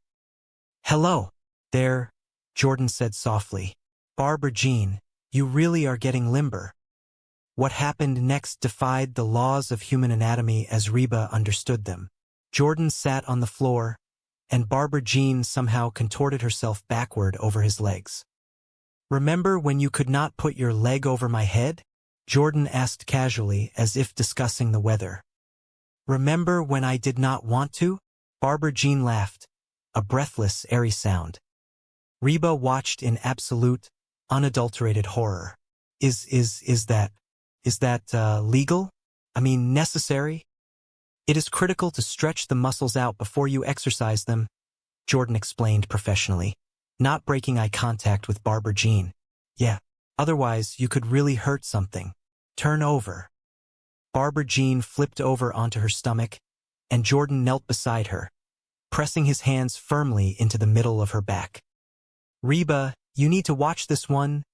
"Hello, there," Jordan said softly. "Barbara Jean, you really are getting limber." What happened next defied the laws of human anatomy as Reba understood them. Jordan sat on the floor, and Barbara Jean somehow contorted herself backward over his legs. "Remember when you could not put your leg over my head?" Jordan asked casually, as if discussing the weather. "Remember when I did not want to?" Barbara Jean laughed, a breathless, airy sound. Reba watched in absolute, unadulterated horror. Is that legal? I mean, necessary?" "It is critical to stretch the muscles out before you exercise them," Jordan explained professionally, not breaking eye contact with Barbara Jean. "Yeah, otherwise you could really hurt something. Turn over." Barbara Jean flipped over onto her stomach, and Jordan knelt beside her, pressing his hands firmly into the middle of her back. "Reba, you need to watch this one,"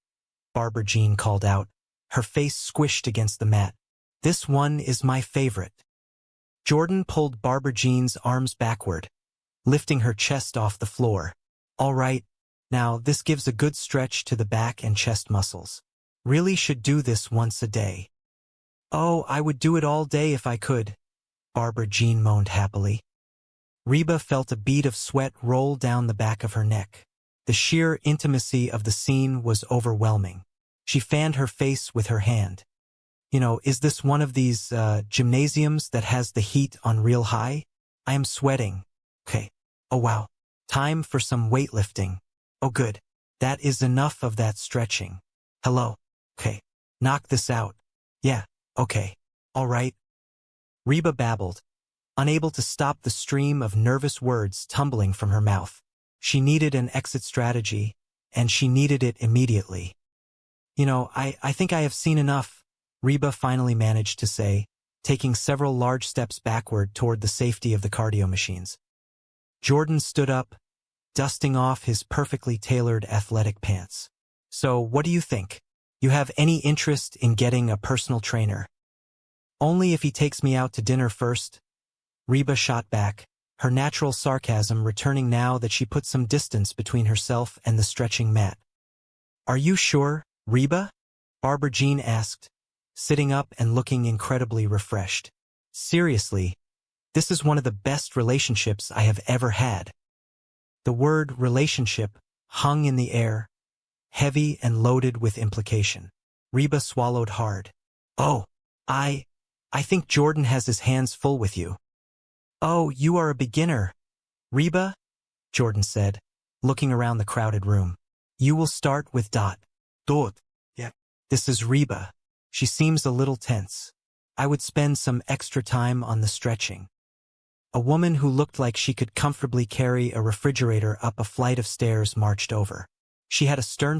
Barbara Jean called out, her face squished against the mat. "This one is my favorite." Jordan pulled Barbara Jean's arms backward, lifting her chest off the floor. "All right, now this gives a good stretch to the back and chest muscles. Really should do this once a day." "Oh, I would do it all day if I could," Barbara Jean moaned happily. Reba felt a bead of sweat roll down the back of her neck. The sheer intimacy of the scene was overwhelming. She fanned her face with her hand. "Is this one of these gymnasiums that has the heat on real high? I am sweating." "Okay. Oh wow. Time for some weightlifting." "Oh good. That is enough of that stretching. Hello. Okay. Knock this out." "Yeah. Okay. All right." Reba babbled, unable to stop the stream of nervous words tumbling from her mouth. She needed an exit strategy, and she needed it immediately. I think I have seen enough," Reba finally managed to say, taking several large steps backward toward the safety of the cardio machines. Jordan stood up, dusting off his perfectly tailored athletic pants. So, what do you think? You have any interest in getting a personal trainer? Only if he takes me out to dinner first. Reba shot back, her natural sarcasm returning now that she put some distance between herself and the stretching mat. Are you sure, Reba? Barbara Jean asked, sitting up and looking incredibly refreshed. Seriously, this is one of the best relationships I have ever had. The word relationship hung in the air, heavy and loaded with implication. Reba swallowed hard. Oh, I think Jordan has his hands full with you. Oh, you are a beginner. Reba, Jordan said, looking around the crowded room. You will start with Dot. Yeah. This is Reba. She seems a little tense. I would spend some extra time on the stretching. A woman who looked like she could comfortably carry a refrigerator up a flight of stairs marched over. She had a stern